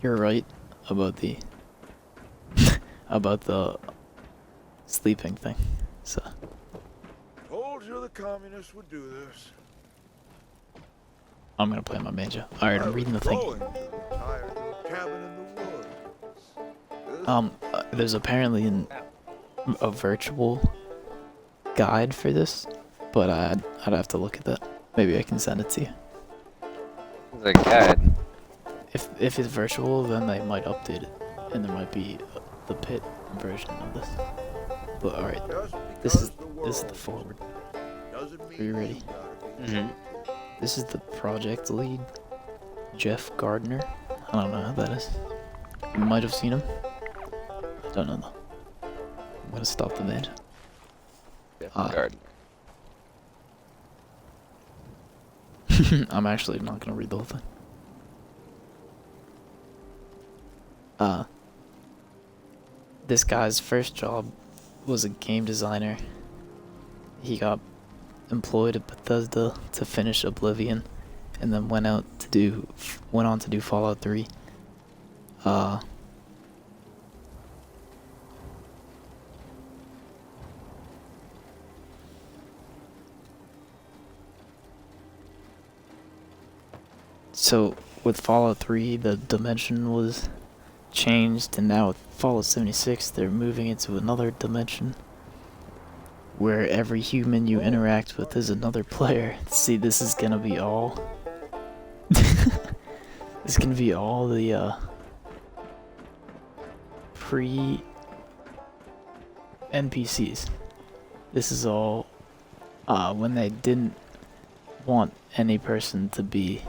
You're right about the about the sleeping thing. So Told you the communists would do this. I'm gonna play my banjo. Alright, I'm reading the thing. Tired of a cabin in the woods. There's apparently a virtual guide for this, but I'd have to look at that. Maybe I can send it to you. It's a guide. If it's virtual, then they might update it, and there might be the PITT version of this. But all right, this is the forward. Are you ready? Mm-hmm. This is the project lead, Jeff Gardner. I don't know who that is. You might have seen him. I don't know though. I'm gonna stop the band. Gardner. I'm actually not gonna read the whole thing. This guy's first job was a game designer. He got employed at Bethesda to finish Oblivion, and then went on to do Fallout 3. So with Fallout 3, the dimension was changed, and now with Fallout 76, they're moving into another dimension where every human you interact with is another player. See, this is gonna be all this is gonna be all the pre NPCs. This is all when they didn't want any person to be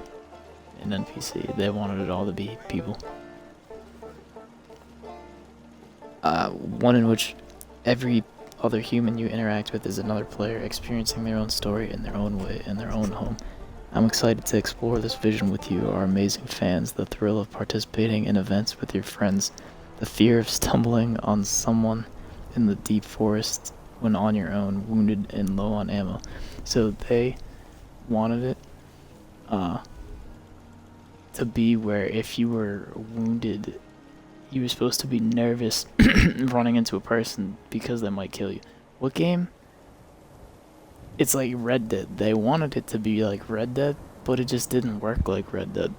an NPC, they wanted it all to be people. One in which every other human you interact with is another player experiencing their own story in their own way, in their own home. I'm excited to explore this vision with you, our amazing fans, the thrill of participating in events with your friends, the fear of stumbling on someone in the deep forest when on your own, wounded and low on ammo. So they wanted it to be where if you were wounded, you were supposed to be nervous running into a person because they might kill you. What game? It's like Red Dead. They wanted it to be like Red Dead, but it just didn't work like Red Dead.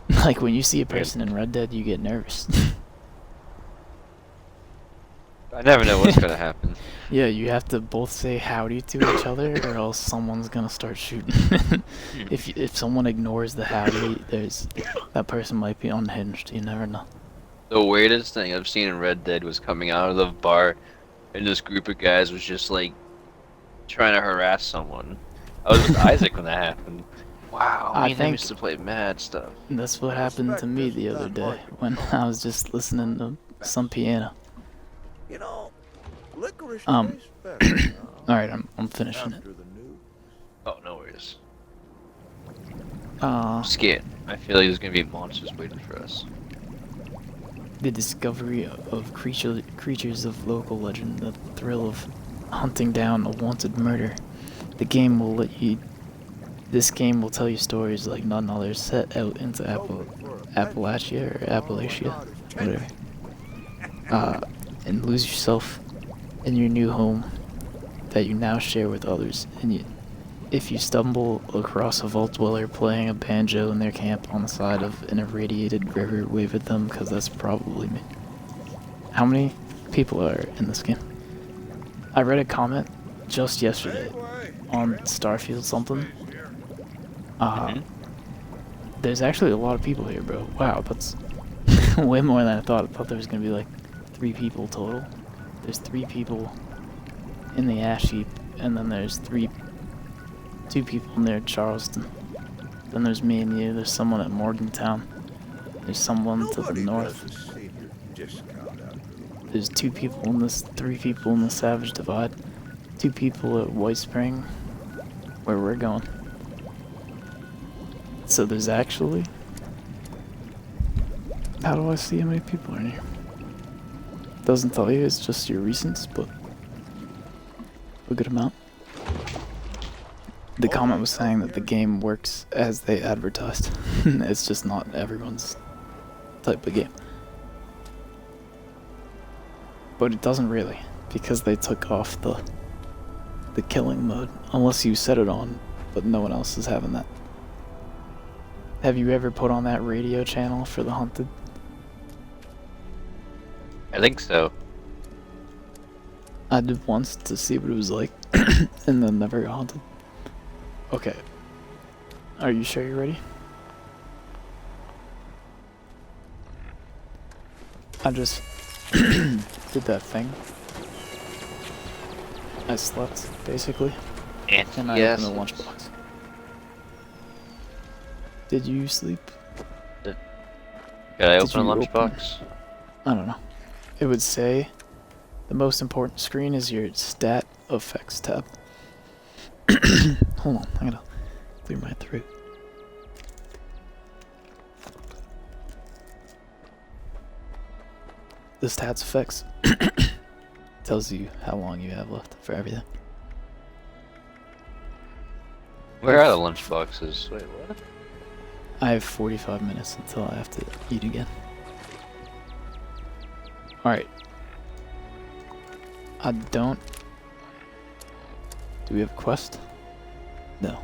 Like when you see a person in Red Dead, you get nervous. I never know what's gonna happen. Yeah, you have to both say howdy to each other, or else someone's gonna start shooting. If someone ignores the howdy, that person might be unhinged. You never know. The weirdest thing I've seen in Red Dead was coming out of the bar, and this group of guys was just like trying to harass someone. I was with Isaac when that happened. Wow, I me and him think used to play mad stuff. that's what happened to me the other day when I was just listening to some piano. You know, licorice Um, tastes better All right, I'm finishing it. after the news. Oh, no worries. Uh, I'm scared. I feel like there's gonna be monsters waiting for us. the discovery of creatures of local legend, the thrill of hunting down a wanted murder. The game will let you. This game will tell you stories like none other, set out into Appalachia or Appalachia, whatever. And lose yourself in your new home that you now share with others. And if you stumble across a vault dweller playing a banjo in their camp on the side of an irradiated river, wave at them, because that's probably me. How many people are in this game? I read a comment just yesterday on Starfield something. There's actually a lot of people here, bro. Wow, that's way more than I thought. I thought there was gonna be like 3 people total. There's 3 people in the ash heap, and then there's 2 people near Charleston. Then there's me and you. There's someone at Morgantown. There's someone to the north. There's 2 people in this, 3 people in the Savage Divide. 2 people at White Spring, where we're going. So there's actually... How do I see how many people are in here? Doesn't tell you, it's just your recents, but a good amount. The comment was saying that the game works as they advertised. It's just not everyone's type of game. But it doesn't really, because they took off the killing mode, unless you set it on, but no one else is having that. Have you ever put on that radio channel for the hunted? I think so. I did once to see what it was like, and then never got hunted. Okay. Are you sure you're ready? I just did that thing. I slept, basically, and I opened the lunchbox. Did you sleep? Did I open a lunchbox? I don't know. It would say the most important screen is your stat effects tab. Hold on, I gotta clear my throat. The stats effects tells you how long you have left for everything. Where are the lunchboxes? Wait, what? I have 45 minutes until I have to eat again. Alright. I don't... Do we have a quest? No.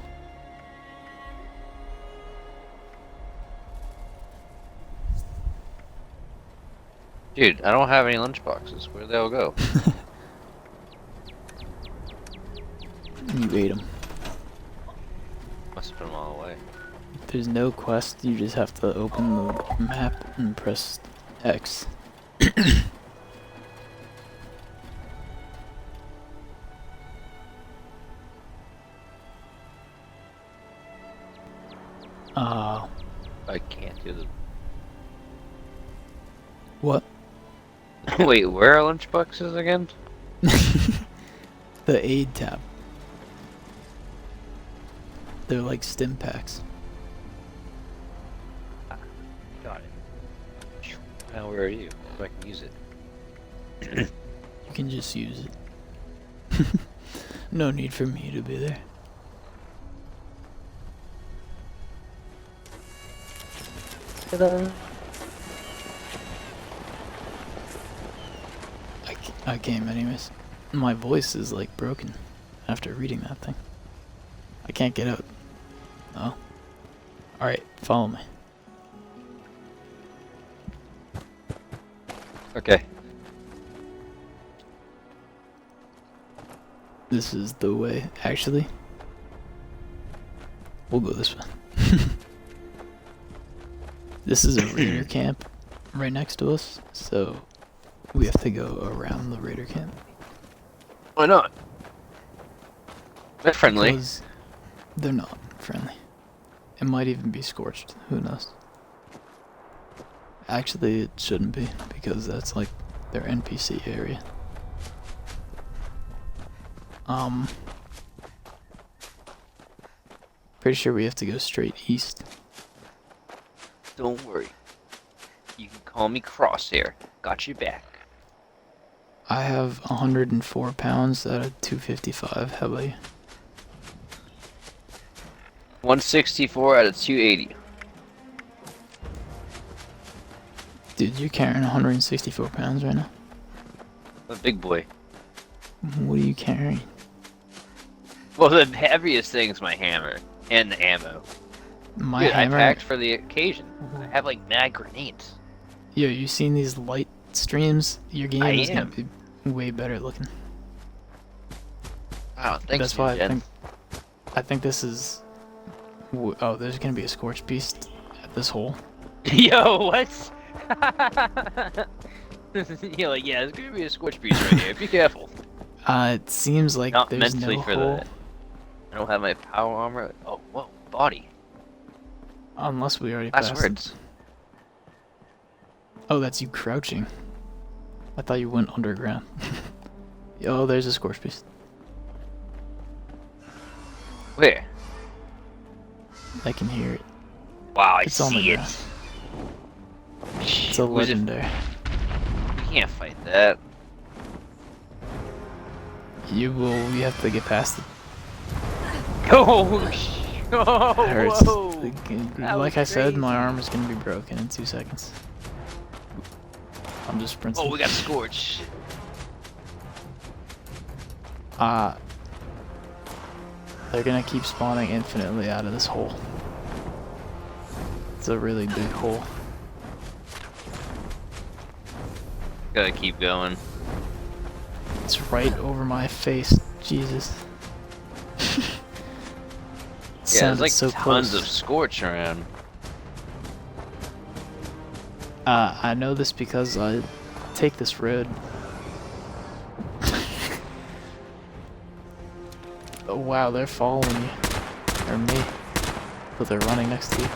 Dude, I don't have any lunchboxes. Where'd they all go? You ate them. Must have put them all away. If there's no quest, you just have to open the map and press X. I can't do the... What? Wait, where are lunchboxes again? The aid tab. They're like stim packs. Got it. Now where are you? So I can use it. You can just use it. No need for me to be there. Ta-da. I came anyways. My voice is like broken after reading that thing. I can't get out. Oh. Alright, follow me. Okay. This is the way. Actually, we'll go this way. This is a raider camp right next to us, so we have to go around the raider camp. Why not? They're friendly. Because they're not friendly. It might even be scorched. Who knows? Actually, it shouldn't be, because that's like their NPC area. Pretty sure we have to go straight east. Don't worry. You can call me Crosshair. Got your back. I have 104 pounds out of 255. How about you? 164 out of 280. Dude, you're carrying 164 pounds right now? I'm a big boy. What are you carrying? Well, the heaviest thing is my hammer and the ammo. My Dude, hammer? I packed for the occasion. I have like mad grenades. Yo, you seen these light streams? Your game is gonna be way better looking. Oh, thanks, That's why Jen. I think this is... Oh, there's gonna be a scorched beast at this hole. Yo, what? You're like, yeah, there's gonna be a scorch beast right here. Be careful. It seems like Not there's mentally no for hole. that. I don't have my power armor. Oh, whoa, body. Unless we already Last passed words. it. Oh, that's you crouching. I thought you went underground. Oh, there's a scorched beast. Where? I can hear it. Wow, I It's on the see it. ground. It's a Was it- legendary. You can't fight that. You have to get past it. Oh, Hurts. whoa! That Like was I said, my crazy. arm is gonna be broken in 2 seconds. I'm just sprinting. Oh, we got Scorch. They're gonna keep spawning infinitely out of this hole. It's a really big hole. Gotta keep going. It's right over my face. Jesus. Yeah, there's like so tons close. of Scorch around. I know this because I take this road. Oh wow, they're following you. Or me. But they're running next to you.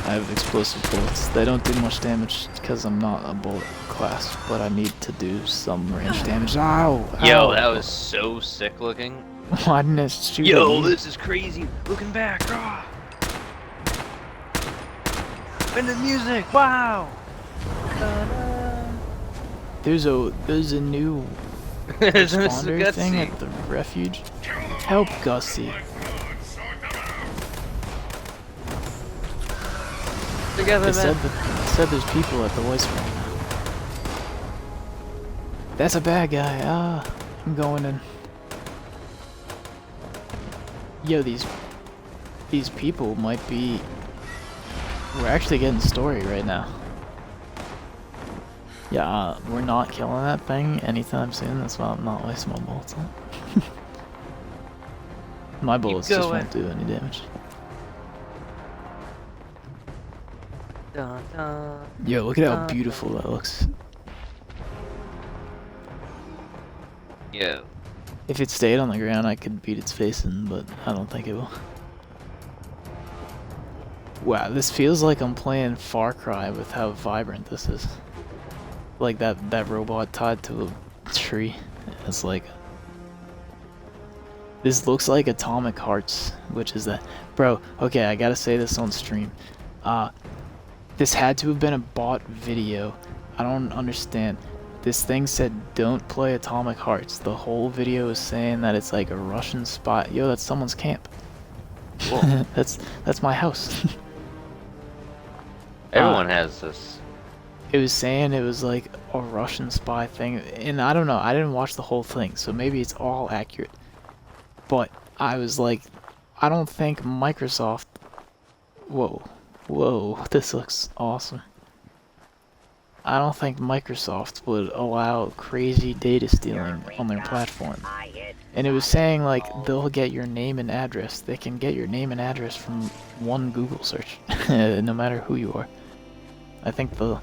I have explosive bullets. They don't do much damage because I'm not a bullet class, but I need to do some range damage. Ow! Yo, Ow. that was so sick looking. Why didn't it shoot Yo, at you? this is crazy. Looking back. Ah. And the music. Wow. There's a new Isn't this a responder thing cutscene? at the refuge. Help Gussie. Together, They man. said there's people at the voice room now. That's a bad guy. Ah, I'm going in. Yo, these people might be. We're actually getting story right now. Yeah, we're not killing that thing anytime soon. That's why I'm not wasting my bullets on it. My bullets just going. won't do any damage. Dun, dun. Yo, look at how beautiful that looks. Yeah. If it stayed on the ground, I could beat its face in, but I don't think it will. Wow, this feels like I'm playing Far Cry with how vibrant this is. Like that robot tied to a tree. It's like... This looks like Atomic Hearts, which is that... Bro, okay, I gotta say this on stream. This had to have been a bot video. I don't understand. This thing said, don't play Atomic Hearts. The whole video is saying that it's like a Russian spy. Yo, that's someone's camp. Whoa. That's my house. Everyone has this. It was saying it was like a Russian spy thing, and I don't know, I didn't watch the whole thing, so maybe it's all accurate. But I was like, I don't think Microsoft... Whoa, this looks awesome. I don't think Microsoft would allow crazy data stealing on their platform. And it was saying like, they'll get your name and address. They can get your name and address from one Google search, no matter who you are. I think the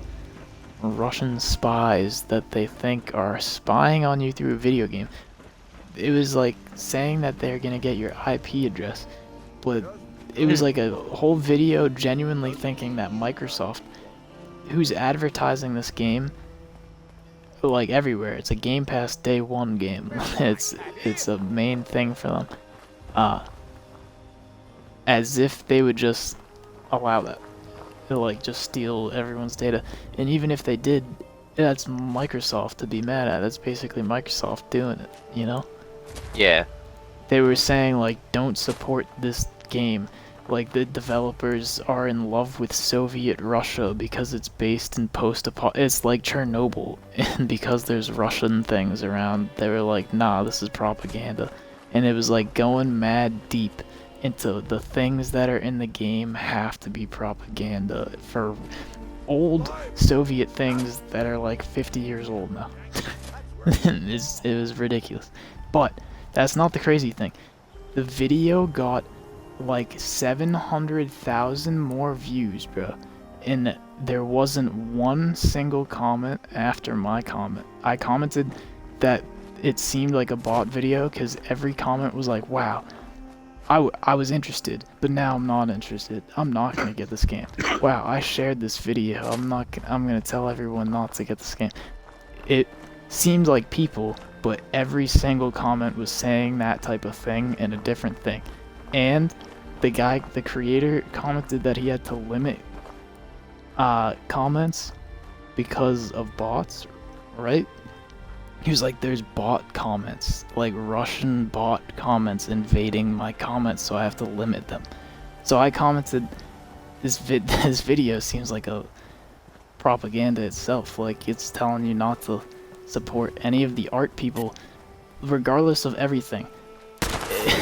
Russian spies that they think are spying on you through a video game, it was like saying that they're gonna get your IP address, but it was like a whole video genuinely thinking that Microsoft, who's advertising this game like everywhere, it's a Game Pass Day 1 game. it's a main thing for them. As if they would just allow that. They'll like just steal everyone's data. And even if they did, that's Microsoft to be mad at. That's basically Microsoft doing it, you know? Yeah. They were saying like, don't support this game. Like the developers are in love with Soviet Russia because it's based in it's like Chernobyl, and because there's Russian things around, they were like, nah, this is propaganda. And it was like going mad deep into the things that are in the game have to be propaganda for old Soviet things that are like 50 years old now. It was ridiculous. But that's not the crazy thing. The video got like 700,000 more views, bro, and there wasn't one single comment after my comment. I commented that it seemed like a bot video because every comment was like, wow, I was interested, but now I'm not interested. I'm not gonna get the scam. Wow, I shared this video. I'm gonna tell everyone not to get the scam. It seemed like people, but every single comment was saying that type of thing and a different thing. And the creator commented that he had to limit comments because of bots, right? He was like, there's bot comments, like Russian bot comments invading my comments, so I have to limit them. So I commented, this video seems like a propaganda itself. Like, it's telling you not to support any of the art people, regardless of everything.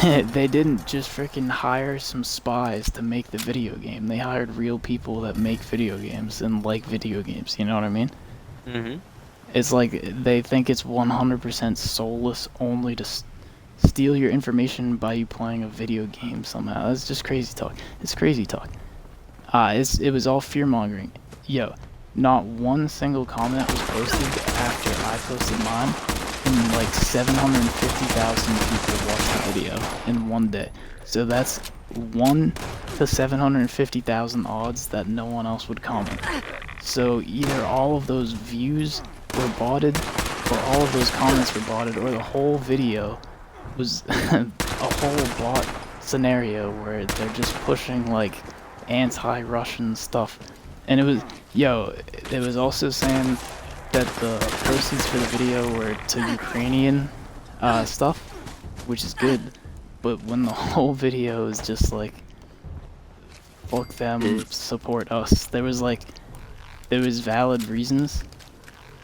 They didn't just freaking hire some spies to make the video game. They hired real people that make video games and like video games, you know what I mean? Mm-hmm. It's like they think it's 100% soulless only to steal your information by you playing a video game somehow. That's just crazy talk. It's crazy talk. It was all fear-mongering. Yo, not one single comment was posted after I posted mine, and like 750,000 people watched the video in one day. So that's 1 to 750,000 odds that no one else would comment. So either all of those views were botted, or all of those comments were botted, or the whole video was a whole bot scenario where they're just pushing like anti-Russian stuff. And it was, yo, it was also saying that the proceeds for the video were to Ukrainian stuff, which is good. But when the whole video is just like, fuck them, support us, there was valid reasons,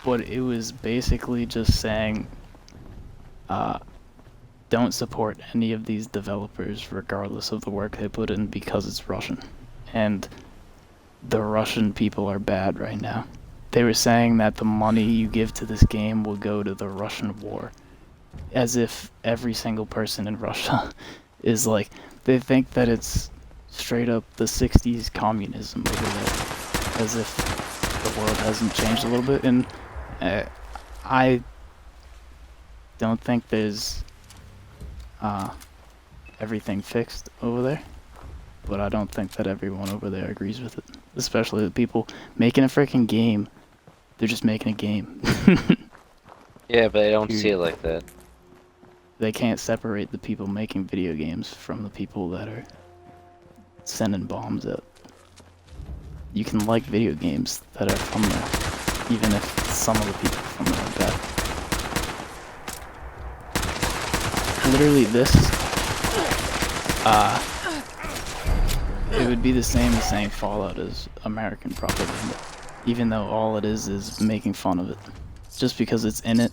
but it was basically just saying, don't support any of these developers regardless of the work they put in because it's Russian. And the Russian people are bad right now. They were saying that the money you give to this game will go to the Russian war. As if every single person in Russia is like, they think that it's straight up the 60s communism over there. As if the world hasn't changed a little bit. And I don't think there's everything fixed over there. But I don't think that everyone over there agrees with it. Especially the people making a freaking game. They're just making a game. Yeah, but I don't see it like that. They can't separate the people making video games from the people that are sending bombs out. You can like video games that are from there, even if some of the people from there are bad. Literally this, it would be the same as saying Fallout is American propaganda, even though all it is making fun of it. Just because it's in it.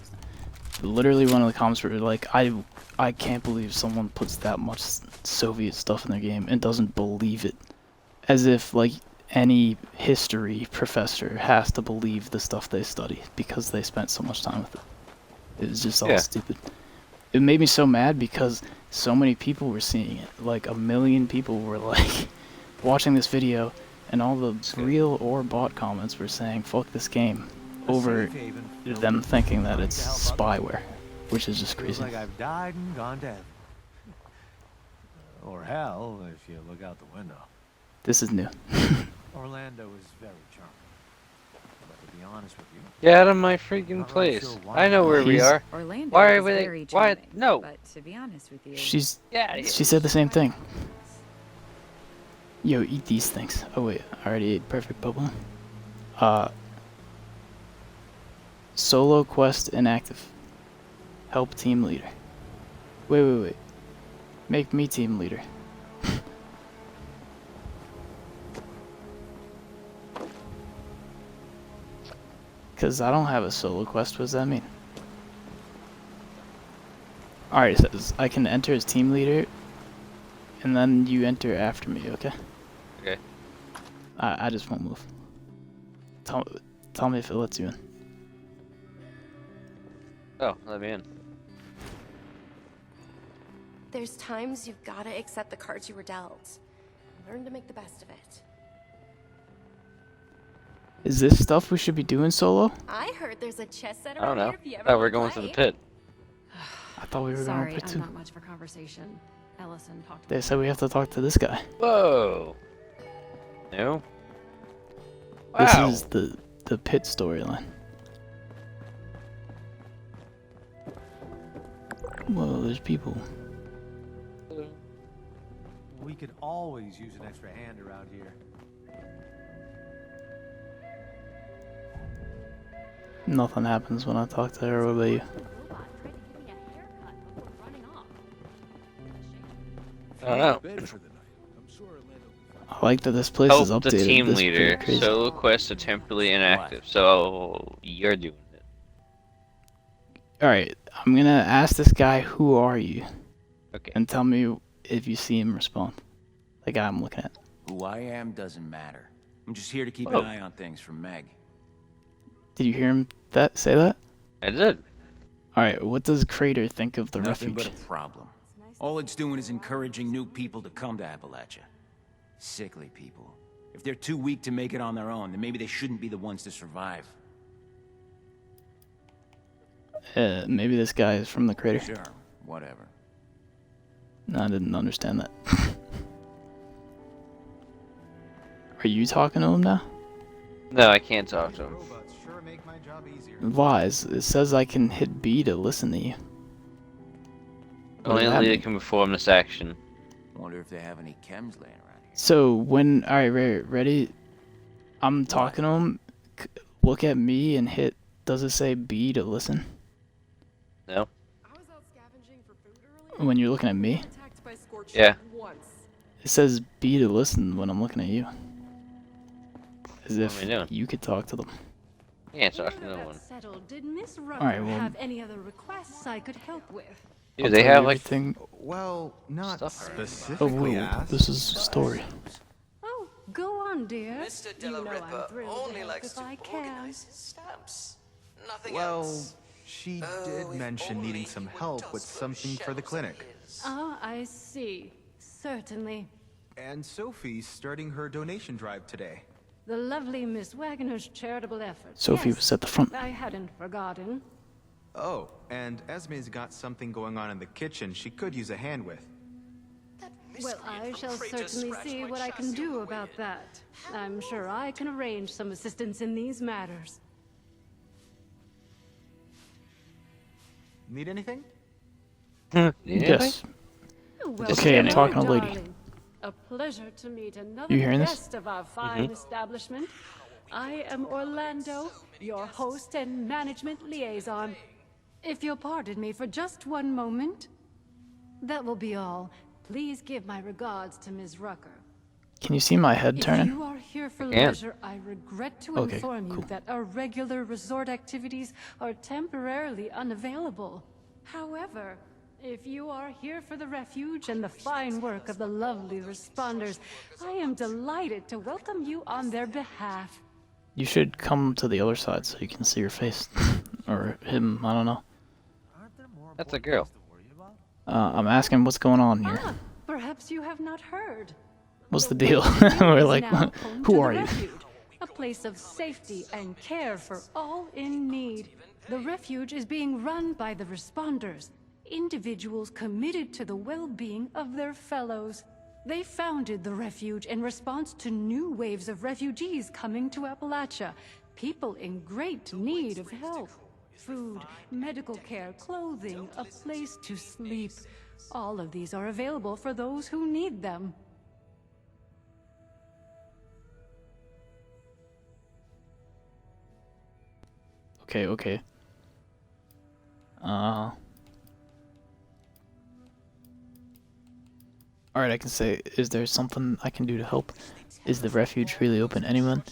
Literally one of the comments were like, I can't believe someone puts that much Soviet stuff in their game and doesn't believe it. As if, like, any history professor has to believe the stuff they study because they spent so much time with it. It was just all stupid. It made me so mad because so many people were seeing it. Like, 1 million people were, like, watching this video, and all the real or bot comments were saying, fuck this game, over them thinking that it's spyware, which is just crazy. Like I've died and gone to heaven. Or hell, if you look out the window. This is new. Orlando is very charming. But to be honest with you, Get out of my freaking place. I know where we are. Orlando Why are is we? very Why? charming, No. But to be honest with you, She said the same thing. Yo, eat these things. Oh wait, I already ate perfect bubble. Solo quest inactive. Help team leader. Wait. Make me team leader. Cause I don't have a solo quest, what does that mean? Alright, it says I can enter as team leader, and then you enter after me, okay? Okay. I just won't move. Tell me if it lets you in. Oh, let me in. There's times you've got to accept the cards you were dealt. Learn to make the best of it. Is this stuff we should be doing solo? I heard there's a chess center I don't know. here if you ever Oh, we're wanna going to play. the pit. I thought we were Sorry, going to I'm too. not much for conversation. Ellison talked. They said we have to talk to this guy. Whoa. No. Wow. This is the pit storyline. Whoa, there's people. we could always use an extra hand around here. Nothing happens when I talk to her. What about you? I don't know. Bed for the night. I'm sure Orlando will find I like that this place Help is updated. the team This is pretty leader. crazy. Solo quests are temporarily inactive. So you're doing it. Alright, I'm gonna ask this guy, who are you? Okay. And tell me if you see him respond. The guy I'm looking at. Who I am doesn't matter. I'm just here to keep Oh. an eye on things from Meg. Did you hear him say that? I did. Alright, what does Crater think of the Nothing refuge? but a problem. All it's doing is encouraging new people to come to Appalachia. Sickly people. If they're too weak to make it on their own, then maybe they shouldn't be the ones to survive. Maybe this guy is from the Crater. Sure, whatever. No, I didn't understand that. Are you talking to him now? No, I can't talk to him. Robots sure make my job easier. Lies. It says I can hit B to listen to you. What Only does a that leader mean? can perform this action. Wonder if they have any chems laying around here. So when, alright, ready? I'm talking to him. Look at me and hit. Does it say B to listen? No. I was out scavenging for food earlier. When you're looking at me, Attacked by scorched Yeah. once. it says B to listen when I'm looking at you. As What if am I doing? you could talk to them. You can't talk to no Now one. that's settled, did Miss Rucker Alright, well- have any other requests I could help with? Dude, I'll they tell have you like everything. Well, not Stuff around. Oh, specifically whoa, asked. this is a story. Oh, go on, dear. Mr. You Della know Ripper I'm thrilled to only help likes if to I can. organize his stamps. Nothing Well, else. she Oh, did if mention only needing he some would help dust with those something for the shelves of clinic. his. Oh, I see. Certainly. And Sophie's starting her donation drive today. The lovely Miss Wagner's charitable efforts. Sophie Yes, was at the front. I hadn't forgotten. Oh, and Esme's got something going on in the kitchen she could use a hand with. That Well, miscreant I from shall Crater certainly scratched see my what I can chassis on do the about way in. that. I'm sure I can arrange some assistance in these matters. Need anything? Yes. Well, Okay, I'm hello, talking to a lady. darling. A pleasure to meet another You hearing this? guest of our fine establishment. I am Orlando, your host and management liaison. If you'll pardon me for just one moment. That will be all. Please give my regards to Ms. Rucker. Can you see my head If turning? you are here for can. leisure, I regret to Okay, inform cool. you that our regular resort activities are temporarily unavailable. However, if you are here for the refuge and the fine work of the lovely responders, I am delighted to welcome you on their behalf. You should come to the other side so you can see your face. Or him, I don't know. That's a girl. I'm asking what's going on here. Ah, perhaps you have not heard. What's the The deal? refuge We're is like, now home who to are the you? refuge, a place of safety and care for all in need. The refuge is being run by the responders, individuals committed to the well-being of their fellows. They founded the refuge in response to new waves of refugees coming to Appalachia, people in great need of help. Food, medical care, clothing, a place to sleep. All of these are available for those who need them. Okay, okay. Alright, I can say, is there something I can do to help? Is the refuge really open to anyone?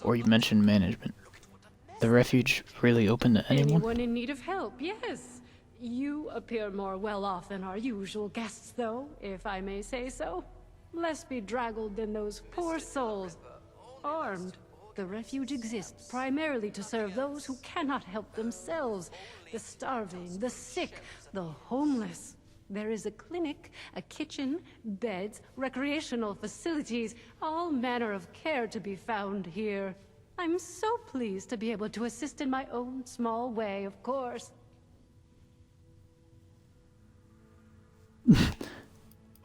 Or you mentioned management. The refuge really open to anyone? Anyone in need of help, yes. You appear more well off than our usual guests, though, if I may say so. Less bedraggled than those poor souls. Armed. The refuge exists primarily to serve those who cannot help themselves. The starving, the sick, the homeless. There is a clinic, a kitchen, beds, recreational facilities, all manner of care to be found here. I'm so pleased to be able to assist in my own small way, of course.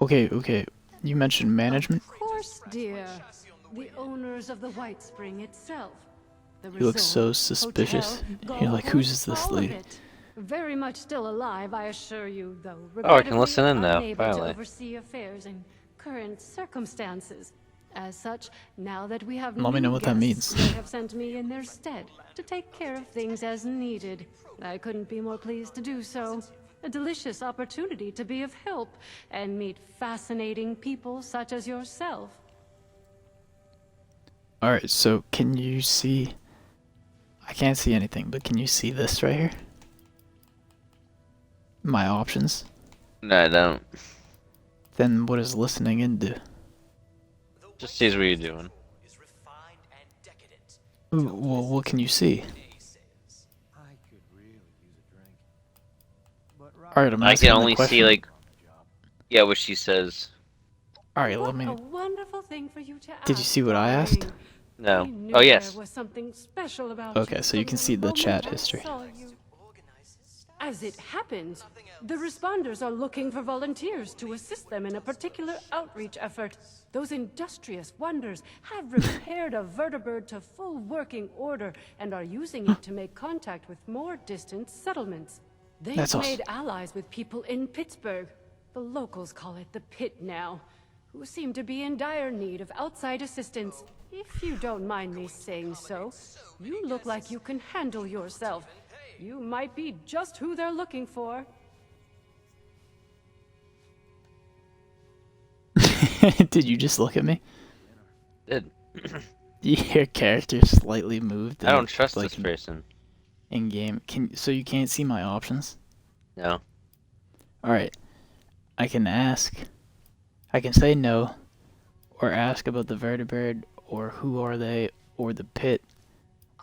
Okay, okay. You mentioned management? Of course, dear. The owners of the White Spring itself. The You look so resort, suspicious. hotel, You're like, golf who's course, this all of lady? it. Very much still alive, I assure you, though. Oh, I can listen in regrettably now, unable to finally. oversee affairs in current circumstances. As such, now that we have Let me know what that guests, means. they have sent me in their stead to take care of things as needed. I couldn't be more pleased to do so. A delicious opportunity to be of help and meet fascinating people such as yourself. Alright, so can you see... I can't see anything, but can you see this right here? My options? No, I don't. Then what does listening in do? Just sees what you're doing. Ooh, well, what can you see? I could really use a drink. But Alright, I'm I asking can the only question. see like, yeah, what she says. Alright, What let me... a wonderful thing for you to ask. Did you see what I asked? darling. I No. knew Oh yes. There was something special about Okay, you so you from can the see the moment chat I history. saw you. As it happens, the responders are looking for volunteers to assist them in a particular outreach effort. Those industrious wonders have repaired a vertibird to full working order and are using it to make contact with more distant settlements. They've That's awesome. made allies with people in Pittsburgh. The locals call it the PITT now, who seem to be in dire need of outside assistance. If you don't mind me saying so, you look like you can handle yourself. You might be just who they're looking for. Did you just look at me? Did. Your character slightly moved. I don't trust like, this person. in game. So you can't see my options? No. Alright. I can ask. I can say no, or ask about the vertibird, or who are they, or the pit,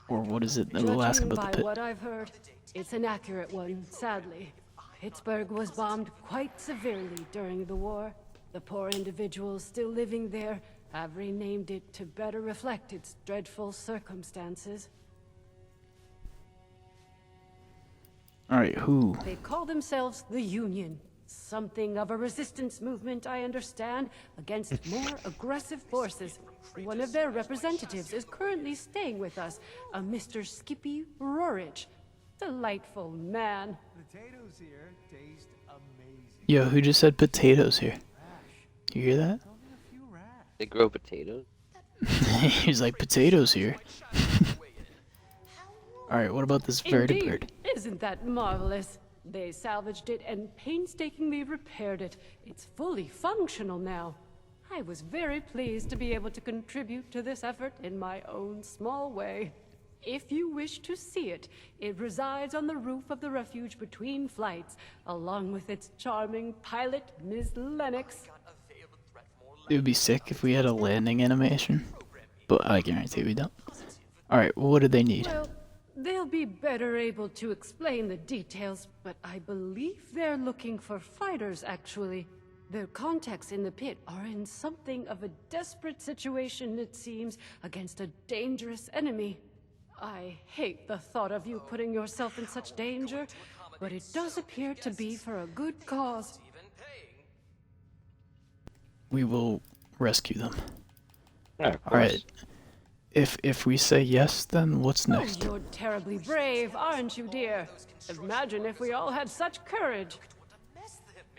or what is it that we'll ask Judging about by the pit. what I've heard, it's an accurate one, sadly. Pittsburgh was bombed quite severely during the war. The poor individuals still living there have renamed it to better reflect its dreadful circumstances. Alright, who? They call themselves the Union. Something of a resistance movement, I understand, against more aggressive forces. One of their representatives is currently staying with us, a Mr. Skippy Rorich. Delightful man. potatoes here taste amazing. Yo, who just said potatoes here? You hear that? Only a few rats. They grow potatoes. He's like, potatoes here. Alright, what about this vertibird? Indeed, isn't that marvelous? They salvaged it and painstakingly repaired it. It's fully functional now. I was very pleased to be able to contribute to this effort in my own small way. If you wish to see it, it resides on the roof of the refuge between flights, along with its charming pilot, Ms. Lennox. It would be sick if we had a landing animation, but I guarantee we don't. Alright, what do they need? Well, they'll be better able to explain the details, but I believe they're looking for fighters, actually. Their contacts in the pit are in something of a desperate situation, it seems, against a dangerous enemy. I hate the thought of you putting yourself in such danger, but it does appear to be for a good cause. We will rescue them. Yeah, of course. Alright. If we say yes, then what's Oh, next? you're terribly brave, aren't you, dear? Imagine if we all had such courage.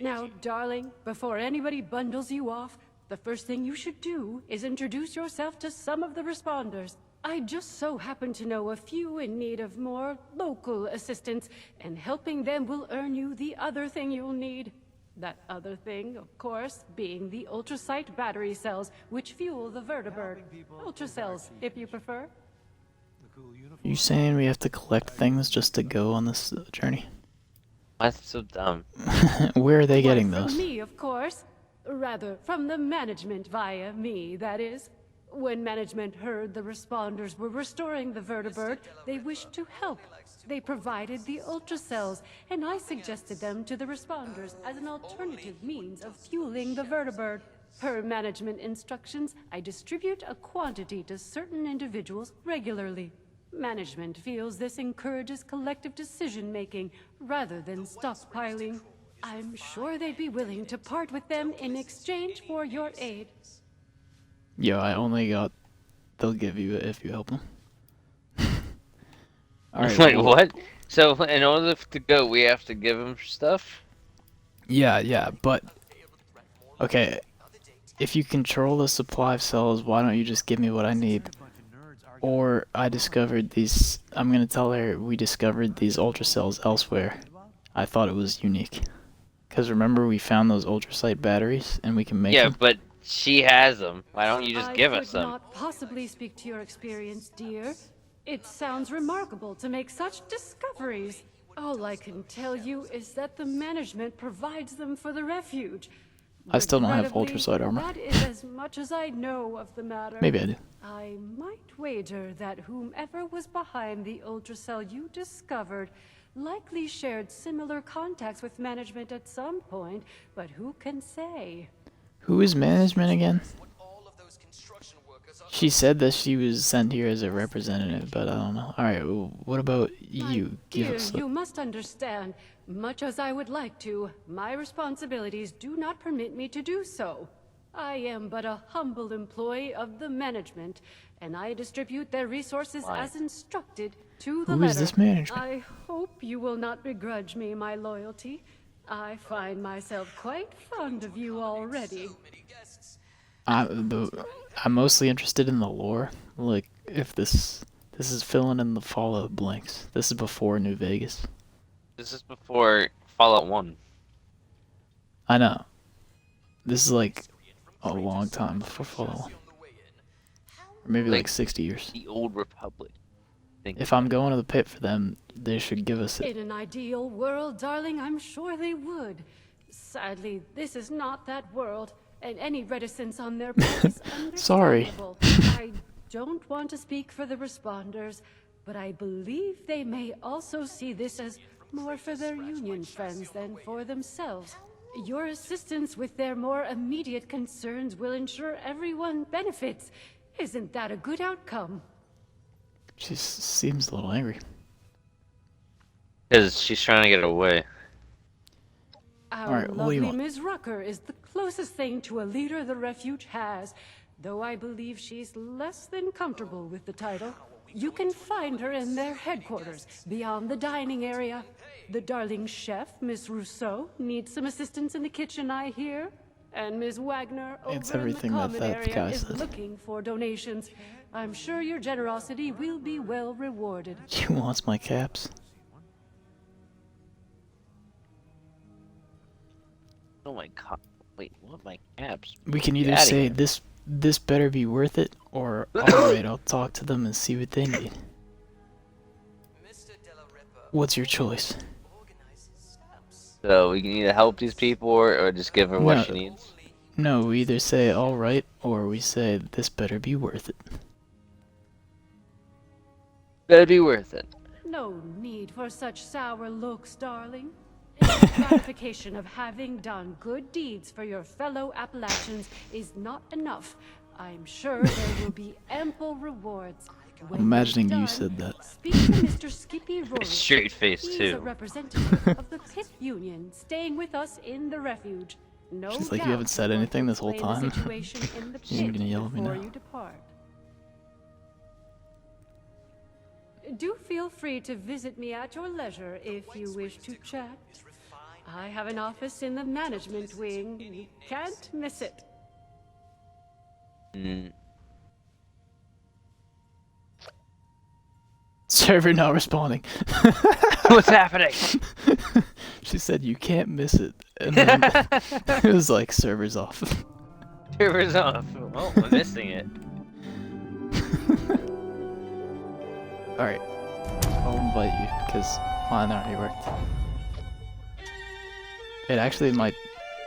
Now, darling, before anybody bundles you off, the first thing you should do is introduce yourself to some of the responders. I just so happen to know a few in need of more local assistance, and helping them will earn you the other thing you'll need. That other thing, of course, being the ultrasight battery cells, which fuel the vertibird. Ultracells, if you prefer. You saying we have to collect things just to go on this journey? That's so dumb. Where are they getting Why, those? From me, of course. Rather, from the management via me, that is. When management heard the responders were restoring the vertibird, they wished to help. They provided the ultracells, and I suggested them to the responders as an alternative means of fueling the vertibird. Per management instructions, I distribute a quantity to certain individuals regularly. Management feels this encourages collective decision-making rather than stockpiling. I'm sure they'd be willing to part with them in exchange for your aid. Yo, I only got... They'll give you it if you help them. Alright, Wait, well, what? So in order to go, we have to give him stuff? Yeah, but... Okay, if you control the supply of cells, why don't you just give me what I need? Or I discovered these, I'm gonna tell her we discovered these ultra cells elsewhere. I thought it was unique. Because remember we found those ultrasight batteries and we can make Yeah, them? but she has them. Why don't you just give us I could them? not possibly speak to your experience, dear. It sounds remarkable to make such discoveries. All I can tell you is that the management provides them for the refuge. I still don't have Regrettably, ultrasight armor. That is as much as I know of the matter. Maybe I do. I might wager that whomever was behind the ultracell you discovered likely shared similar contacts with management at some point, but who can say? Who is management again? She said that she was sent here as a representative, but I don't know. Alright, well, what about you? Give Dear, us you must understand, much as I would like to, my responsibilities do not permit me to do so. I am but a humble employee of the management, and I distribute their resources as instructed to the Who letter. is this management? I hope you will not begrudge me my loyalty. I find myself quite fond of you already. I'm mostly interested in the lore. Like, if this is filling in the Fallout blanks. This is before New Vegas. This is before Fallout 1. I know. This is like a long time before Fallout 1. Or maybe like 60 years. The Old Republic. If I'm going to the pit for them, they should give us it. In an ideal world, darling, I'm sure they would. Sadly, this is not that world, and any reticence on their part is Sorry. understandable. I don't want to speak for the responders, but I believe they may also see this as more for their Union friends than for themselves. Your assistance with their more immediate concerns will ensure everyone benefits. Isn't that a good outcome? She seems a little angry. Because she's trying to get away. Our Alright, what do you lovely want? Ms. Rucker is the closest thing to a leader the refuge has, though I believe she's less than comfortable with the title. You can find her in their headquarters, beyond the dining area. The darling chef, Miss Rousseau, needs some assistance in the kitchen, I hear. And Ms. Wagner It's over in the everything that common that area guy is said. looking for donations. I'm sure your generosity will be well rewarded. She wants my caps. Oh my god. Wait, what? My caps? We can Get either outta say here. this better be worth it, or alright, I'll talk to them and see what they need. What's your choice? So we can either help these people or just give her what No. she needs. No, we either say alright, or we say this better be worth it. Better be worth it. No need for such sour looks, darling. The gratification of having done good deeds for your fellow Appalachians is not enough. I'm sure there will be ample rewards. When I'm imagining you're you done, said that. Speak to Mr. Skippy Rory. Straight face He's a too. representative of the PITT Union, staying with us in the refuge. No She's like, you doubt haven't said want to anything this whole explain the time? situation in the You're pit gonna yell at me before now. you depart. Do feel free to visit me at your leisure if you wish to chat. I have an office in the management wing. You can't miss it. Server not responding. What's happening? She said you can't miss it. And then it was like server's off. Server's off. Oh, I'm missing it. Alright. I'll invite you, because mine already worked. It actually might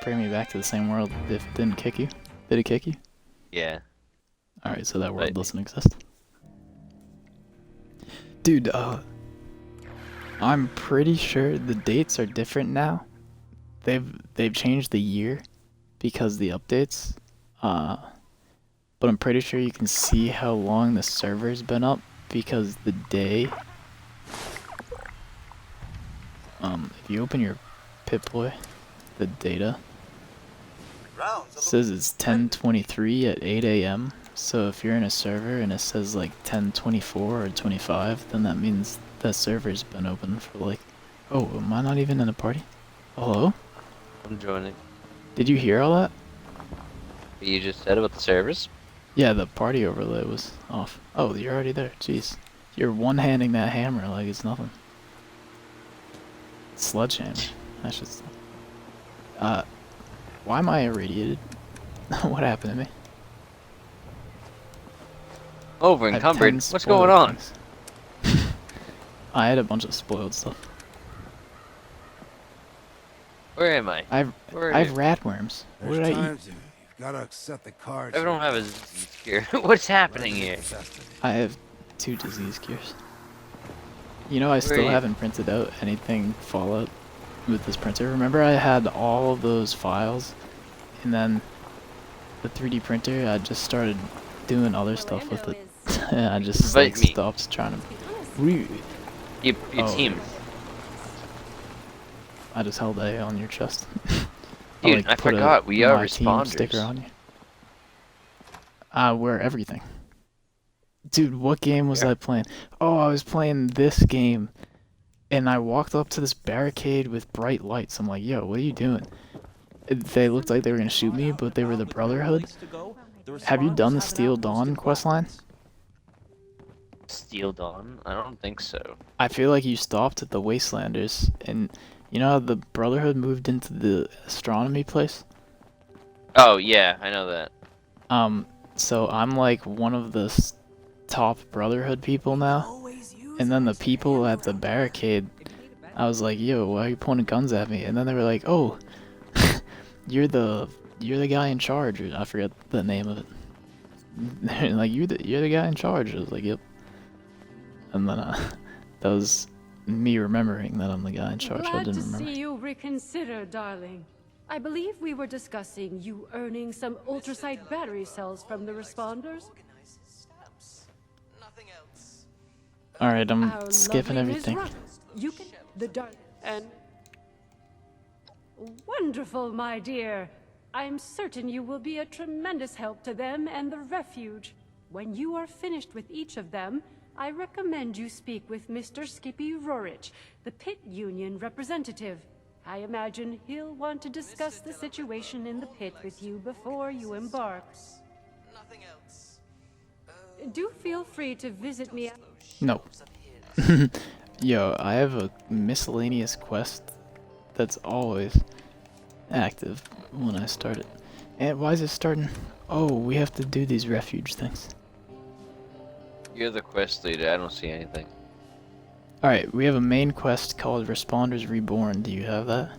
bring me back to the same world if it didn't kick you. Did it kick you? Yeah. Alright, so that world Right. doesn't exist. Dude, I'm pretty sure the dates are different now. They've changed the year because the updates. But I'm pretty sure you can see how long the server's been up because the day. If you open your Pip-Boy, the data says it's 10:23 at 8 a.m. So if you're in a server and it says like 10:24 or 25, then that means that server's been open for like. Oh, am I not even in a party? Hello? I'm joining. Did you hear all that? You just said about the servers? Yeah, the party overlay was off. Oh, you're already there. Jeez. You're one-handing that hammer like it's nothing. Sledgehammer. I should... Why am I irradiated? What happened to me? Over I have encumbered. 10 What's going spoiled on? things. I had a bunch of spoiled stuff. Where am I? I have Where are I you? have ratworms. What There's did I eat? times you've gotta accept the cards. I don't have a disease here. What's happening here? I have 2 disease cures. You know, I are still you? haven't printed out anything Fallout with this printer. Remember I had all of those files, and then the 3D printer, I just started doing other stuff with it. I just like Invite me. stopped trying to... Your Oh. team. I just held A on your chest. Dude, I put a forgot. We are My Team responders. sticker on you. Wear everything. Dude, what game was Yeah. I playing? Oh, I was playing this game, and I walked up to this barricade with bright lights. I'm like, yo, what are you doing? They looked like they were gonna shoot me, but they were the Brotherhood. Have you done the Steel Dawn questline? Steel Dawn? I don't think so. I feel like you stopped at the Wastelanders, and you know how the Brotherhood moved into the astronomy place? Oh, yeah, I know that. So I'm like one of the top Brotherhood people now, and then the people at the barricade, I was like, yo, why are you pointing guns at me? And then they were like, oh, you're the guy in charge. Or I forget the name of it. They're like, you're the guy in charge. I was like, yep. And then that was me remembering that I'm the guy in charge. I Glad didn't to remember. see you reconsider, darling. I believe we were discussing you earning some ultrasight battery cells from the responders. Nothing else. All right, I'm Our skipping lovely Ms. everything. Ruck, you can the dark and wonderful, my dear. I'm certain you will be a tremendous help to them and the refuge. When you are finished with each of them, I recommend you speak with Mr. Skippy Rorich, the PITT Union representative. I imagine he'll want to discuss the situation in the pit with you before you embark. Nothing else. Do feel free to visit me. No. Yo, I have a miscellaneous quest that's always active when I start it. And why is it starting? Oh, we have to do these refuge things. You're the quest leader. I don't see anything. Alright, we have a main quest called Responders Reborn. Do you have that?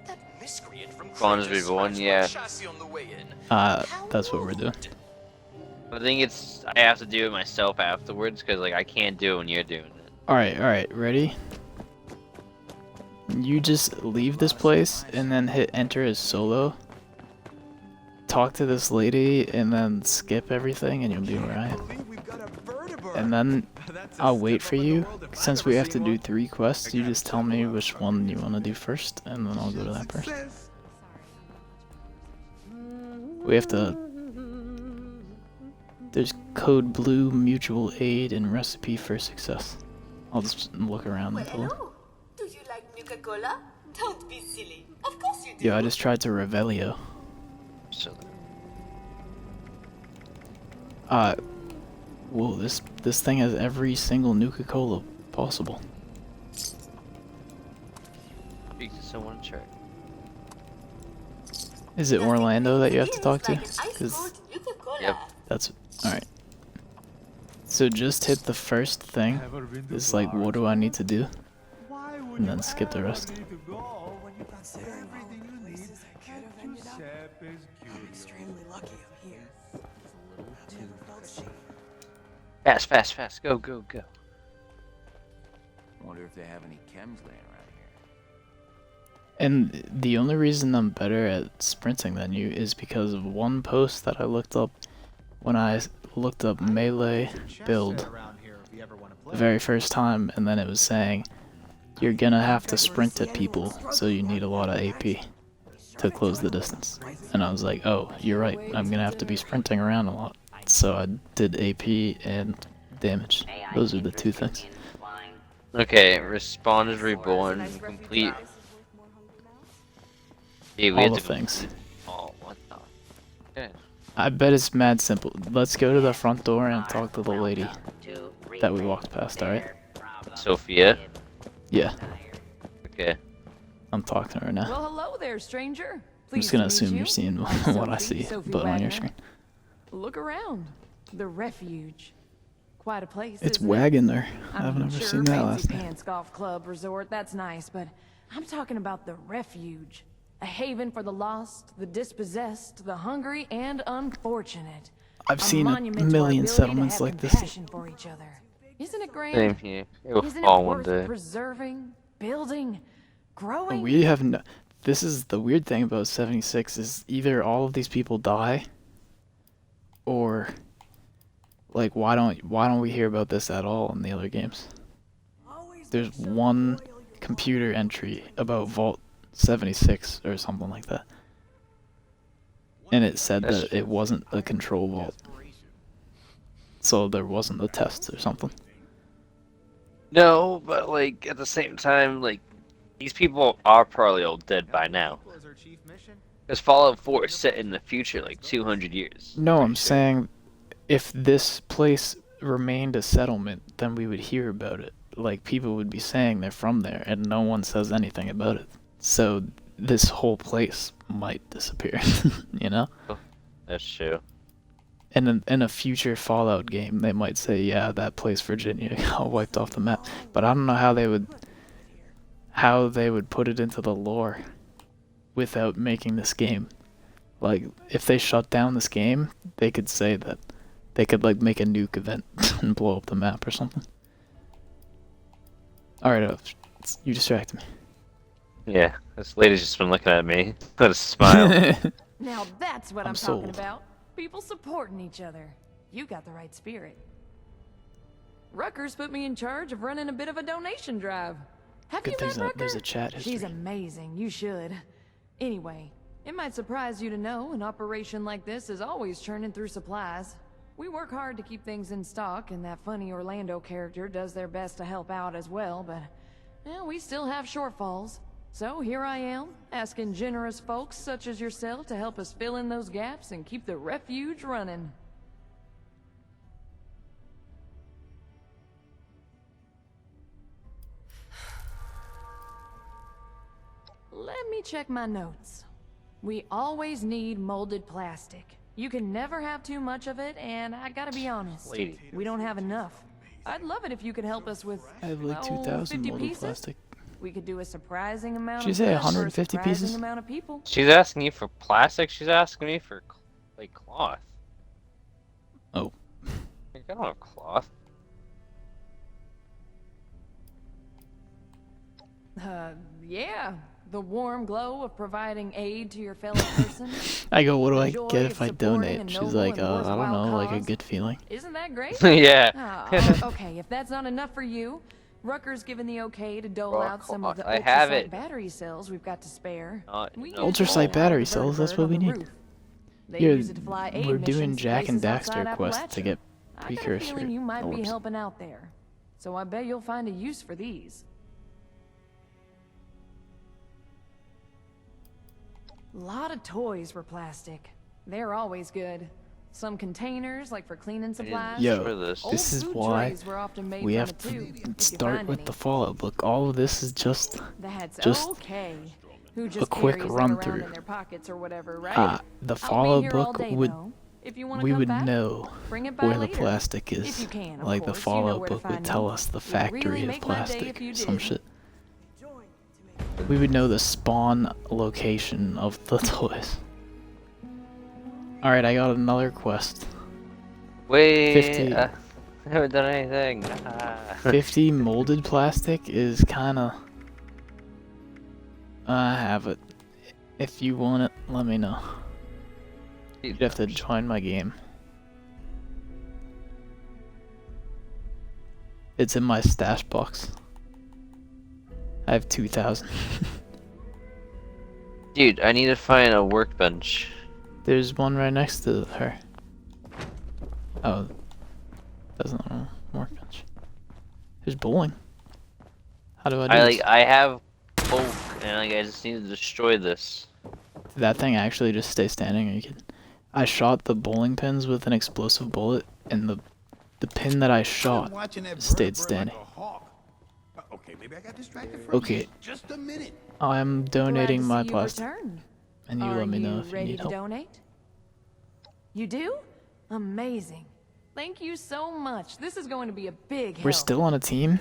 That miscreant from Spawners Reborn, yeah. chassis on the way in. That's what we're doing. I think it's... I have to do it myself afterwards, because, like, I can't do it when you're doing it. Alright, ready? You just leave this place and then hit enter as solo. Talk to this lady and then skip everything and you'll be where I am. And then I'll wait for you. Since we have to do 3 quests, you just tell me which one you want to do first and then I'll go to that person. We have to... There's code blue, mutual aid, and recipe for success. I'll just look around until... Hello. Do you like Nuka-Cola? Don't be silly. Of course you do. Yo, I just tried to Revelio. So... Whoa, this thing has every single Nuka-Cola possible. Speak to someone in charge. Is it Orlando that you have to talk to? Like an ice 'Cause cold Nuka-Cola. Yep. that's... Alright. So just hit the first thing. It's like, what do I need to do? And then skip the rest. Fast. Go. Wonder if they have any chems laying around here. And the only reason I'm better at sprinting than you is because of one post that I looked up when I looked up melee build the very first time, and then it was saying you're gonna have to sprint at people, so you need a lot of AP to close the distance. And I was like, oh, you're right, I'm gonna have to be sprinting around a lot. So I did AP and damage. Those are the 2 things. Okay, Responders Reborn, complete... Hey, we All have the to things. Oh, what the... Okay. I bet it's mad simple. Let's go to the front door and talk to the lady that we walked past, alright? Sophia. Yeah, Okay. I'm talking to her now. Well, hello there, stranger. I'm Pleased just gonna to meet assume you. you're seeing I'm what I Sophie, see, Sophie but on your Wagner. screen. Look around. The refuge. Quite a place. It's isn't it? Wagner. I I've mean, never sure, seen that fancy last name. pants golf club resort. That's nice, but I'm talking about the refuge. A haven for the lost, the dispossessed, the hungry, and unfortunate. I've seen a monument to our million ability to settlements have like this. compassion for each other. Isn't it grand? Same here. It will Isn't fall it one worth day. preserving, building, growing? We have no. This is the weird thing about 76 is either all of these people die, or like why don't we hear about this at all in the other games? There's one computer entry about Vault 76 or something like that, and it said that it wasn't a control vault, so there wasn't a test or something. No, but like at the same time, like these people are probably all dead by now. Because Fallout 4 is set in the future, like 200 years. No, I'm saying if this place remained a settlement, then we would hear about it. Like, people would be saying they're from there, and no one says anything about it. So, this whole place might disappear, you know? That's true. And in a future Fallout game, they might say, yeah, that place, Virginia, got wiped off the map. But I don't know how they would put it into the lore without making this game. Like, if they shut down this game, they could say that they could, like, make a nuke event and blow up the map or something. Alright, you distracted me. Yeah, this lady's just been looking at me with a smile. Now that's what I'm sold. talking about. People supporting each other. You got the right spirit. Rutgers put me in charge of running a bit of a donation drive. Have Good you thing met there's a Rutger? chat history. She's amazing. You should. Anyway, it might surprise you to know an operation like this is always churning through supplies. We work hard to keep things in stock, and that funny Orlando character does their best to help out as well, but well, we still have shortfalls. So here I am, asking generous folks such as yourself to help us fill in those gaps and keep the refuge running. Let me check my notes. We always need molded plastic. You can never have too much of it, and I gotta be honest, Lady. we don't have enough. I'd love it if you could help us with, I have like well, 2,000 50 molded pieces. plastic. We could do a surprising amount Did you of say good for a 150 surprising pieces? amount of people. She's asking you for plastic. She's asking me for like cloth. Oh. Like, I don't have cloth. Yeah. The warm glow of providing aid to your fellow person. I go, what do I Joy get of if I supporting donate? a She's noble like, and I don't worthwhile know, like a cause. good feeling. Isn't that great? Yeah. Okay, if that's not enough for you, Rutgers given the okay to dole Oh, out some of the I have ultrasonic it. battery cells we've got to spare. We No. use Ultrasonic all battery out of the cells, that's vertibird what on we the need. roof. They Yeah, use it to fly aid we're doing missions to Jack and places Daxter outside quest to Appalachia. get I got a precursor feeling you might be orbs. helping out there. So I bet you'll find a use for these. Lot of toys were plastic. They're always good. Some containers, like for cleaning supplies. Yo, for this. Old this is food why trays were often made we from have it to too, if you start find with any. the Fallout book. All of this is just That's just okay. Who just quick carries that run around through. in their pockets or whatever, right? the I'll be Fallout here all book day, would though. If you wanna we come would back, know bring it by where the later. plastic If is. you can, of Like the course, you know Fallout where to book would find tell me. us the You'd factory really of make my day plastic if you or some did. shit. We would know the spawn location of the toys. Alright, I got another quest. Wait, 50. I haven't done anything. 50 molded plastic is kinda... I have it. If you want it, let me know. You'd have to join my game. It's in my stash box. I have 2,000. Dude, I need to find a workbench. There's one right next to her. Oh. Doesn't know. Workbench. There's bowling. How do I do this? I have oak, and like I just need to destroy this. Did that thing actually just stay standing, or you can... I shot the bowling pins with an explosive bullet, and the pin that I shot stayed standing. Okay, maybe I got distracted for Okay. just a minute. I'm donating my Glad to see you plastic, returned. and you let me know if you ready need to help. donate? You do? Amazing. Thank you so much. This is going to be a big help. We're still on a team?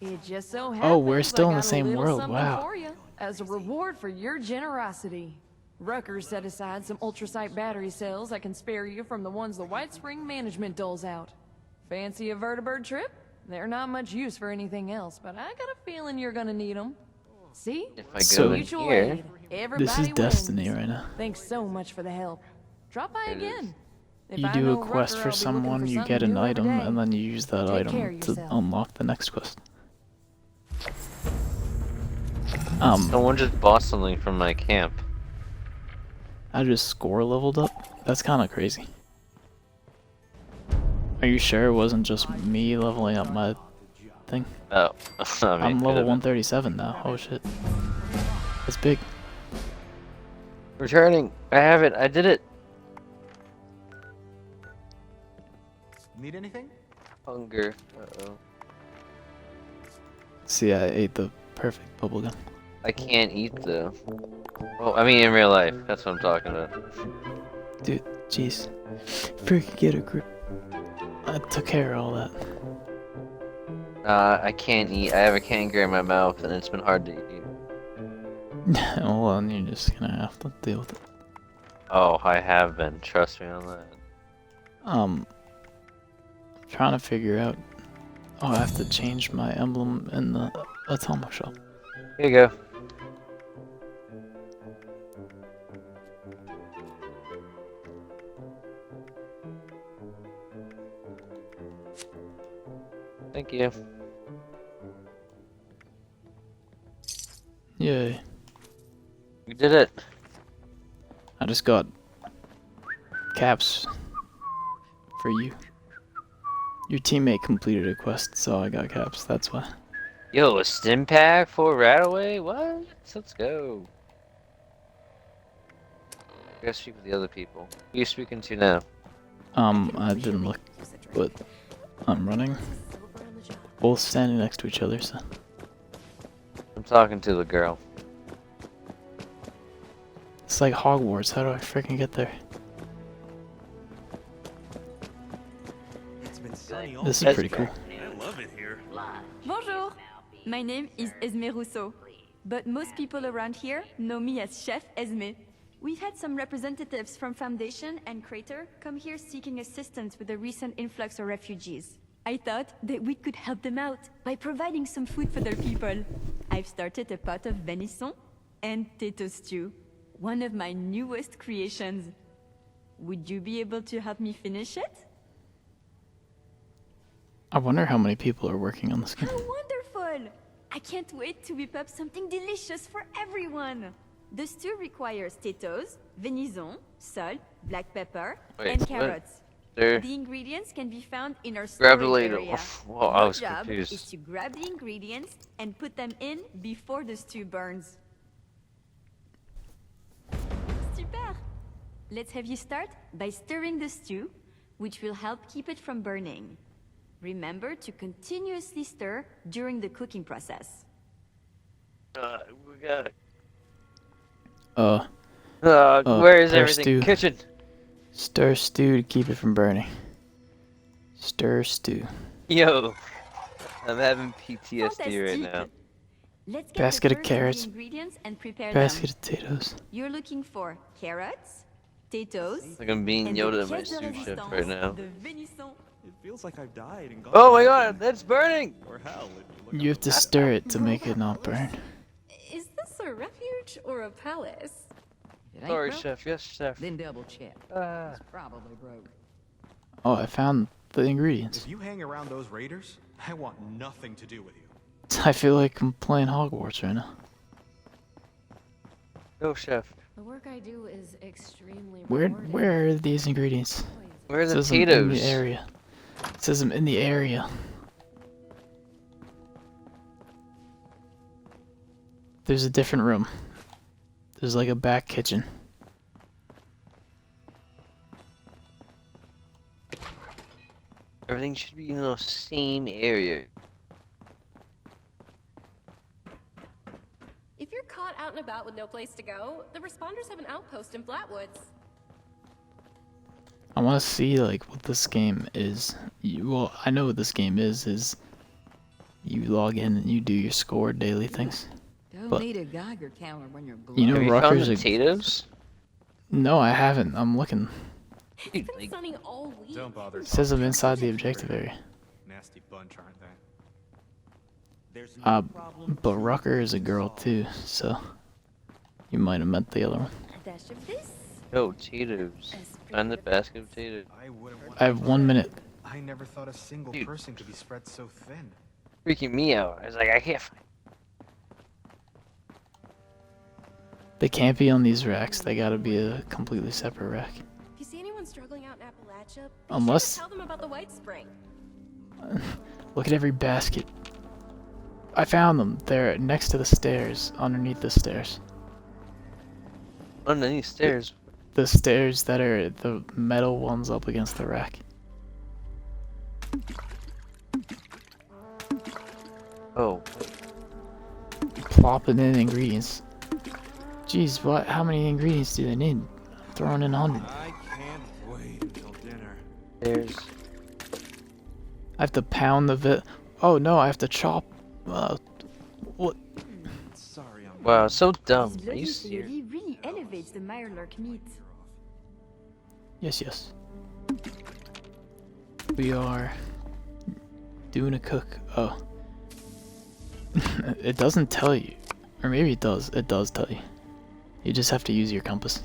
It just so happens Oh, we're still I in the got a same little world. something Wow. for you as a reward for your generosity. Rucker set aside some ultrasight battery cells that can spare you from the ones the White Spring management doles out. Fancy a vertibird trip? They're not much use for anything else, but I got a feeling you're gonna need them. See? If I So- go in Mutual here, aid. Everybody This is wins. destiny right now. Thanks so much for the help. Drop by It is. again. If You I do know a quest Rucker, for I'll be looking someone, for you something get an new every item, day. and then you use that Take care item of to yourself. unlock the next quest. someone just bought something from my camp. I just score leveled up? That's kind of crazy. Are you sure it wasn't just me leveling up my thing? Oh, I mean, I'm level could've been. 137 now. Oh shit. That's big. Returning. I have it. I did it. Need anything? Hunger. Uh-oh. See, I ate the perfect bubblegum. I can't eat though. Oh, I mean in real life. That's what I'm talking about. Dude, jeez. Freaking get a grip. I took care of all that. I can't eat. I have a canker in my mouth, and it's been hard to eat. Well, then you're just gonna have to deal with it. Oh, I have been. Trust me on that. Trying to figure out. Oh, I have to change my emblem in the Atomo shop. Here you go. Thank you. Yay. We did it. I just got caps for you. Your teammate completed a quest, so I got caps, that's why. Yo, a stim pack for Radaway? What? Let's go. I gotta speak with the other people. Who are you speaking to now? I didn't look, but I'm running. Both standing next to each other, so. I'm talking to the girl. It's like Hogwarts, how do I freaking get there? It's been sunny all This is That's pretty cool. I love it here. Bonjour, my name is Esme Rousseau, but most people around here know me as Chef Esme. We've had some representatives from Foundation and Crater come here seeking assistance with the recent influx of refugees. I thought that we could help them out by providing some food for their people. I've started a pot of venison and potato stew, one of my newest creations. Would you be able to help me finish it? I wonder how many people are working on this game. How wonderful! I can't wait to whip up something delicious for everyone. The stew requires potatoes, venison, salt, black pepper, Wait, and what? carrots. There. The ingredients can be found in our Grab the storage ladle. area. Whoa, I Your was job confused. is to grab the ingredients and put them in before the stew burns. Super! Let's have you start by stirring the stew, which will help keep it from burning. Remember to continuously stir during the cooking process. We got it. stir Where is everything? stew. Kitchen. Stir stew to keep it from burning. Stir stew. Yo, I'm having PTSD right Fantastic. now. Let's get Basket the of first carrots. the ingredients and prepare Basket them. of potatoes. You're looking for carrots, potatoes, Like I'm being and Yoda the in my pièce de sous chef résistance, right now. the venison. It feels like I've died and gone. Oh my to god, heaven. that's burning! Or hell. if look You up have to stir it to make it not burn. Is this a refuge or a palace? It ain't Sorry, broke, chef. Yes, chef. Then double check. It's probably broke. Oh, I found the ingredients. If you hang around those raiders, I want nothing to do with you. I feel like I'm playing Hogwarts right now. Go, chef. The work I do is extremely Where are these ingredients? Where are It the says them in potatoes? the area. It says them in the area. There's a different room. There's like a back kitchen. Everything should be in the same area. If you're caught out and about with no place to go, the responders have an outpost in Flatwoods. I want to see like what this game is. Well, I know what this game is you log in and you do your score daily things. Don't But need a Geiger counter when you're you know, Have you found Rucker's the a... potatoes? No, I haven't. I'm looking. It's been sunny all week. Don't bother. It says I'm inside the objective area. Nasty bunch, aren't they? But Rucker is a girl too, so you might have met the other one. A dash of this. No, potatoes. Find the basket of potatoes. I have 1 minute. I never thought a single Dude. person could be spread so thin. Freaking me out. I was like, I can't find. They can't be on these racks. They gotta be a completely separate rack. If you see anyone struggling out in Appalachia, be Unless- sure to tell them about the White Spring. Look at every basket. I found them. They're next to the stairs, underneath the stairs. Underneath stairs. The stairs that are the metal ones up against the rack. Oh. Plopping in ingredients. Jeez, what? How many ingredients do they need? I'm throwing in 100. I can't wait until dinner. There's. I have to pound the Oh no, I have to chop. What? Sorry, I'm. Wow, so dumb. This Are bloody you serious? theory really elevates the Mirelurk meat. Yes, yes. We are doing a cook. Oh. It doesn't tell you. Or maybe it does. It does tell you. You just have to use your compass.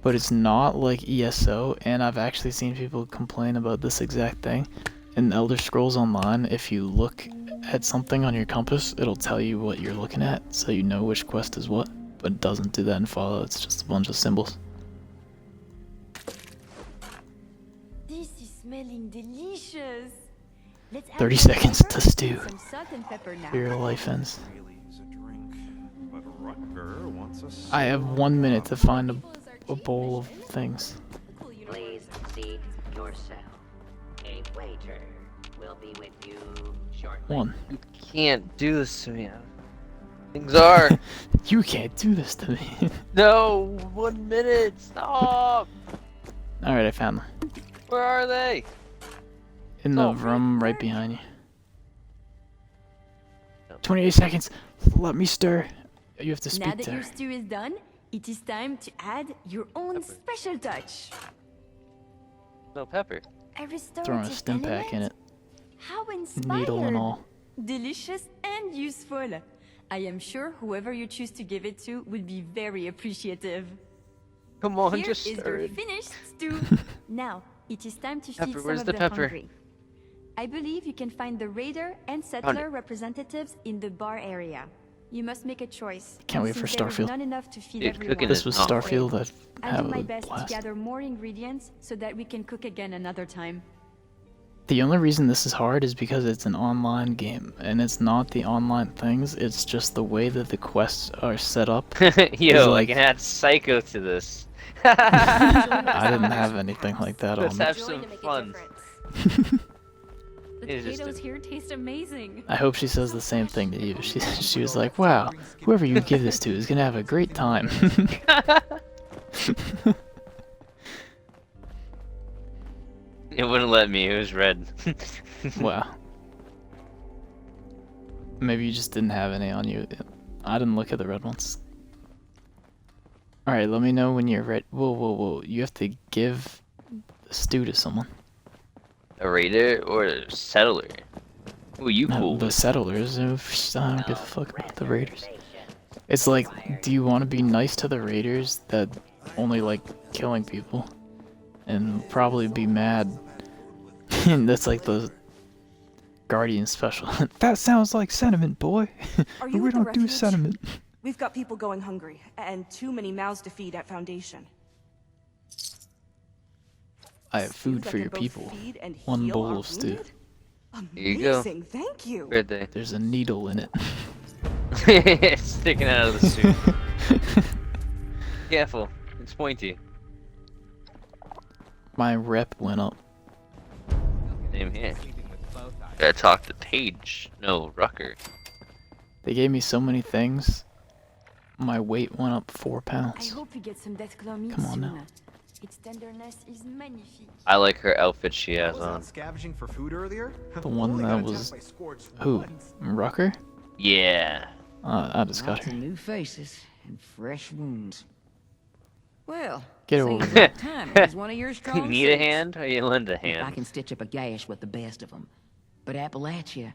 But it's not like ESO, and I've actually seen people complain about this exact thing. In Elder Scrolls Online, if you look at something on your compass, it'll tell you what you're looking at, so you know which quest is what. But it doesn't do that in Fallout, it's just a bunch of symbols. This is smelling delicious. Let's add 30 some seconds pepper to stew. and some salt and pepper now. Your life ends. Really is a drink, but Rutger wants us. I have 1 minute to find a bowl of things. Please seat yourself. A waiter will be with you shortly. 1. You can't do this to me. Things are. You can't do this to me. No, 1 minute. Stop. Alright, I found them. Where are they? In the room right behind you. 28 seconds. Let me stir. You have to Now speak that to your her. stew is done, it is time to add your own special touch. No pepper. A restorative Throwing a stim element? pack in it. How inspired! Needle and all. Delicious and useful. I am sure whoever you choose to give it to will be very appreciative. Come on, Here just is stir your it. finished stew. Now, it is time to feed Pepper, some where's of the the pepper? hungry. I believe you can find the raider and Found settler it. representatives in the bar area. You must make a choice. Can't wait for since there is Starfield. not enough to feed Dude, everyone. cooking This is was not Starfield. I'd I'll have do my a best blast. to gather more ingredients so that we can cook again another time. The only reason this is hard is because it's an online game, and it's not the online things, it's just the way that the quests are set up. Yo, like- I can add Psycho to this. I didn't have anything like that Let's on me. have Join some to make a fun. difference. The It is just potatoes a- here taste amazing. I hope she says the same thing to you. She was like, wow, whoever you give this to is gonna have a great time. It wouldn't let me, it was red. Wow. Maybe you just didn't have any on you. I didn't look at the red ones. Alright, let me know when you're ready. Whoa, whoa, whoa. You have to give the stew to someone. A raider or a settler? Ooh, you No, cool. the settlers. I don't give a fuck about the raiders. It's like, do you want to be nice to the raiders that only like killing people? And probably be mad. And that's like the Guardian special. That sounds like sentiment, boy. Are you We at the don't do refuge? sentiment. We've got people going hungry, and too many mouths to feed at Foundation. I have food that for can your both people. feed and 1 heal bowl our of stew. wounded? Here you go. Amazing, thank you. Where'd they? There's a needle in it. Sticking out of the suit. Careful, it's pointy. My rep went up. Same here. Gotta talk to Paige. No, Rucker. They gave me so many things. My weight went up 4 I pounds. hope you get some Deathclaw meat Come on soon. now. Its tenderness is magnifique. I like her outfit she has Was out on. scavenging for food earlier? The one Only that got was attacked by scourge who? once. Rucker? Yeah. I just got Lots her. of new faces and fresh wounds. Well, Get her seems over like it. timing is one of your You strong need a suits. hand or you lend a Look, I hand? can stitch up a gash with the best of them, but Appalachia,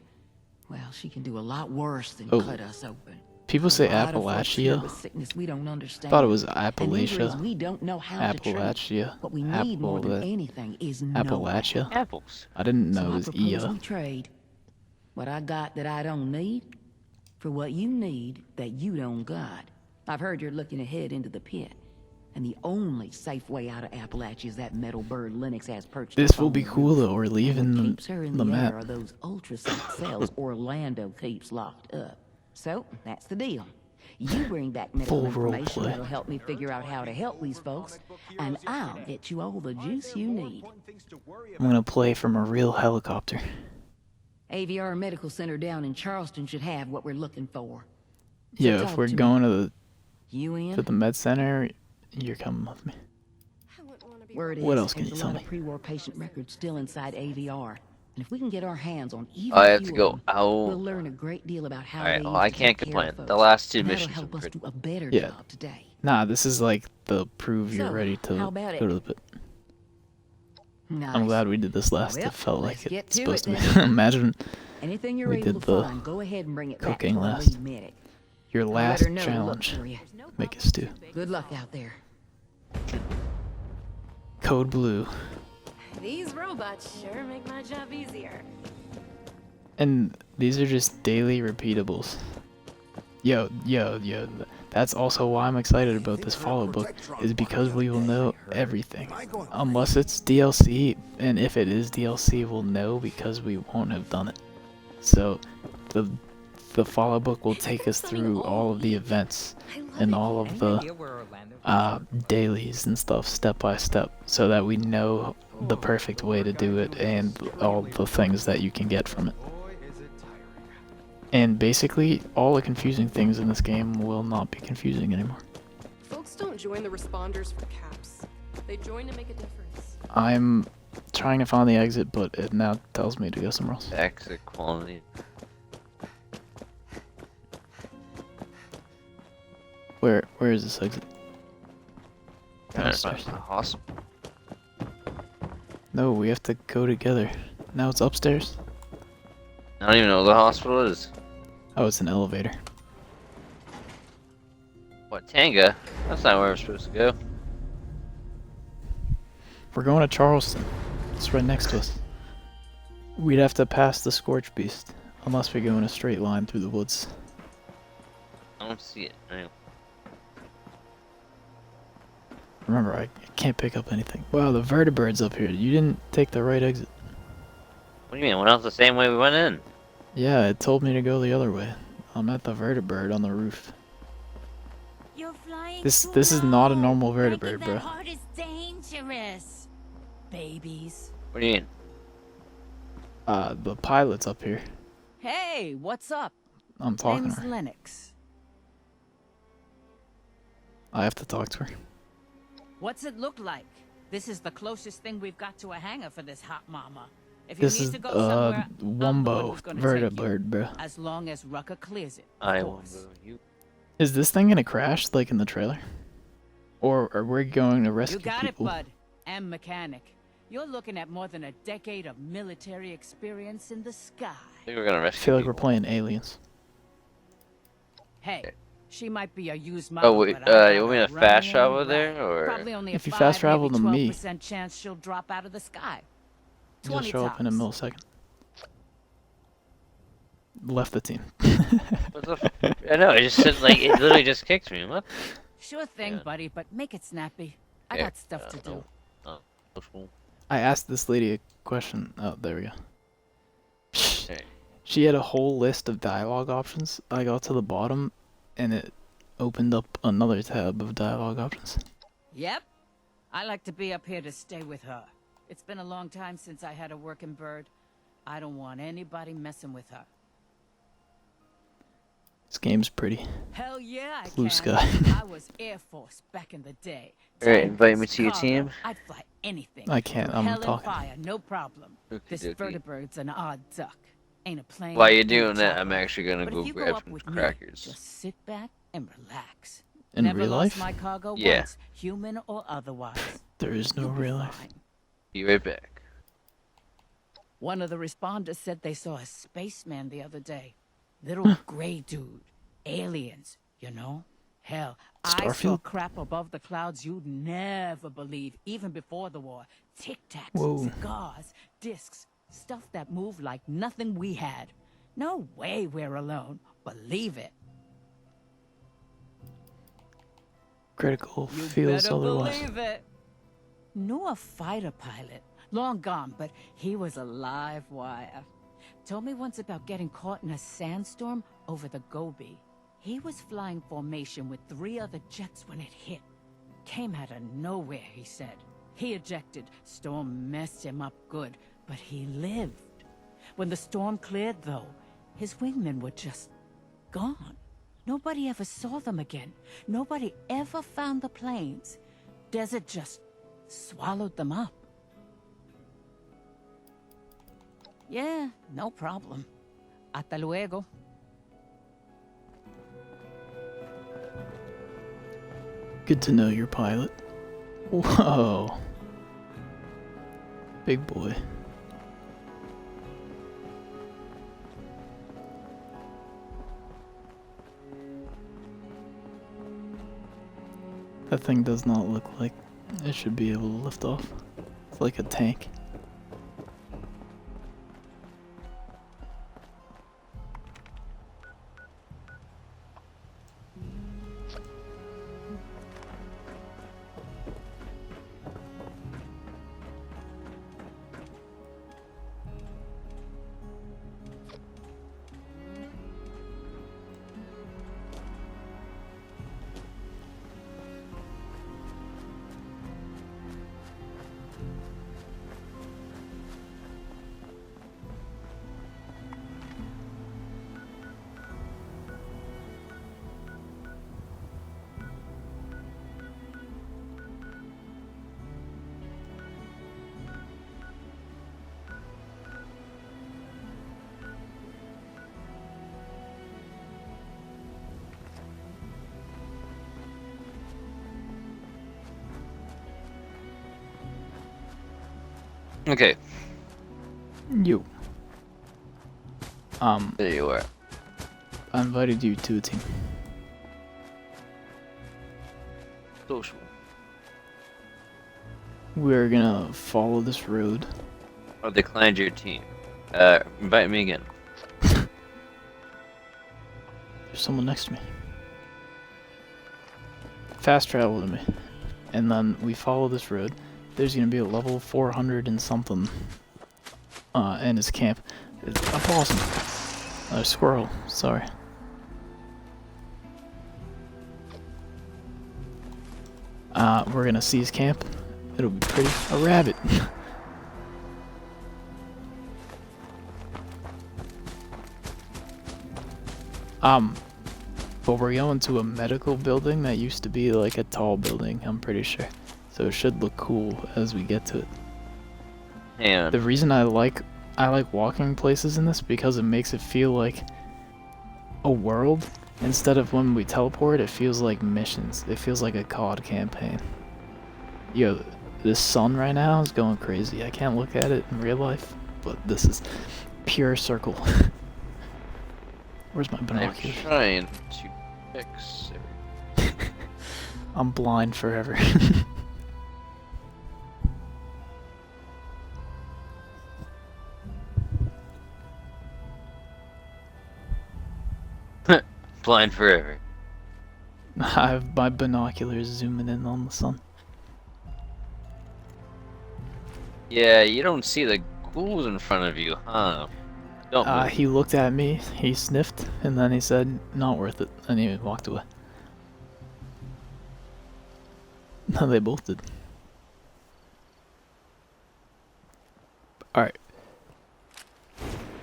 well, she can do a lot worse than Oh. cut us open. People say A lot of folks here Appalachia. with sickness we don't understand. Thought it was And injuries Appalachia. we don't know how to treat. Appalachia. What we need more than Apple- anything is know. Appalachia. Apples. I didn't know So it I was propose Ia. we trade what I got that I don't need for what you need that you don't got. I've heard you're looking ahead into the pit, and the only safe way out of Appalachia is that metal bird Lennox has perched This up will on be the cool roof. though. We're And leaving what keeps her in the the map. air are those ultrasonic cells Orlando keeps locked up. So that's the deal. You bring back medical Full role information play. that'll help me figure out how to help these folks, and I'll get you all the juice you need. I'm gonna play from a real helicopter. AVR Medical Center down in Charleston should have what we're looking for. Yeah, talk if we're to me. going to You in? the med center, you're coming with me. Word What is, else can there's you a tell lot me? of pre-war patient records still inside AVR. And if we can get our hands on even I a have to few go of them, out. we'll learn a great deal about how Alright, they well, used I to can't take care of complain. The folks. last two And that'll missions help were us pretty. do a better Yeah. job today. Nah, this is like the prove you're So, ready to how about go it? to the pit. Nice. I'm glad we did this last. Well, It felt let's like get it's to supposed it to be. then. Imagine Anything you're we able did to the find, go ahead and bring it back cooking to our last. lead medic. Your I'll let last her know to look challenge. for you. Make a stew. Good luck out there. Code Blue. These robots sure make my job easier. And these are just daily repeatables. Yo. That's also why I'm excited about this follow book, is because we will know everything. Unless it's DLC, and if it is DLC, we'll know because we won't have done it. So, the follow book will take us through all of the events and all of the dailies and stuff step by step, so that we know the perfect way to do it and all the things that you can get from it. And basically, all the confusing things in this game will not be confusing anymore. Folks don't join the responders for caps. They join to make a difference. I'm trying to find the exit, but it now tells me to go somewhere else. Exit quality. Where is this exit? Downstairs. Awesome. No, we have to go together. Now it's upstairs. I don't even know what the hospital is. Oh, it's an elevator. What, Tanga? That's not where we're supposed to go. We're going to Charleston. It's right next to us. We'd have to pass the Scorch Beast, unless we go in a straight line through the woods. I don't see it. Anyway. Remember, I can't pick up anything. Wow, the vertebrate's up here. You didn't take the right exit. What do you mean? Went out the same way we went in? Yeah, it told me to go the other way. I'm at the vertebrate on the roof. You're flying This is not a normal vertebrate, bro. heart is dangerous. Babies. What do you mean? The pilot's up here. Hey, what's up? I'm talking Name's to her. Lennox. I have to talk to her. What's it look like? This is the closest thing we've got to a hangar for this hot mama. If you This need is to go somewhere, I'm the one Wumbo who's gonna take you, vertebrate, bro. as long as Rucker clears it. I of will course. go you. Is this thing gonna crash like in the trailer? Or are we going to rescue You got people? it, bud. And mechanic. You're looking at more than a decade of military experience in the sky. I think we're gonna I rescue feel like people. we're playing Aliens. Hey, she might be a used model, Oh wait, but I you want me got to a fast running travel right. there, or Probably only If a you fast 5, travel maybe to me, 12% chance she'll drop out of the sky. You'll 20 show up in a tops. millisecond. Left the team. What the I know. It just said like it literally just kicked me. What? Sure thing, Yeah. buddy, but make it snappy. I Yeah, got stuff to do. Oh, cool. I asked this lady a question. Oh, there we go. Okay. She had a whole list of dialogue options. I got to the bottom, and it opened up another tab of dialogue options. Yep. I like to be up here to stay with her. It's been a long time since I had a working bird. I don't want anybody messing with her. This game's pretty. Hell yeah, I Blue can. sky. I was Air Force back in the day. Alright, invite me Tanks, to your cargo. team. I'd fly anything. I can't, Through I'm hell and talking. fire, no problem. This Okey-dokey. vertebrate's an odd duck. Ain't a plane. While you're ain't a doing that, chopper. I'm actually gonna But go if you grab up some with me, crackers. just sit back and relax. In Never real lost life? my cargo Yeah. once, human or otherwise. There is no You'll be real life. fine. Be right back. One of the responders said they saw a spaceman the other day. Little gray dude. Aliens, you know? Hell, I saw Starfield? crap above the clouds you'd never believe, even before the war. Tic-tacs, Whoa. cigars, discs, stuff that moved like nothing we had. No way we're alone. Believe it. Critical You feels better otherwise. believe it. Knew a fighter pilot. Long gone, but he was a live wire. Told me once about getting caught in a sandstorm over the Gobi. He was flying formation with 3 other jets when it hit. Came out of nowhere, he said. He ejected. Storm messed him up good, but he lived. When the storm cleared, though, his wingmen were just gone. Nobody ever saw them again. Nobody ever found the planes. Desert just swallowed them up. Yeah, no problem. Hasta luego. Good to know your pilot. Whoa. Big boy. That thing does not look like it should be able to lift off. It's like a tank. Okay. You. There you are. I invited you to a team. Social. We're gonna follow this road. I declined your team. Invite me again. There's someone next to me. Fast travel to me. And then we follow this road. There's gonna be a level 400 and something in his camp. It's a possum. A squirrel, sorry. We're gonna see his camp. It'll be pretty. A rabbit. But we're going to a medical building that used to be like a tall building, I'm pretty sure. So it should look cool as we get to it. And The reason I like walking places in this because it makes it feel like a world. Instead of when we teleport, it feels like missions. It feels like a COD campaign. Yo, this sun right now is going crazy. I can't look at it in real life, but this is pure circle. Where's my I'm binoculars? trying to fix it. I'm blind forever. Blind forever. I have my binoculars zooming in on the sun. Yeah, you don't see the ghouls in front of you, huh? Don't move. He looked at me, he sniffed, and then he said, "Not worth it," and he walked away. No, they both did. Alright.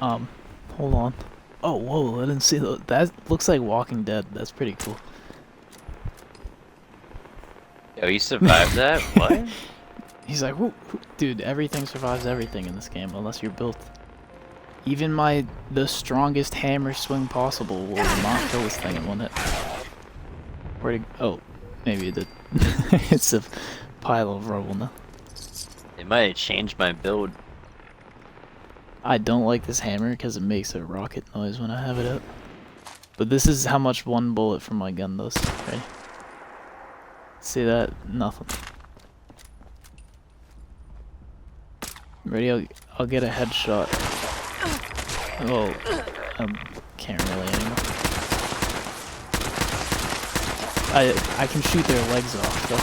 Hold on. Oh, whoa, I didn't see that. That looks like Walking Dead. That's pretty cool. Yo, he survived that? What? He's like, dude, everything survives everything in this game unless you're built. Even the strongest hammer swing possible will not kill this thing in one hit. Oh, maybe it did. It's a pile of rubble now. They might have changed my build. I don't like this hammer because it makes a rocket noise when I have it out. But this is how much one bullet from my gun does. Ready? See that? Nothing. Ready? I'll get a headshot. Oh, can't really anymore. I can shoot their legs off though.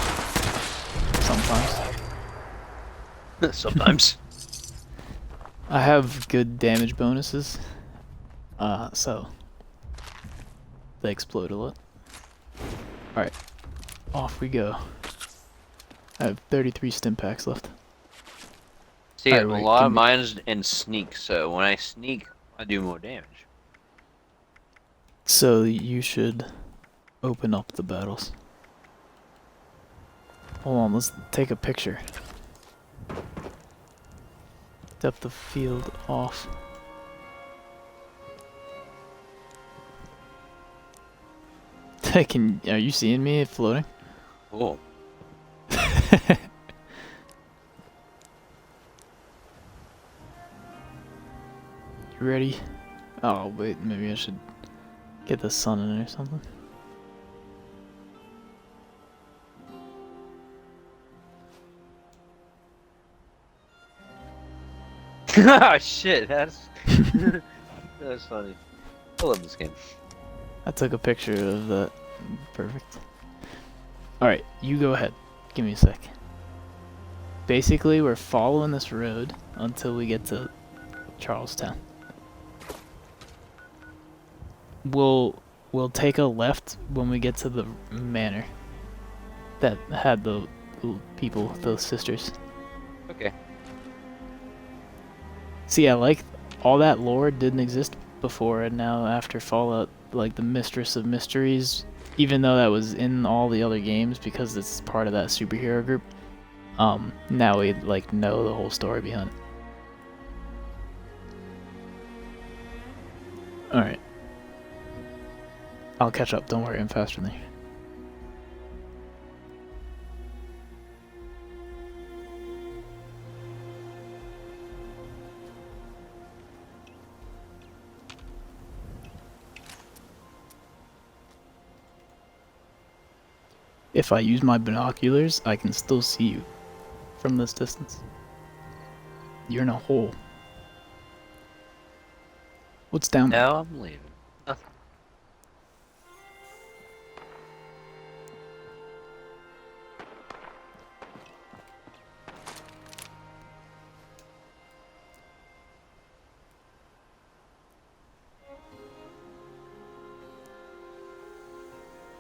Sometimes. Sometimes. I have good damage bonuses, so they explode a lot. Alright, off we go. I have 33 stim packs left. See, a lot of mine is in sneak, so when I sneak, I do more damage. So you should open up the battles. Hold on, let's take a picture. Depth of field off. Are you seeing me floating? Cool. You ready? Oh wait, maybe I should get the sun in it or something. Oh shit, that's that's funny. I love this game. I took a picture of that. Perfect. Alright, you go ahead. Give me a sec. Basically, we're following this road until we get to Charlestown. We'll take a left when we get to the manor that had the people, those sisters. Okay. See, I like all that lore didn't exist before, and now after Fallout, like the Mistress of Mysteries, even though that was in all the other games because it's part of that superhero group, now we like know the whole story behind it. Alright. I'll catch up, don't worry, I'm faster than you. If I use my binoculars, I can still see you from this distance. You're in a hole. What's down there? Now I'm leaving. Nothing.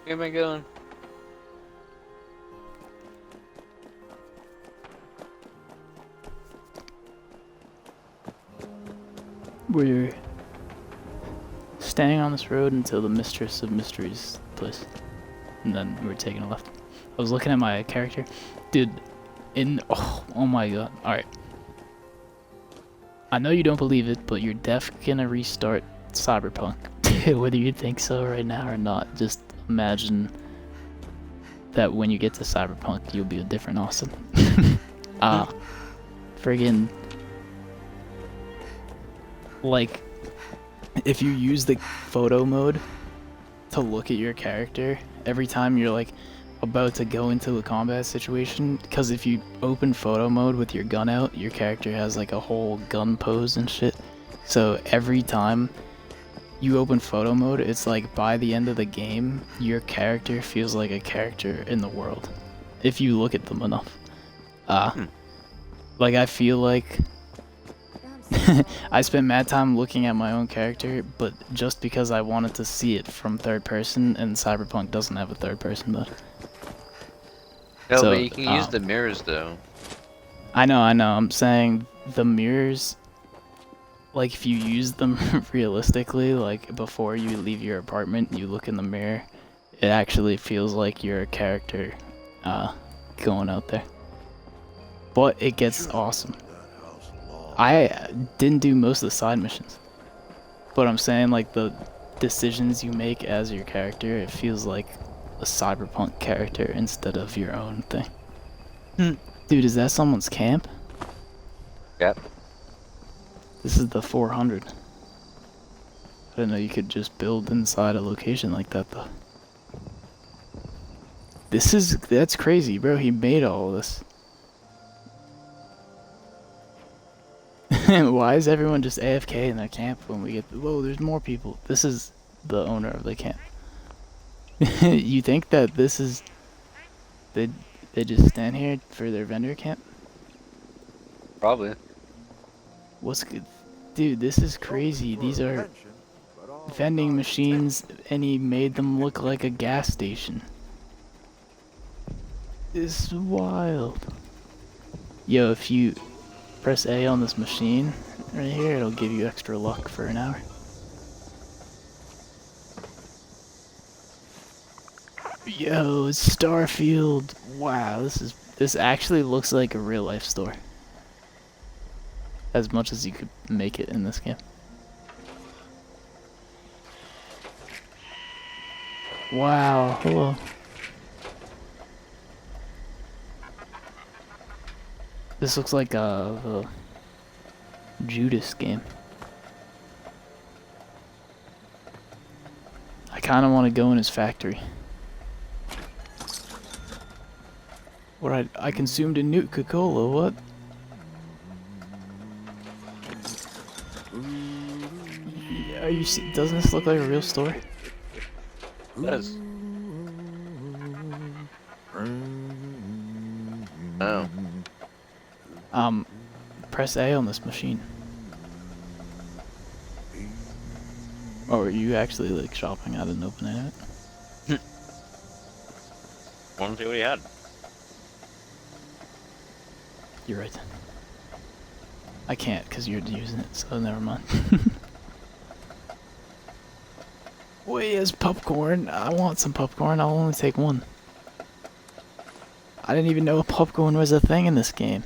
Where am I going? We're staying on this road until the Mistress of Mysteries place. And then we're taking a left. I was looking at my character. Dude, oh my god. Alright. I know you don't believe it, but you're definitely gonna restart Cyberpunk. Whether you think so right now or not, just imagine that when you get to Cyberpunk, you'll be a different Austin. Friggin'. Like, if you use the photo mode to look at your character every time you're like about to go into a combat situation, because if you open photo mode with your gun out, your character has like a whole gun pose and shit. So every time you open photo mode, it's like by the end of the game, your character feels like a character in the world if you look at them enough. Like, I feel like I spent mad time looking at my own character, but just because I wanted to see it from third person, and Cyberpunk doesn't have a third person mode. No, So, but you can use the mirrors though. I know. I'm saying the mirrors, like if you use them realistically, like before you leave your apartment, you look in the mirror, it actually feels like you're a character going out there. But it gets awesome. I didn't do most of the side missions, but I'm saying like the decisions you make as your character, it feels like a cyberpunk character instead of your own thing. Dude, is that someone's camp? Yep. This is the 400. I didn't know you could just build inside a location like that though. That's crazy, bro. He made all of this. Why is everyone just AFK in their camp when we get... Whoa, there's more people. This is the owner of the camp. You think that this is... They just stand here for their vendor camp? Probably. What's good? Dude, this is crazy. These are vending machines, and he made them look like a gas station. This is wild. Yo, if you press A on this machine right here, it'll give you extra luck for an hour. Yo, it's Starfield. Wow, this actually looks like a real life store. As much as you could make it in this game. Wow, hello. This looks like a Judas game. I kind of want to go in his factory. What I consumed a Nuka-Cola, what? Are you doesn't this look like a real store? It does. Oh. Press A on this machine. Oh, are you actually like shopping? I didn't open it. Want to see what he had? You're right. I can't because you're using it, so never mind. Wait, is popcorn? I want some popcorn. I'll only take one. I didn't even know popcorn was a thing in this game.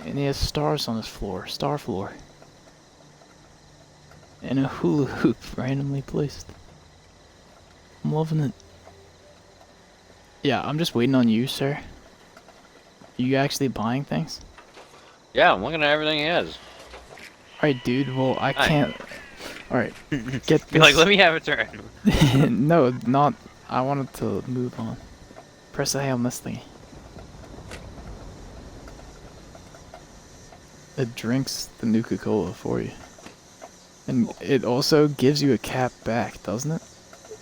And he has stars on his floor. Star floor. And a hula hoop randomly placed. I'm loving it. Yeah, I'm just waiting on you, sir. Are you actually buying things? Yeah, I'm looking at everything he has. Alright, dude. Well, I can't... Alright, get this. Be like, let me have a turn. No, not... I wanted to move on. Press A on this thingy. It drinks the Nuka-Cola for you. And it also gives you a cap back, doesn't it?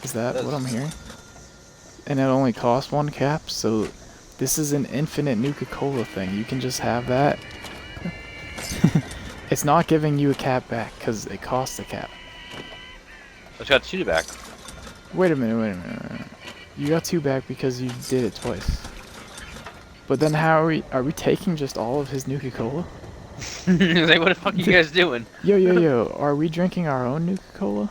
Is that what I'm hearing? And it only costs 1 cap, so this is an infinite Nuka-Cola thing. You can just have that. It's not giving you a cap back, because it costs a cap. I just got 2 back. Wait a minute. You got 2 back because you did it twice. But then how are we taking just all of his Nuka-Cola? Like, what the fuck are you guys doing? Yo, are we drinking our own Nuka-Cola?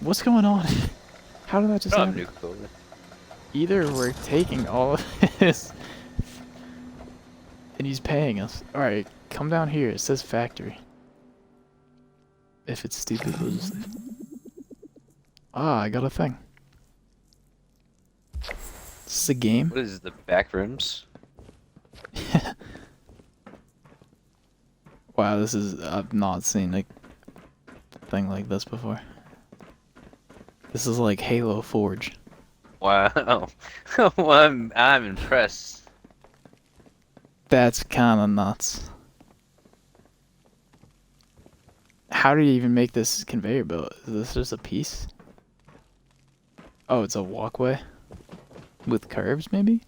What's going on? How did that just happen? Nuka-Cola. Either we're taking all of this, and he's paying us. Alright, come down here. It says factory. If it's stupid, we'll just leave. Ah, I got a thing. This is a game. What is the back rooms? Wow, this is... I've not seen a thing like this before. This is like Halo Forge. Wow. Well, I'm impressed. That's kinda nuts. How do you even make this conveyor belt? Is this just a piece? Oh, it's a walkway? With curves, maybe?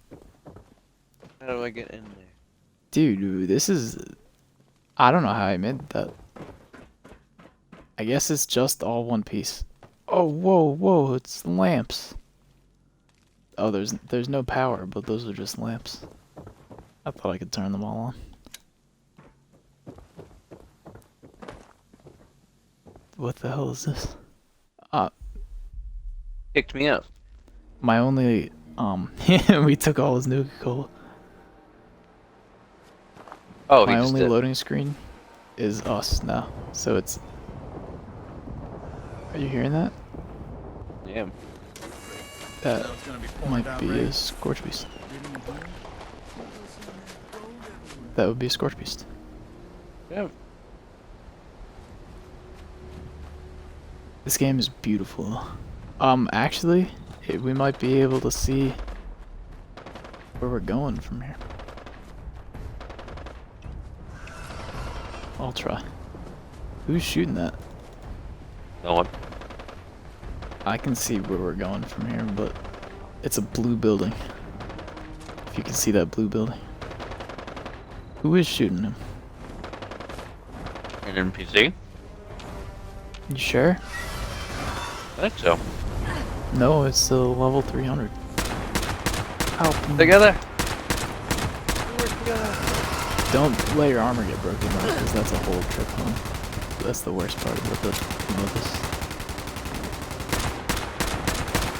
How do I get in there? Dude, this is... I don't know how I made that. I guess it's just all one piece. Oh, whoa, it's lamps. Oh, there's no power, but those are just lamps. I thought I could turn them all on. What the hell is this? Picked me up. My only we took all his Nuka-Cola. Oh, my he just only did. loading screen is us now. So it's. Are you hearing that? Yeah. That might be a Scorch Beast. That would be a Scorch Beast. Yeah. This game is beautiful. Actually, we might be able to see where we're going from here. I'll try. Who's shooting that? No one. I can see where we're going from here, but it's a blue building. If you can see that blue building. Who is shooting him? An NPC? You sure? I think so. No, it's still level 300. Help me. Together. Don't let your armor get broken though, because that's a whole trip home. That's the worst part about this.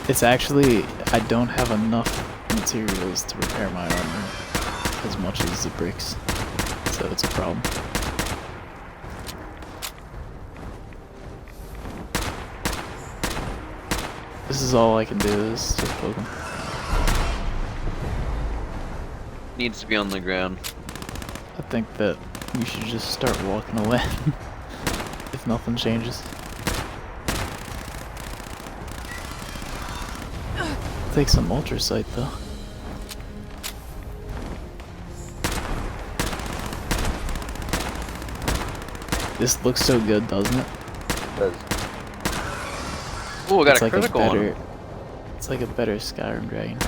It's actually, I don't have enough materials to repair my armor as much as it breaks, so it's a problem. This is all I can do is just poke him. Needs to be on the ground. I think that you should just start walking away if nothing changes. Take some ultrasight though. This looks so good, doesn't it? It does. Ooh, I got a critical on him. It's like a better Skyrim dragon.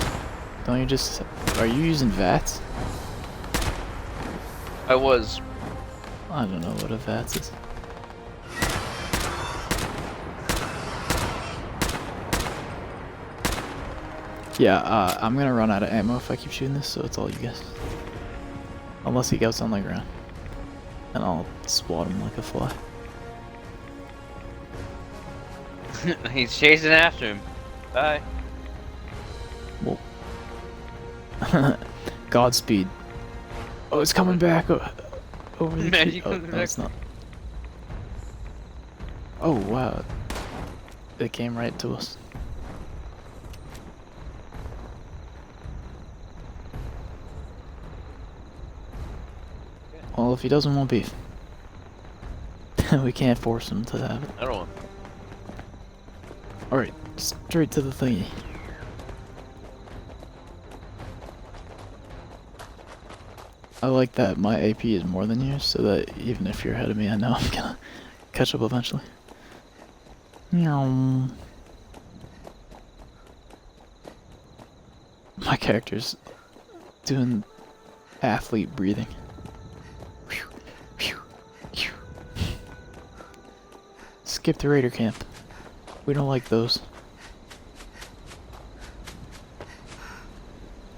Don't you just... Are you using VATS? I was. I don't know what a VATS is. Yeah, I'm gonna run out of ammo if I keep shooting this, so it's all you guys. Unless he gets on the ground. And I'll swat him like a fly. He's chasing after him. Bye. Well. Godspeed. Oh, it's coming back over the tree. Oh, no, it's not. Oh, wow. It came right to us. Well, if he doesn't want beef, we can't force him to have it. I don't want. Alright, straight to the thingy. I like that my AP is more than yours, so that even if you're ahead of me, I know I'm gonna catch up eventually. Meow. My character's doing athlete breathing. Skip the raider camp. We don't like those.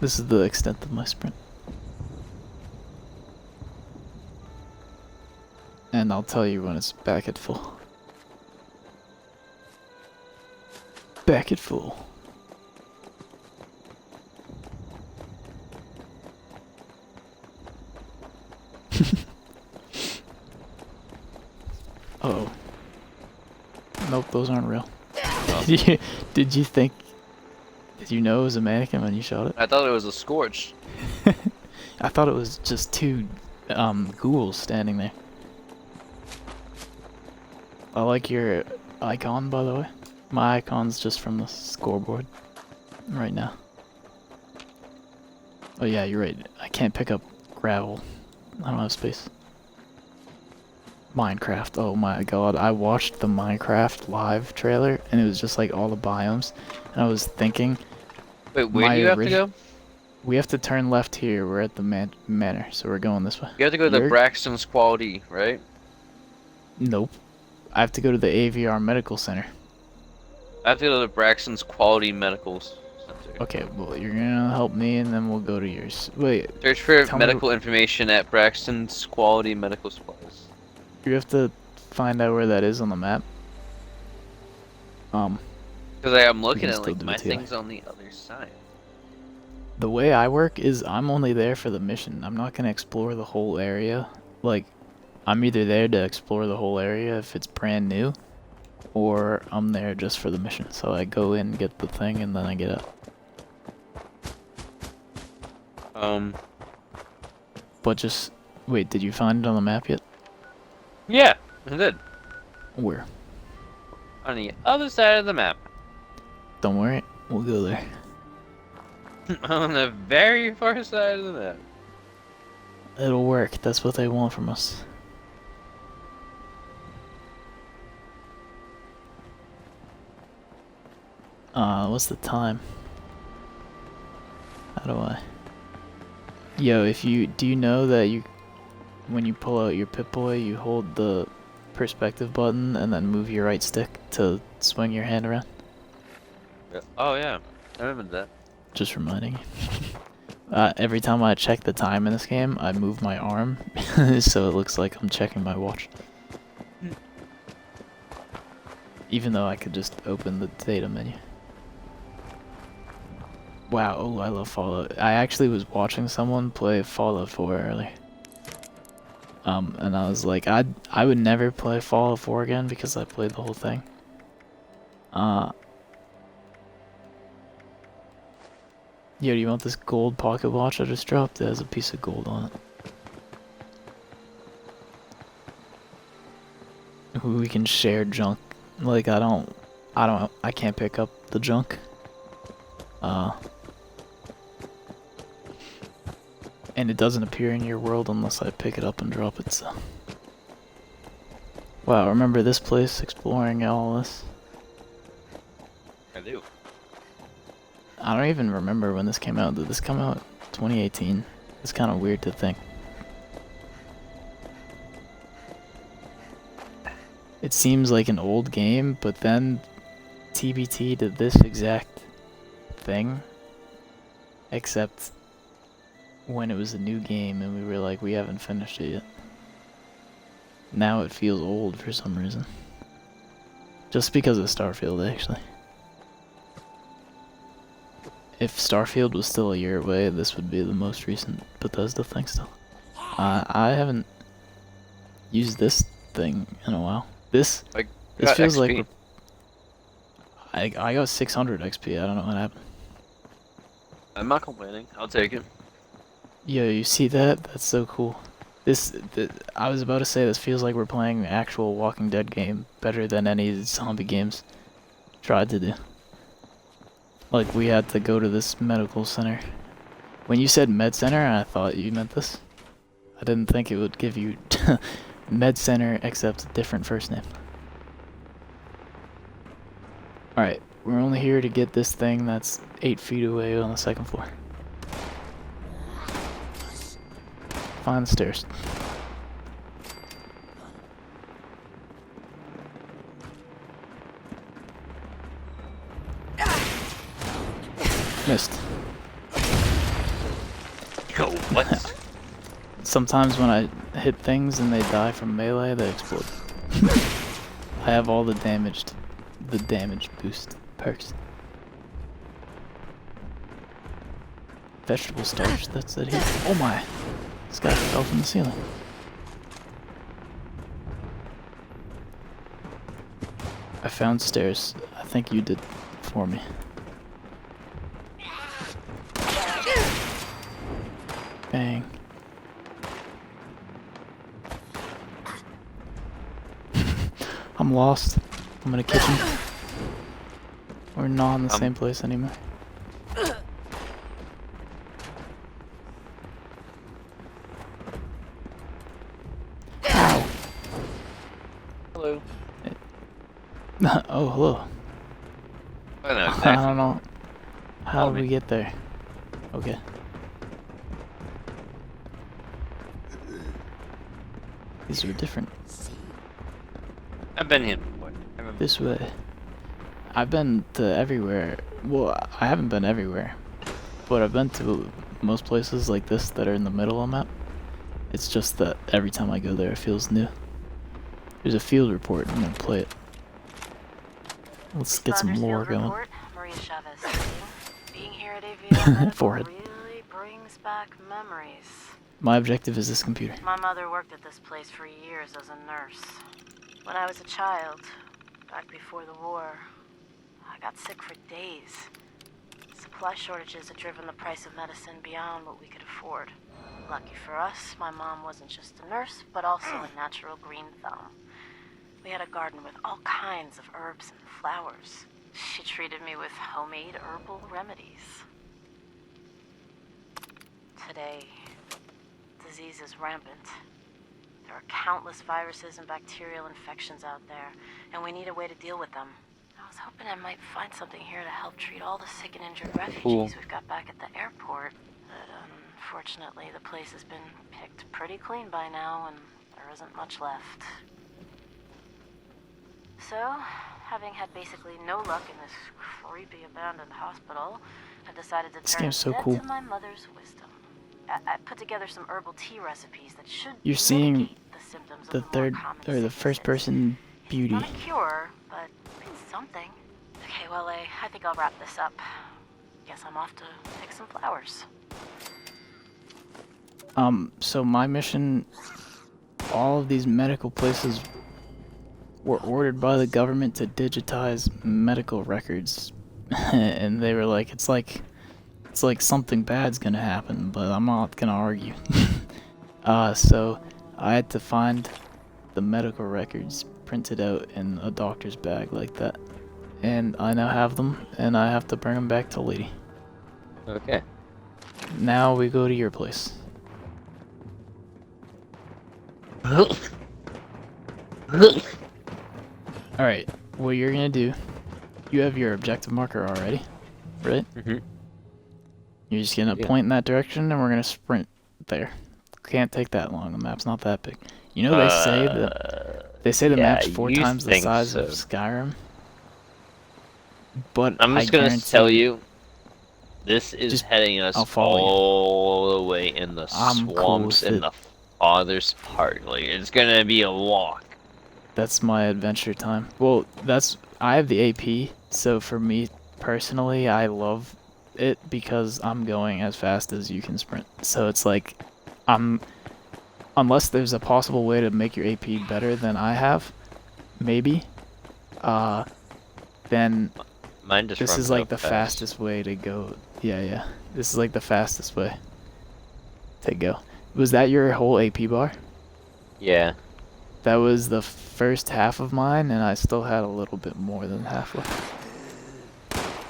This is the extent of my sprint. And I'll tell you when it's back at full. Back at full. Uh-oh. Nope, those aren't real. Oh. Did you know it was a mannequin when you shot it? I thought it was a scorch. I thought it was just two ghouls standing there. I like your icon, by the way. My icon's just from the scoreboard right now. Oh yeah, you're right. I can't pick up gravel. I don't have space. Minecraft. Oh my god. I watched the Minecraft live trailer and it was just like all the biomes. And I was thinking... Wait, where do you have to go? We have to turn left here. We're at the manor, so we're going this way. You have to go to the Braxton's Quality, right? Nope. I have to go to the AVR Medical Center. I have to go to the Braxton's Quality Medical Center. Okay, well, you're gonna help me, and then we'll go to yours. Wait. Search for tell me- medical information at Braxton's Quality Medical Supplies. You have to find out where that is on the map. Because I'm looking can at still like do my it together. thing's on the other side. The way I work is I'm only there for the mission. I'm not gonna explore the whole area. Like, I'm either there to explore the whole area if it's brand new, or I'm there just for the mission. So I go in, get the thing, and then I get out. But just wait, did you find it on the map yet? Yeah, I did. Where? On the other side of the map. Don't worry, we'll go there. On the very far side of the map. It'll work. That's what they want from us. What's the time? How do I? Yo, do you know that when you pull out your Pip-Boy, you hold the perspective button and then move your right stick to swing your hand around? Oh yeah, I remember that. Just reminding you. Every time I check the time in this game, I move my arm so it looks like I'm checking my watch. Even though I could just open the data menu. Wow, oh, I love Fallout. I actually was watching someone play Fallout 4 earlier. And I was like, I would never play Fallout 4 again because I played the whole thing. Yo, do you want this gold pocket watch I just dropped? It has a piece of gold on it. We can share junk. Like, I can't pick up the junk. And it doesn't appear in your world unless I pick it up and drop it, so. Wow, remember this place, exploring all this? I do. I don't even remember when this came out. Did this come out 2018? It's kind of weird to think. It seems like an old game, but then TBT did this exact thing, except when it was a new game and we were like, we haven't finished it yet. Now it feels old for some reason. Just because of Starfield, actually. If Starfield was still a year away, this would be the most recent Bethesda thing still. I haven't used this thing in a while. This feels XP. like I got 600 XP. I don't know what happened. I'm not complaining. I'll take it. Yo, you see that? That's so cool. I was about to say this feels like we're playing an actual Walking Dead game better than any zombie games tried to do. Like, we had to go to this medical center. When you said med center, I thought you meant this. I didn't think it would give you med center except a different first name. Alright, we're only here to get this thing that's 8 feet away on the second floor. Find the stairs. Missed. Yo, what? Sometimes when I hit things and they die from melee, they explode. I have all the damage boost perks. Vegetable starch, that's it here. Oh my! This guy fell from the ceiling. I found stairs. I think you did for me. Bang. I'm lost. I'm in a kitchen. We're not in the same place anymore. Ow. Hello. Oh, hello. I know exactly. I don't know. How did we get there? Okay. These are different. I've been here before. This way. I've been to everywhere Well, I haven't been everywhere, but I've been to most places like this that are in the middle of the map. It's just that every time I go there, it feels new. There's a field report. I'm gonna play it. Let's get some lore going. Maria Chavez speaking. Being here at AVL Medical Forehead. really brings back memories. My objective is this computer. My mother worked at this place for years as a nurse. When I was a child, back before the war, I got sick for days. Supply shortages had driven the price of medicine beyond what we could afford. Lucky for us, my mom wasn't just a nurse, but also a natural green thumb. We had a garden with all kinds of herbs and flowers. She treated me with homemade herbal remedies. Today, disease is rampant. There are countless viruses and bacterial infections out there, and we need a way to deal with them. I was hoping I might find something here to help treat all the sick and injured refugees we've got back at the airport. But unfortunately, the place has been picked pretty clean by now, and there isn't much left. So, having had basically no luck in this creepy abandoned hospital, I decided to turn to my mother's wisdom. I put together some herbal tea recipes that should mitigate the symptoms of the first person beauty. Not a cure, but it's something. Okay, well, I think I'll wrap this up. Guess I'm off to pick some flowers. So my mission, all of these medical places were ordered by the government to digitize medical records. And they were like, it's like something bad's gonna happen, but I'm not gonna argue. So I had to find the medical records printed out in a doctor's bag like that. And I now have them, and I have to bring them back to Lady. Okay. Now we go to your place. Alright, what you're gonna do, you have your objective marker already, right? Mm-hmm. You're just gonna point in that direction, and we're gonna sprint there. Can't take that long, the map's not that big. You know they say the map's 4 times the size of Skyrim. But I'm just gonna tell you, this is heading us all the way in the swamps in the farthest part. Like, it's gonna be a walk. That's my adventure time. Well, I have the AP, so for me personally, I love it because I'm going as fast as you can sprint. So it's like, unless there's a possible way to make your AP better than I have, maybe, then this is like the fastest way to go. Yeah. This is like the fastest way to go. Was that your whole AP bar? Yeah. That was the first half of mine, and I still had a little bit more than half left.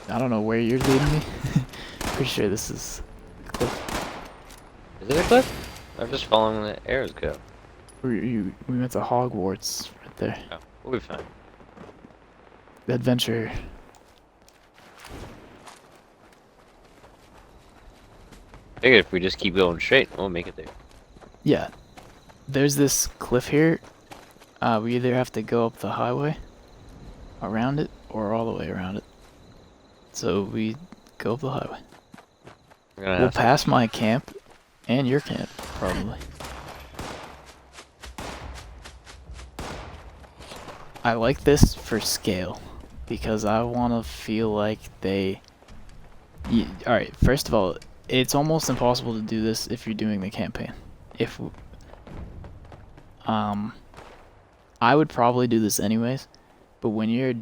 I don't know where you're leading me. Pretty sure this is a cliff. Is it a cliff? I'm just following the arrows go. We went to Hogwarts right there. Oh, we'll be fine. Adventure. I figured if we just keep going straight, we'll make it there. Yeah. There's this cliff here. We either have to go up the highway around it or all the way around it. So we go up the highway. We'll pass my camp and your camp, probably. I like this for scale because I want to feel like they... Alright, first of all, it's almost impossible to do this if you're doing the campaign. I would probably do this anyways, but when you're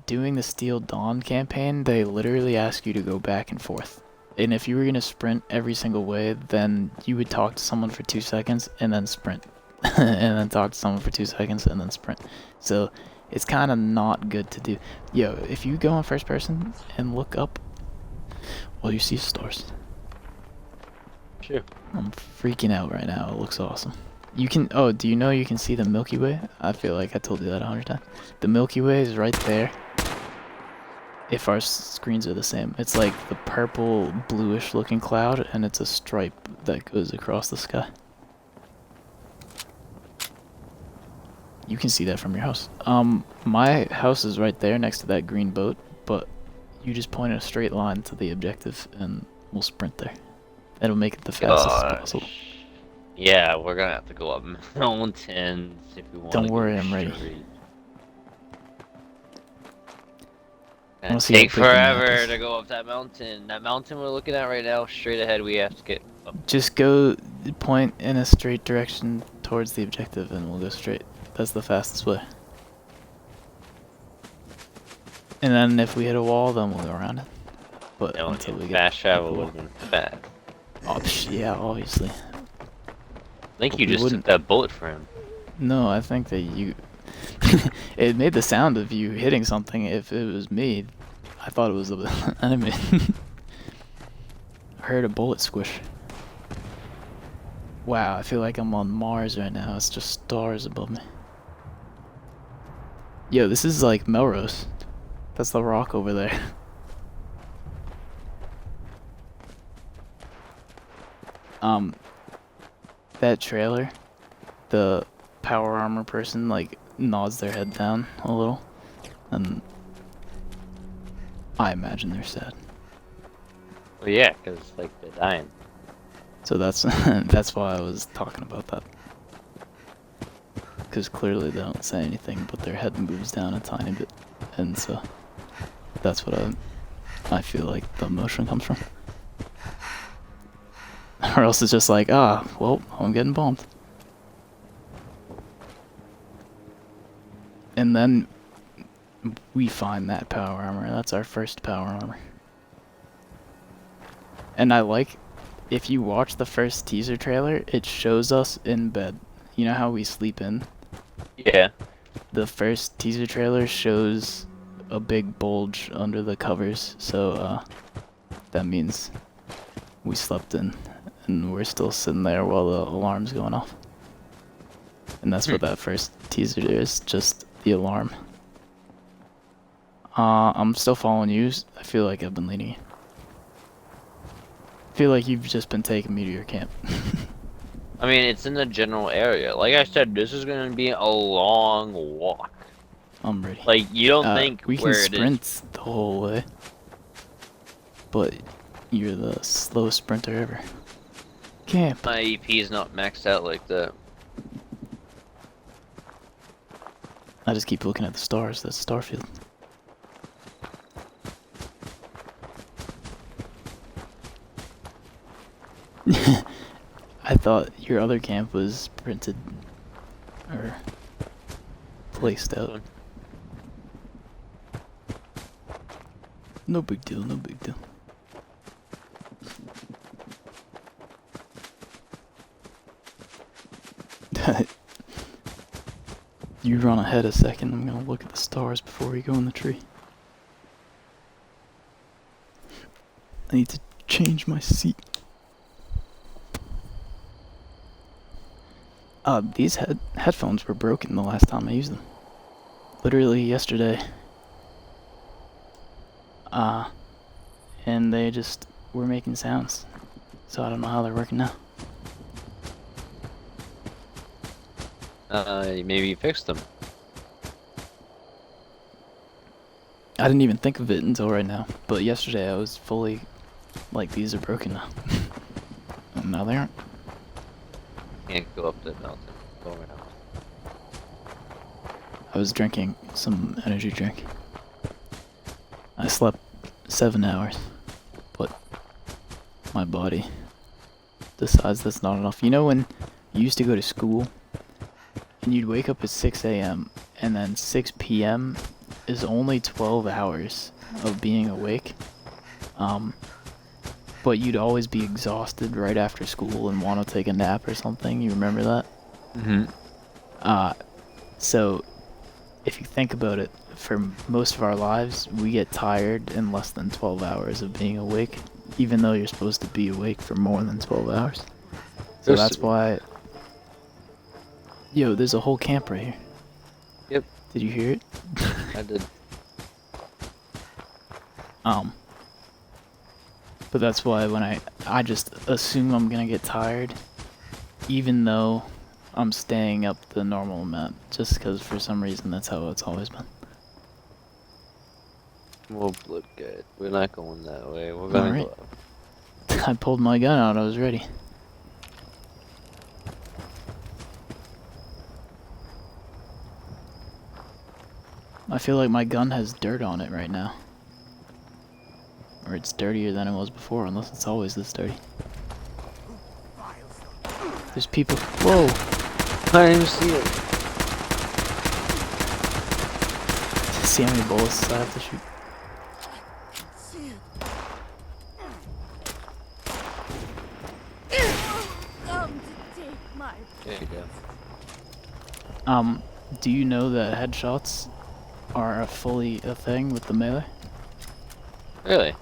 doing the Steel Dawn campaign, they literally ask you to go back and forth. And if you were going to sprint every single way, then you would talk to someone for 2 seconds and then sprint. And then talk to someone for 2 seconds and then sprint. So it's kind of not good to do. Yo, if you go in first person and look up, well, you see stars. Sure. I'm freaking out right now. It looks awesome. You can, oh, do you know you can see the Milky Way? I feel like I told you that 100 times. The Milky Way is right there. If our screens are the same. It's like the purple, bluish looking cloud, and it's a stripe that goes across the sky. You can see that from your house. My house is right there next to that green boat, but you just point a straight line to the objective and we'll sprint there. That'll make it the fastest possible. Yeah, we're gonna have to go up mountains if we want to. Don't worry, go I'm ready. straight. Wanna It'll see how take big the map forever is. to go up that mountain. That mountain we're looking at right now, straight ahead, we have to get up. Just go point in a straight direction towards the objective and we'll go straight. That's the fastest way. And then if we hit a wall, then we'll go around it. But Yeah, until we get fast travel the would wall. have been bad. Oh, yeah, obviously. I think But you we just wouldn't. took that bullet for him. No, I think that you... it made the sound of you hitting something. If it was me, I thought it was the enemy. I heard a bullet squish. Wow, I feel like I'm on Mars right now. It's just stars above me. Yo, this is like Melrose. That's the rock over there. That trailer, the power armor person like nods their head down a little, and I imagine they're sad. Well, yeah, because like they're dying. So that's that's why I was talking about that. Because clearly they don't say anything, but their head moves down a tiny bit, and so that's what I feel like the emotion comes from. Or else it's just like, well, I'm getting bombed. And then we find that power armor. That's our first power armor. And I like, if you watch the first teaser trailer, it shows us in bed. You know how we sleep in? Yeah. The first teaser trailer shows a big bulge under the covers, so that means we slept in. And we're still sitting there while the alarm's going off. And that's what that first teaser is, just the alarm. I'm still following you. I feel like I've been leading you. I feel like you've just been taking me to your camp. I mean, it's in the general area. Like I said, this is gonna be a long walk. I'm ready. Like, you don't think we can where it is. sprint the whole way. But you're the slowest sprinter ever. Camp. My EP is not maxed out like that. I just keep looking at the stars. That's Starfield. I thought your other camp was printed or placed out. No big deal, no big deal. You run ahead a second, I'm gonna look at the stars before we go in the tree. I need to change my seat. These headphones were broken the last time I used them. Literally yesterday. And they just were making sounds. So I don't know how they're working now. Maybe you fixed them. I didn't even think of it until right now. But yesterday I was fully like, these are broken now. And now they aren't. Can't go up that mountain. Go around. I was drinking some energy drink. I slept 7 hours, but my body decides that's not enough. You know when you used to go to school and you'd wake up at 6 a.m. and then 6 p.m. is only 12 hours of being awake? But you'd always be exhausted right after school and want to take a nap or something. You remember that? Mm-hmm. So if you think about it, for most of our lives, we get tired in less than 12 hours of being awake, even though you're supposed to be awake for more than 12 hours. So that's why... Yo, there's a whole camp right here. Yep. Did you hear it? I did. But that's why when I just assume I'm gonna get tired, even though I'm staying up the normal amount, just because for some reason that's how it's always been. Well, look good. We're not going that way. We're gonna Alright. go up. I pulled my gun out, I was ready. I feel like my gun has dirt on it right now. Or it's dirtier than it was before, unless it's always this dirty. There's people. Whoa! I didn't even see it. See how many bullets I have to shoot? There you go. Do you know that headshots are fully a thing with the melee? Really?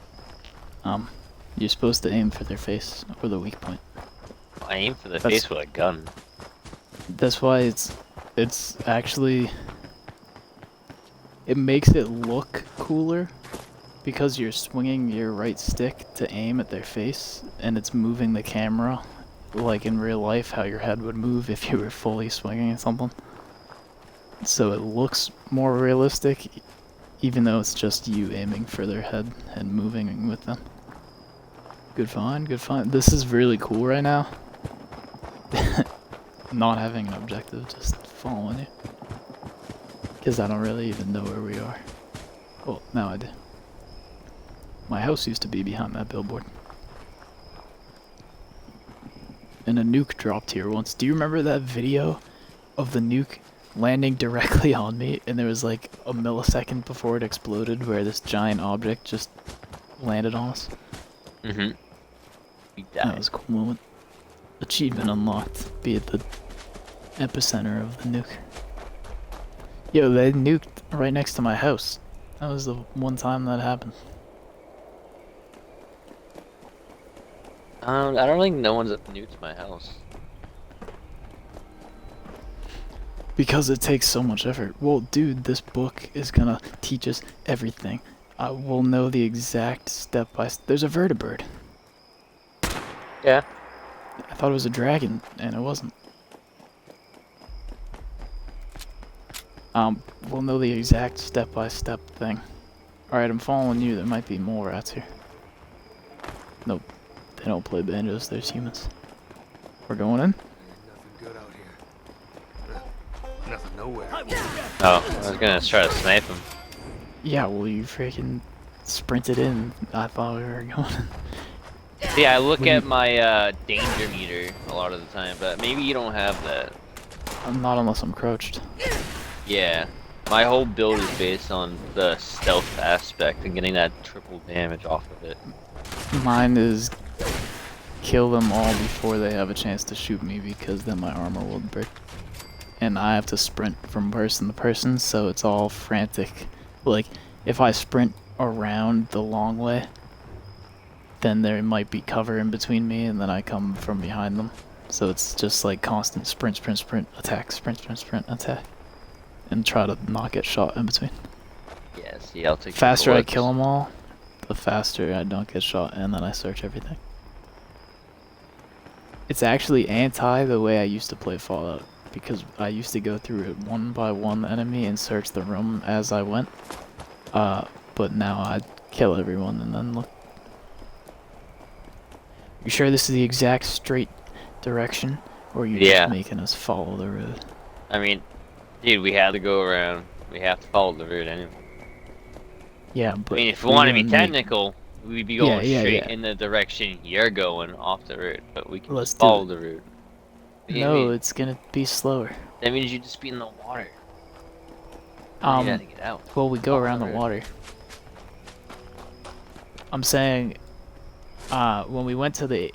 You're supposed to aim for their face or the weak point. I aim for the face with a gun. That's why it's actually, it makes it look cooler because you're swinging your right stick to aim at their face and it's moving the camera like in real life how your head would move if you were fully swinging at something. So it looks more realistic even though it's just you aiming for their head and moving with them. Good find, good find. This is really cool right now. Not having an objective, just following you. Because I don't really even know where we are. Well, now I do. My house used to be behind that billboard. And a nuke dropped here once. Do you remember that video of the nuke landing directly on me? And there was like a millisecond before it exploded where this giant object just landed on us? Mm-hmm. That was a cool moment. Achievement unlocked. Be at the epicenter of the nuke. Yo, they nuked right next to my house. That was the one time that happened. I don't think no one's nuked my house. Because it takes so much effort. Well, dude, this book is gonna teach us everything. We'll know the exact step by step. There's a vertibird. Yeah. I thought it was a dragon, and it wasn't. We'll know the exact step-by-step thing. Alright, I'm following you. There might be more rats here. Nope. They don't play banjos, there's humans. We're going in? Nothing good out here. Nothing nowhere. Oh, I was gonna try to snipe him. Yeah, well, you freaking sprinted in. I thought we were going in. Yeah, I look at my danger meter a lot of the time, but maybe you don't have that. Not unless I'm crouched. Yeah, my whole build is based on the stealth aspect and getting that triple damage off of it. Mine is kill them all before they have a chance to shoot me because then my armor will break. And I have to sprint from person to person, so it's all frantic. Like, if I sprint around the long way, then there might be cover in between me and then I come from behind them. So it's just like constant sprint, sprint, sprint, attack, sprint, sprint, sprint, attack. And try to not get shot in between. Yeah, see, I'll take faster I kill them all, the faster I don't get shot, and then I search everything. It's actually anti the way I used to play Fallout, because I used to go through it one by one enemy and search the room as I went. But now I kill everyone and then look. You sure this is the exact straight direction, or are you just making us follow the road? I mean, dude, we had to go around. We have to follow the route anyway. Yeah, but I mean, if we want to be technical, we'd be going straight in the direction you're going off the route, but we can just follow the route. No, it's gonna be slower. That means you'd just be in the water. You gotta get out. Well, we go around the water. I'm saying, when we went to the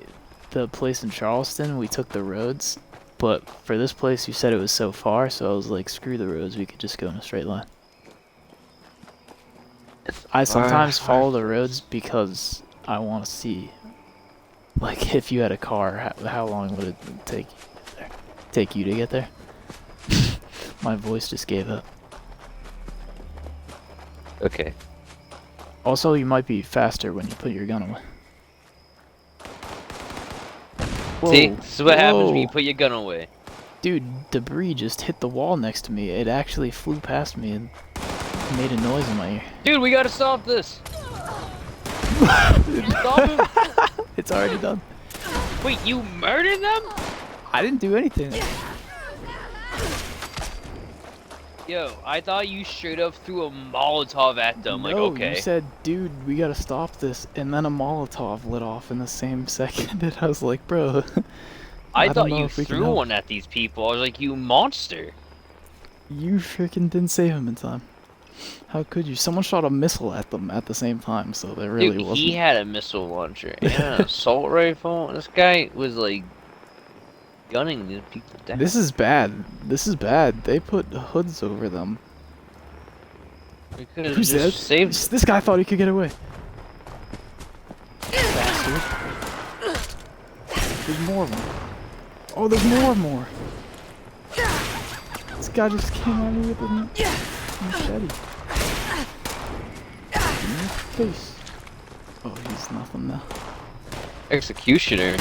place in Charleston, we took the roads. But for this place, you said it was so far, so I was like, screw the roads, we could just go in a straight line. I sometimes follow the roads because I want to see, like, if you had a car, how long would it take you to get there? My voice just gave up. Okay. Also, you might be faster when you put your gun away. Whoa, see, this is what happens when you put your gun away. Dude, debris just hit the wall next to me. It actually flew past me and made a noise in my ear. Dude, we gotta stop this. Stop him. It's already done. Wait, you murdered them? I didn't do anything. Yo, I thought you straight up threw a Molotov at them. Like, okay. You said, dude, we gotta stop this, and then a Molotov lit off in the same second, and I was like, bro. I don't thought know you if we can threw help. one at these people. I was like, you monster. You freaking didn't save him in time. How could you? Someone shot a missile at them at the same time, so there really Dude, wasn't. he had a missile launcher and an assault rifle. This guy was like gunning these people down. This is bad. This is bad. They put hoods over them. We could have Who's just dead? saved. This guy thought he could get away. Bastard. There's more of them. Oh, there's more. This guy just came at me with a machete. In your face. Oh, he's nothing now. Executioner.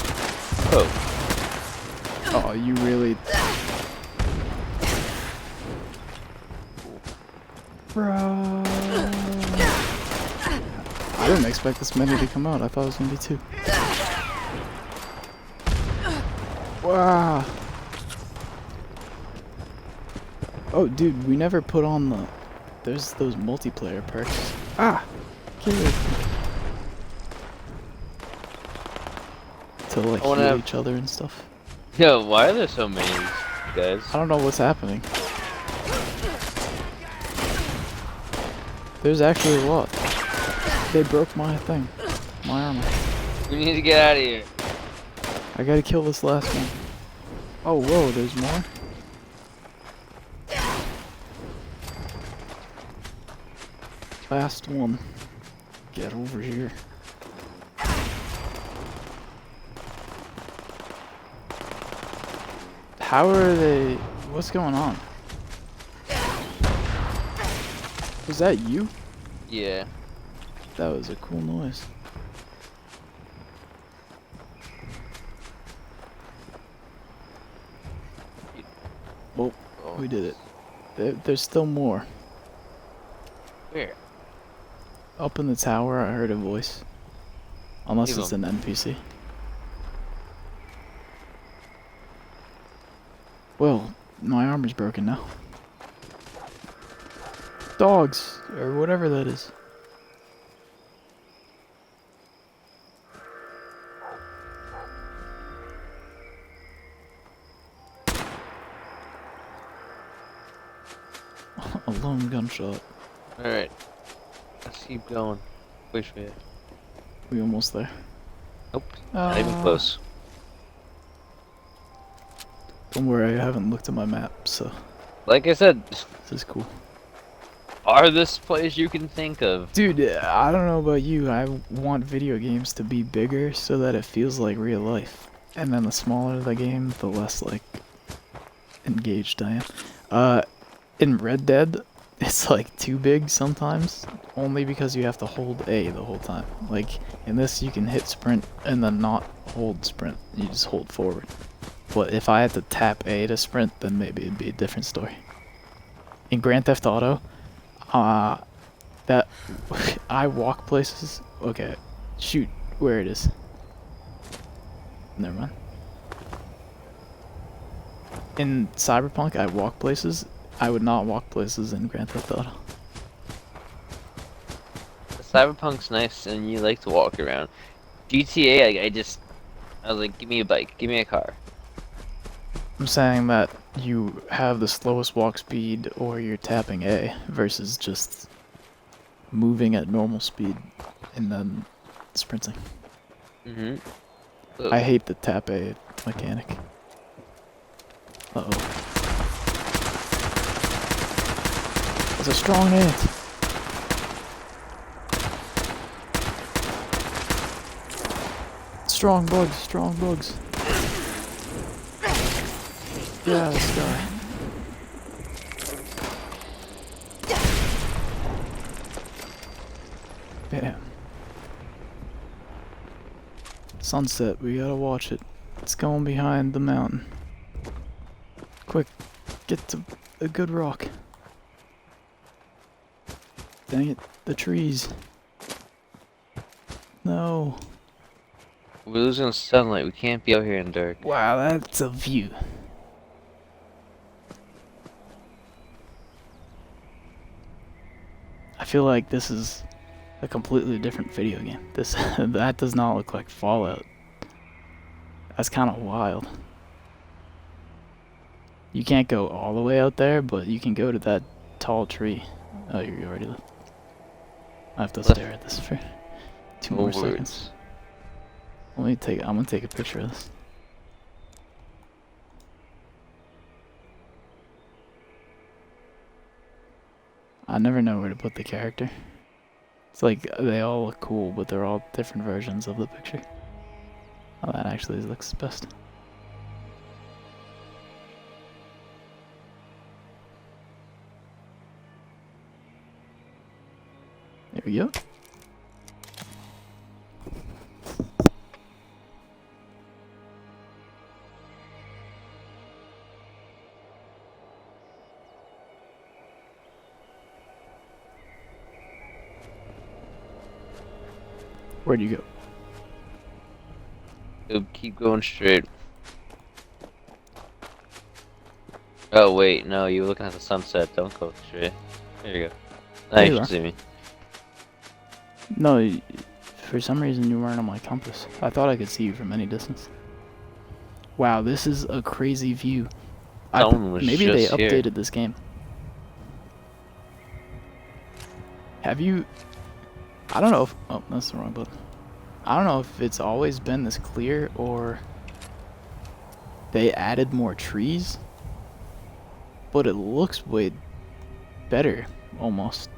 Oh. Oh, you really... Bro. I didn't expect this many to come out. I thought it was gonna be 2. Wow. Oh, dude, we never put on the... There's those multiplayer perks. Ah! Kill it. To, like, heal each other and stuff. Yo, why are there so many of these guys? I don't know what's happening. There's actually a lot. They broke my thing. My armor. We need to get out of here. I gotta kill this last one. Oh, whoa, there's more? Last one. Get over here. How are they... What's going on? Was that you? Yeah. That was a cool noise. Well, we did it. There's still more. Where? Up in the tower, I heard a voice. Unless Leave it's an NPC. Well, my armor's broken now. Dogs, or whatever that is. A lone gunshot. Alright. Let's keep going. Which way? We almost there. Nope. Not even close. Don't worry, I haven't looked at my map, so... Like I said, this is cool. Farthest place you can think of. Dude, I don't know about you, I want video games to be bigger so that it feels like real life. And then the smaller the game, the less, like, engaged I am. In Red Dead, it's, like, too big sometimes, only because you have to hold A the whole time. Like, in this, you can hit sprint and then not hold sprint. You just hold forward. But if I had to tap A to sprint, then maybe it'd be a different story. In Grand Theft Auto, that I walk places. Okay, shoot where it is. Never mind. In Cyberpunk, I walk places. I would not walk places in Grand Theft Auto. Cyberpunk's nice and you like to walk around. GTA, I was like, give me a bike, give me a car. I'm saying that you have the slowest walk speed or you're tapping A versus just moving at normal speed and then sprinting. Mm-hmm. I hate the tap A mechanic. Uh-oh. It's a strong ant. Strong bugs, strong bugs. Yeah, this guy. Bam. Sunset, we gotta watch it. It's going behind the mountain. Quick, get to a good rock. Dang it, the trees. No. We're losing sunlight. We can't be out here in dark. Wow, that's a view. I feel like this is a completely different video game. This that does not look like Fallout. That's kind of wild. You can't go all the way out there, but you can go to that tall tree. Oh, you already left. I have to stare at this for 2 more seconds. I'm gonna take a picture of this. I never know where to put the character. It's like they all look cool, but they're all different versions of the picture. Oh, that actually looks best. There we go. Where'd you go? You'll keep going straight. Oh wait, no, you were looking at the sunset. Don't go straight. There you go. Now you can see me. No, for some reason you weren't on my compass. I thought I could see you from any distance. Wow, this is a crazy view. Maybe they updated this game. Have you... I don't know if... Oh, that's the wrong button. I don't know if it's always been this clear or they added more trees, but it looks way better, almost.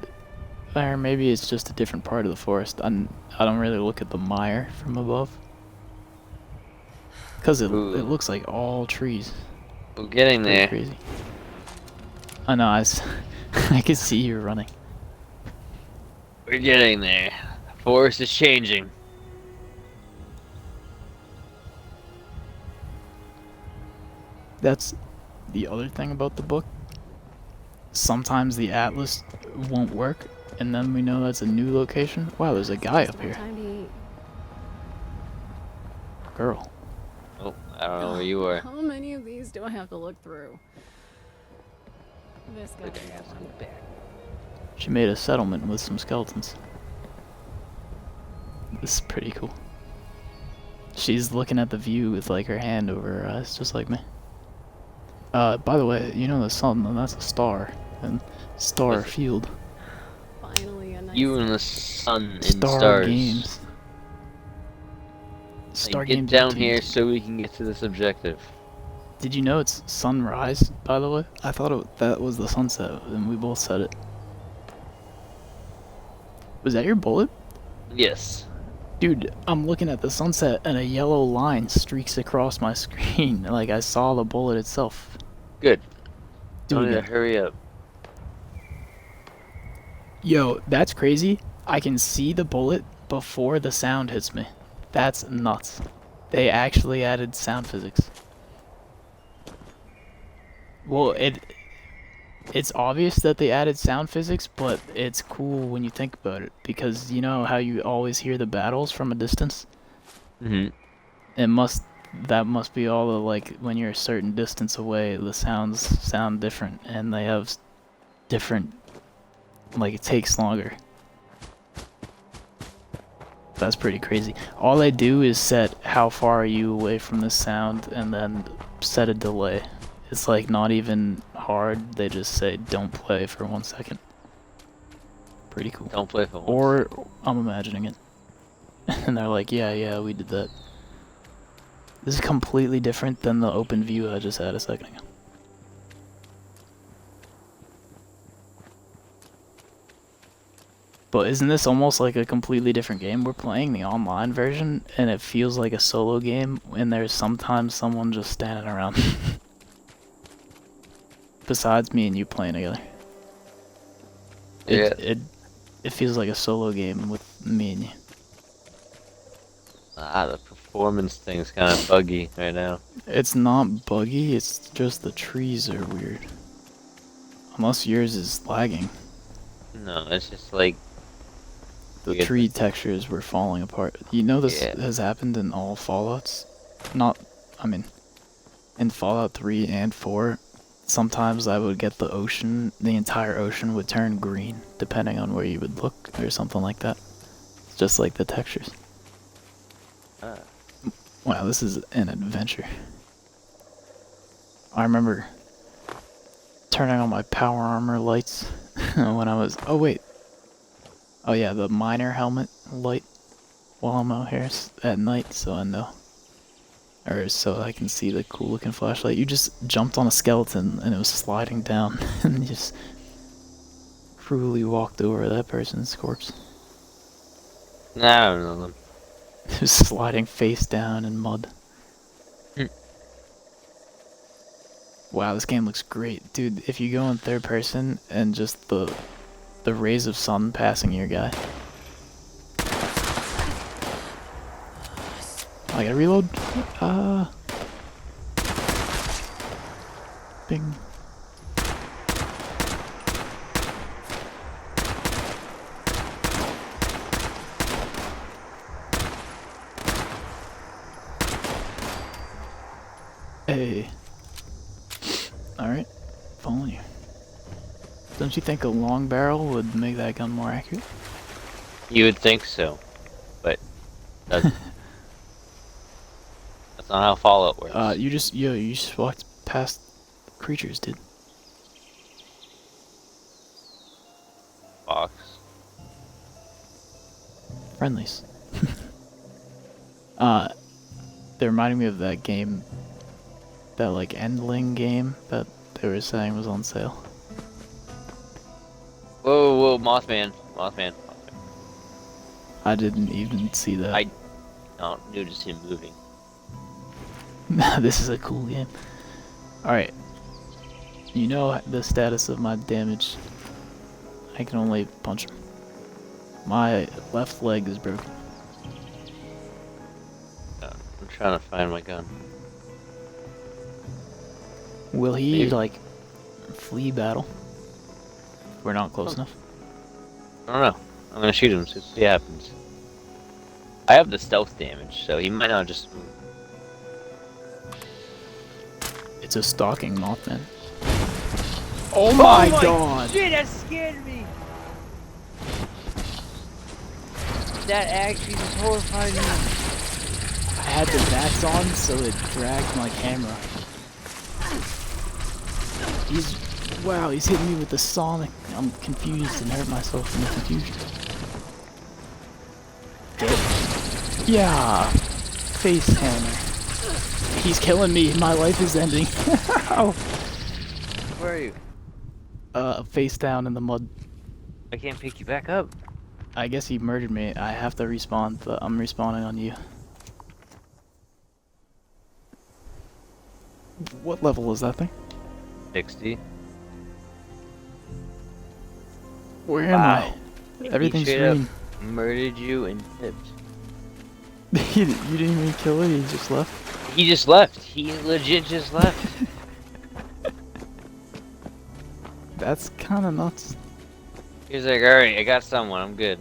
Or maybe it's just a different part of the forest. I don't really look at the mire from above, because it looks like all trees. We're getting there. Crazy. I know, I can see you running. We're getting there. The forest is changing. That's the other thing about the book. Sometimes the atlas won't work, and then we know that's a new location. Wow, there's a guy up here. Girl. Oh, I don't know where you are. How many of these do I have to look through? This guy. She made a settlement with some skeletons. This is pretty cool. She's looking at the view with like her hand over her eyes, just like me. By the way, you know the sun, that's a star. And star field. Finally a nice... You and the sun in stars. StarGames. StarGames. Get down here so we can get to this objective. Did you know it's sunrise, by the way? I thought that was the sunset, and we both said it. Was that your bullet? Yes. Dude, I'm looking at the sunset and a yellow line streaks across my screen. Like I saw the bullet itself. Good. Dude, Don't hurry up. Yo, that's crazy. I can see the bullet before the sound hits me. That's nuts. They actually added sound physics. Well, it's obvious that they added sound physics, but it's cool when you think about it, because you know how you always hear the battles from a distance? Mm-hmm. That must be all the, like, when you're a certain distance away, the sounds sound different, and they have different, like, it takes longer. That's pretty crazy. All they do is set how far are you away from the sound, and then set a delay. It's like not even hard, they just say don't play for 1 second. Pretty cool. Don't play for 1 Or I'm imagining it. And they're like, yeah, we did that. This is completely different than the open view I just had a second ago. But isn't this almost like a completely different game? We're playing the online version, and it feels like a solo game, and there's sometimes someone just standing around. Besides me and you playing together. It feels like a solo game with me and you. The performance thing's kind of buggy right now. It's not buggy, it's just the trees are weird. Unless yours is lagging. No, it's just like The tree textures were falling apart. You know this has happened in all Fallouts? Not, I mean, in Fallout 3 and 4, sometimes I would get the ocean, the entire ocean would turn green, depending on where you would look, or something like that. It's just like the textures. Wow, this is an adventure. I remember turning on my power armor lights when I was... Oh, wait. Oh, yeah, the miner helmet light while I'm out here at night, so I know. Or so I can see the cool looking flashlight. You just jumped on a skeleton and it was sliding down and you just cruelly walked over that person's corpse. Nah, I don't know them. It was sliding face down in mud. Wow, this game looks great. Dude, if you go in third person and just the rays of sun passing your guy. I gotta reload. Bing. Hey. Alright, following you. Don't you think a long barrel would make that gun more accurate? You would think so, but that's, that's not how Fallout works. You just walked past creatures, dude. Fox. Friendlies. They're reminding me of that game, that like Endling game that they were saying was on sale. Whoa, whoa, Mothman. Mothman. I didn't even see that. I don't notice him moving. This is a cool game. Alright. You know the status of my damage. I can only punch him. My left leg is broken. I'm trying to find my gun. Will he, like, flee battle? We're not close enough. I don't know. I'm gonna shoot him, so see what happens. I have the stealth damage, so he might not just move. It's a stalking Mothman. Oh my god! Shit, that scared me! That actually just horrified me. I had the bats on, so it dragged my camera. Wow, he's hitting me with the sonic. I'm confused and hurt myself in the confusion. Yeah! Face hammer. He's killing me. My life is ending. Where are you? Face down in the mud. I can't pick you back up. I guess he murdered me. I have to respawn, but I'm respawning on you. What level is that thing? 60. Where am I? Everything's green. Murdered you and tipped. You didn't even kill it, he just left? He just left. He legit just left. That's kinda nuts. He was like, alright, I got someone, I'm good.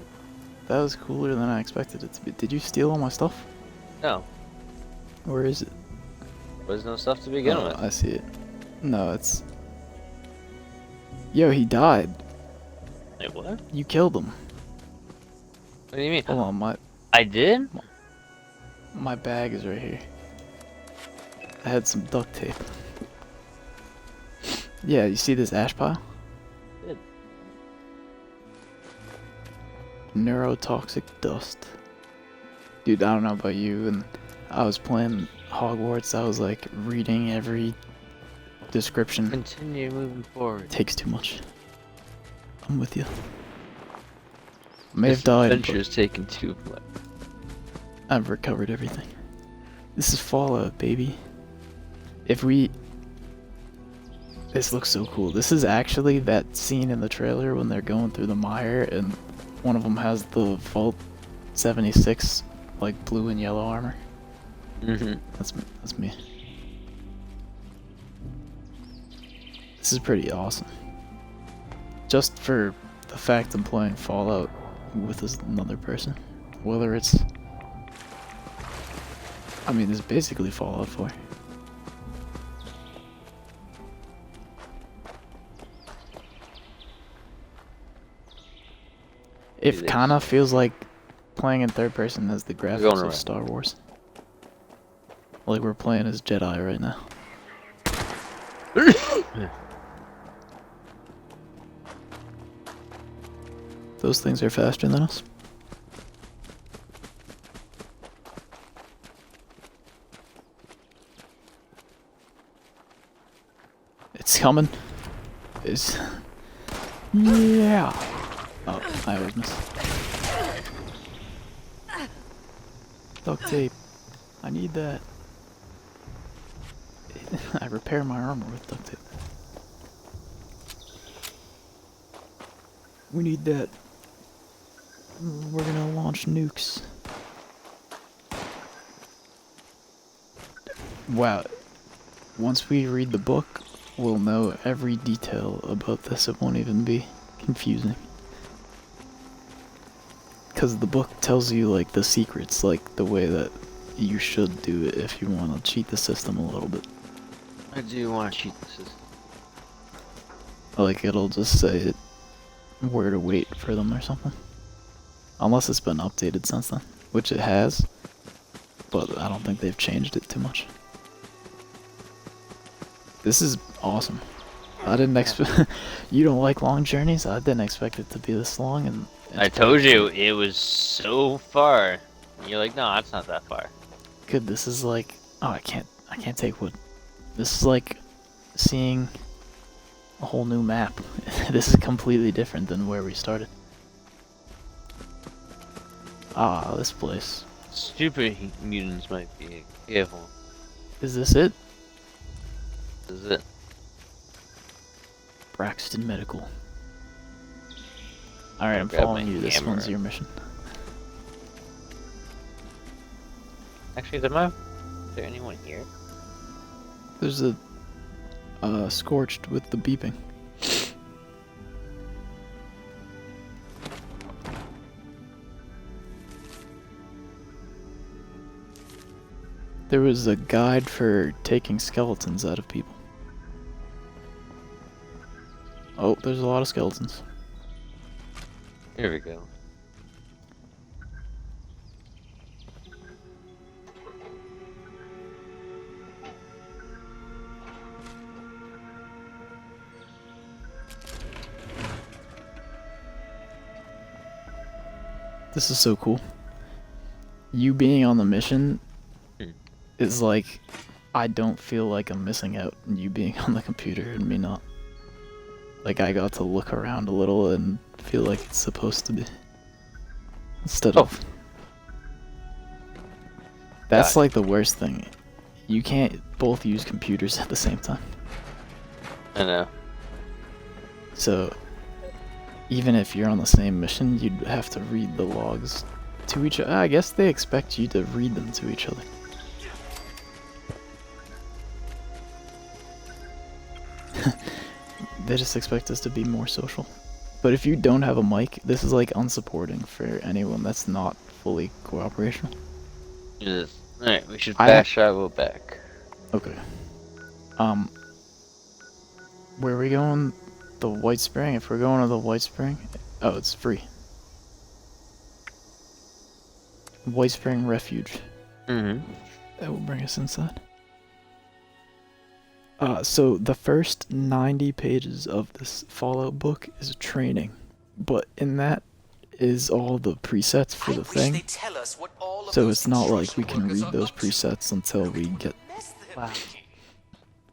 That was cooler than I expected it to be. Did you steal all my stuff? No. Where is it? There's no stuff to begin with. I see it. No, it's... Yo, he died. Wait, what? You killed him. What do you mean? Hold on, I did? My bag is right here. I had some duct tape. Yeah, you see this ash pile? Good. Neurotoxic dust. Dude, I don't know about you, and I was playing Hogwarts, I was like reading every description. Continue moving forward. Takes too much. I'm with you. May have died. This adventure is taking too much. I've recovered everything. This is Fallout, baby. If we... This looks so cool. This is actually that scene in the trailer when they're going through the mire and one of them has the Vault 76 like blue and yellow armor. Mm-hmm. That's me. This is pretty awesome. Just for the fact I'm playing Fallout with another person, whether it's, I mean, it's basically Fallout 4. It kinda feels like playing in third person has the graphics of Star Wars. Like we're playing as Jedi right now. Those things are faster than us. It's coming. It's... Yeah! Oh, I always miss. Duct tape. I need that. I repair my armor with duct tape. We need that. We're gonna launch nukes. Wow. Once we read the book, we'll know every detail about this. It won't even be confusing. Because the book tells you, like, the secrets, like, the way that you should do it if you want to cheat the system a little bit. I do want to cheat the system. Like, it'll just say where to wait for them or something. Unless it's been updated since then, which it has, but I don't think they've changed it too much. This is awesome. I didn't expect... You don't like long journeys? I didn't expect it to be this long, and... I told you, it was so far. And you're like, no, it's not that far. Good, this is like... Oh, I can't take wood. This is like seeing a whole new map. This is completely different than where we started. Ah, this place. Stupid mutants might be careful. Is this it? This is it. Braxton Medical. Alright, I'm following you. This one's your mission. Actually, is there anyone here? There's a Scorched with the beeping. There was a guide for taking skeletons out of people. Oh, there's a lot of skeletons. Here we go. This is so cool. You being on the mission is like, I don't feel like I'm missing out, and you being on the computer and me not. Like, I got to look around a little and feel like it's supposed to be. Instead of... That's like the worst thing. You can't both use computers at the same time. I know. So, even if you're on the same mission, you'd have to read the logs to each other. I guess they expect you to read them to each other. They just expect us to be more social. But if you don't have a mic, this is like unsupporting for anyone that's not fully cooperational. Yes. Alright, we should fast travel back. Okay. Where are we going? The White Spring? If we're going to the White Spring... Oh, it's free. White Spring Refuge. Mm-hmm. That will bring us inside. So the first 90 pages of this Fallout book is training, but in that is all the presets for the thing. So it's not like we can read those presets until we get... Wow.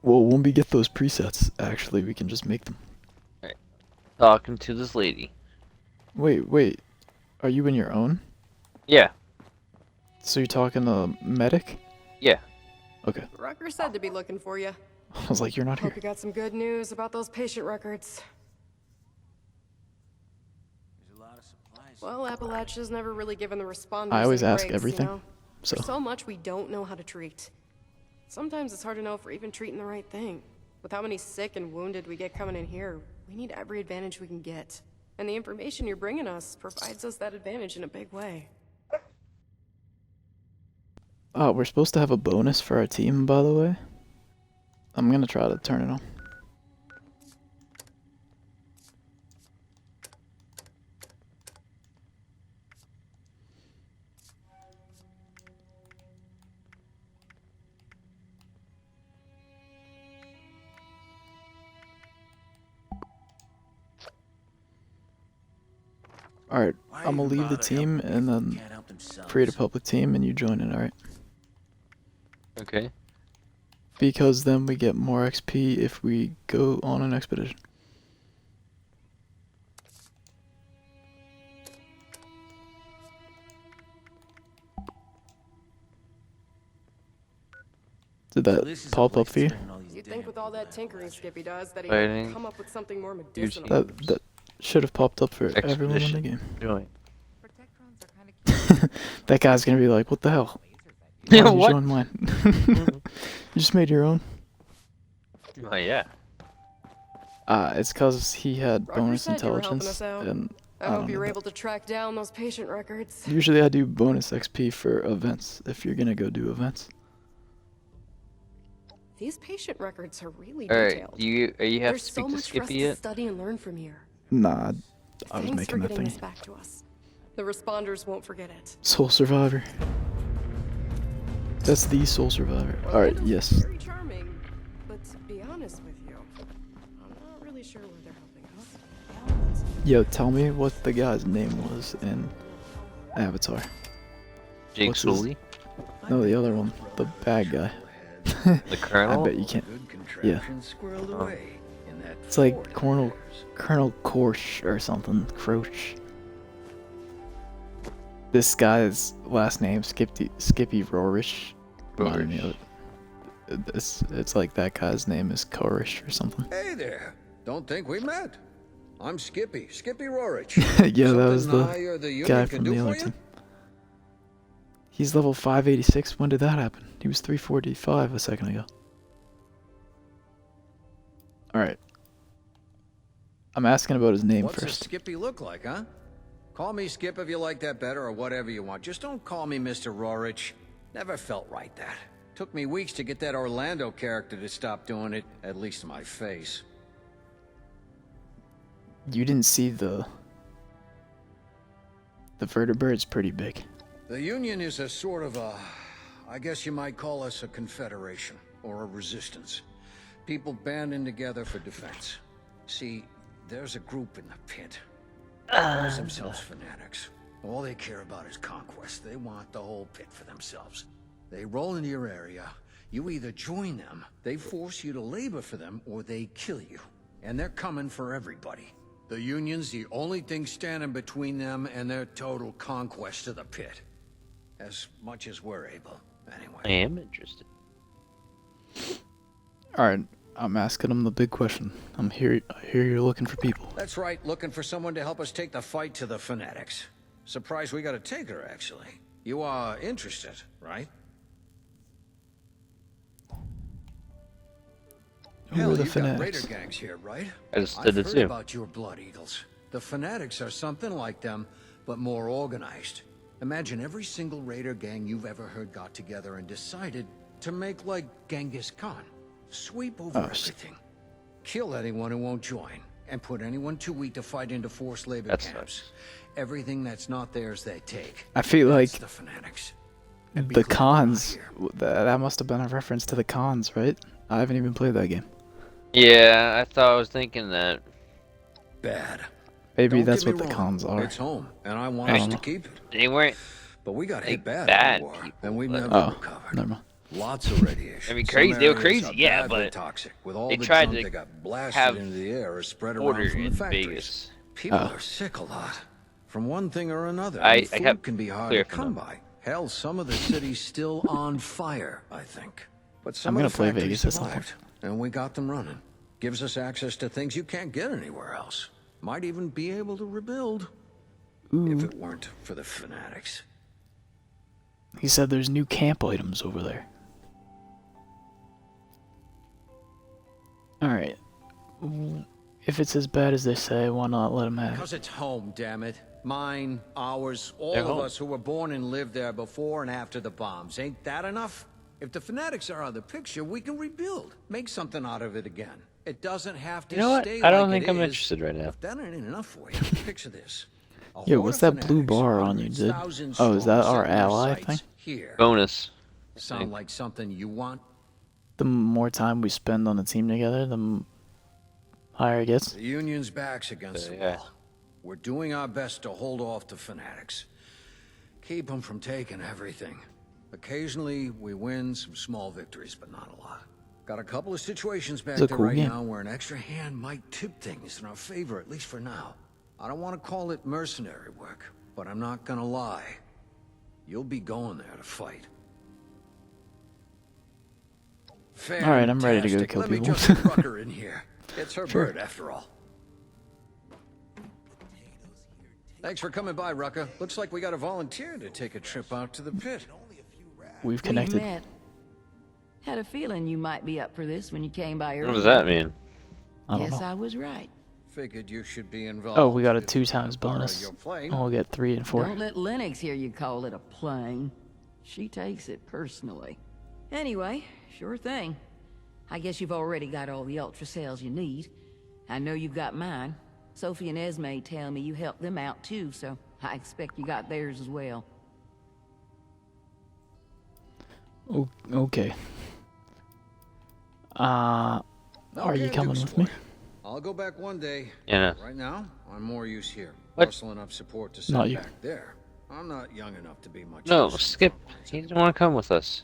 Well, when we get those presets, actually, we can just make them. Right. Talking to this lady. Wait. Are you in your own? Yeah. So you're talking to medic? Yeah. Okay. Rucker said to be looking for you. I was like, you're not here. Hope you got some good news about those patient records. Well, Appalachia's never really given the responders I always any ask breaks, everything, you know? so. There's so much we don't know how to treat. Sometimes it's hard to know if we're even treating the right thing. With how many sick and wounded we get coming in here, we need every advantage we can get. And the information you're bringing us provides us that advantage in a big way. We're supposed to have a bonus for our team, by the way. I'm gonna try to turn it on. Alright, I'm gonna leave the team and then create a public team and you join it, alright? Okay. Because then we get more XP if we go on an expedition. Did that pop up for you? You'd think with all that tinkering Skippy does that Fighting. he'd come up with something more medicinal. That should have popped up for everyone in the Expedition. game. Join. That guy's gonna be like, what the hell? Why Yeah, did you what? join mine? You just made your own? Oh yeah. It's cause he had Roger bonus said you were helping intelligence, us out. and I don't hope you know, were able to track down those patient records. usually I do bonus XP for events, if you're gonna go do events. These patient records are really Alright, detailed. do you have There's to speak so to much for us Skippy to yet? study and learn from here. Nah, I was Thanks making for that getting this thing. back to us. The responders won't forget it. Soul Survivor. That's the Soul Survivor. Alright, yes. Very charming, but to be honest with you, I'm not really sure where they're helping us. Yo, tell me what the guy's name was in Avatar. Jake What's his- Sully? No, the other one. The bad guy. The Colonel? I bet you can't. Yeah. Oh. It's like Colonel Korsh or something. Croach. This guy's last name, Skippy Rorish. Reminded me of it. It's like that guy's name is Korish or something. Hey there. Don't think we met. I'm Skippy Rorich. Yeah, that was Something the I or the Union guy can from do the other for you? team. He's level 586. When did that happen? He was 345 a second ago. Alright. I'm asking about his name What's first. a Skippy look like, huh? Call me Skip if you like that better, or whatever you want. Just don't call me Mr. Rorich. Never felt right, that. Took me weeks to get that Orlando character to stop doing it, at least to my face. You didn't see the vertebrate's pretty big. The Union is a sort of a... I guess you might call us a confederation, or a resistance. People banding together for defense. See, there's a group in the pit. They call themselves fanatics. All they care about is conquest. They want the whole pit for themselves. They roll into your area. You either join them, they force you to labor for them, or they kill you. And they're coming for everybody. The Union's the only thing standing between them and their total conquest of the pit. As much as we're able, anyway. I am interested. Alright, I'm asking him the big question. I hear you're looking for people. That's right, looking for someone to help us take the fight to the fanatics. Surprised we got a taker, actually. You are interested, right? Who Hell, are the you've got fanatics? raider gangs here, right? I just I've did it heard too. about your Blood Eagles. The fanatics are something like them, but more organized. Imagine every single raider gang you've ever heard got together and decided to make like Genghis Khan. Sweep over everything. Kill anyone who won't join, and put anyone too weak to fight into forced labor camps. Everything that's not theirs, they take. I feel That's like the fanatics. the cons, that must have been a reference to the cons, right? I haven't even played that game. Yeah, I thought I was thinking that. Bad. Maybe Don't that's get me what the wrong, cons are. It's home, and I want I us to know. keep it. They weren't. But we got hit like, bad, bad in the war, people, and we've but- never Oh, recovered. never mind. Lots of radiation. I mean, Some crazy. They were areas crazy, are yeah, badly but toxic. With all they the tried junk to that got blasted have into the air or spread order around from the in factories. Vegas. People Oh. are sick a lot, from one thing or another. I and food kept can be hard clear to from come them. by. Hell, some of the city's still on fire, I think. But some I'm of gonna the play factories Vegas at some survived, and we got them running. Gives us access to things you can't get anywhere else. Might even be able to rebuild. If it weren't for the fanatics. He said there's new camp items over there. Alright. if it's as bad as they say, why not let them have it? Because it's home, damn it. Mine, ours, all They're of home. us who were born and lived there before and after the bombs. Ain't that enough? If the fanatics are out of the picture, we can rebuild. Make something out of it again. It doesn't have to You know what? stay I don't like think it I'm is. interested right now. If that ain't enough for you, picture this. A Yo, horde what's of that blue fanatics, bar on you, hundreds, dude? thousands Oh, is that strong, our setting their ally sights thing? Here. Bonus. Sound like something you want? The more time we spend on the team together, the higher it gets. The Union's back's against the Yeah. wall. We're doing our best to hold off the fanatics. Keep them from taking everything. Occasionally, we win some small victories, but not a lot. Got a couple of situations back It's a there cool right game. now where an extra hand might tip things in our favor, at least for now. I don't want to call it mercenary work, but I'm not gonna lie. You'll be going there to fight. Alright, I'm ready to go Fantastic. kill Let me people. just get Rucker in here. It's her Sure. bird, after all. Thanks for coming by, Rucker. Looks like we got a volunteer to take a trip out to the pit. We've connected. We've met. Had a feeling you might be up for this when you came by earlier. What does that mean? I don't Guess know. I was right. Figured you should be involved. Oh, we got a if 2 you times borrow bonus. your plane. And we'll get 3 and 4. Don't let Lennox hear you call it a plane. She takes it personally. Anyway, sure thing. I guess you've already got all the ultra cells you need. I know you've got mine. Sophie and Esme tell me you helped them out too, so I expect you got theirs as well. Okay. Are you Okay, coming Deuce with me? boy. I'll go back one day. Yeah. Right now, I'm more use here. What? Parceling up support to Not send you. back there. I'm not young enough to be much No, use. Skip. He didn't want to come with us.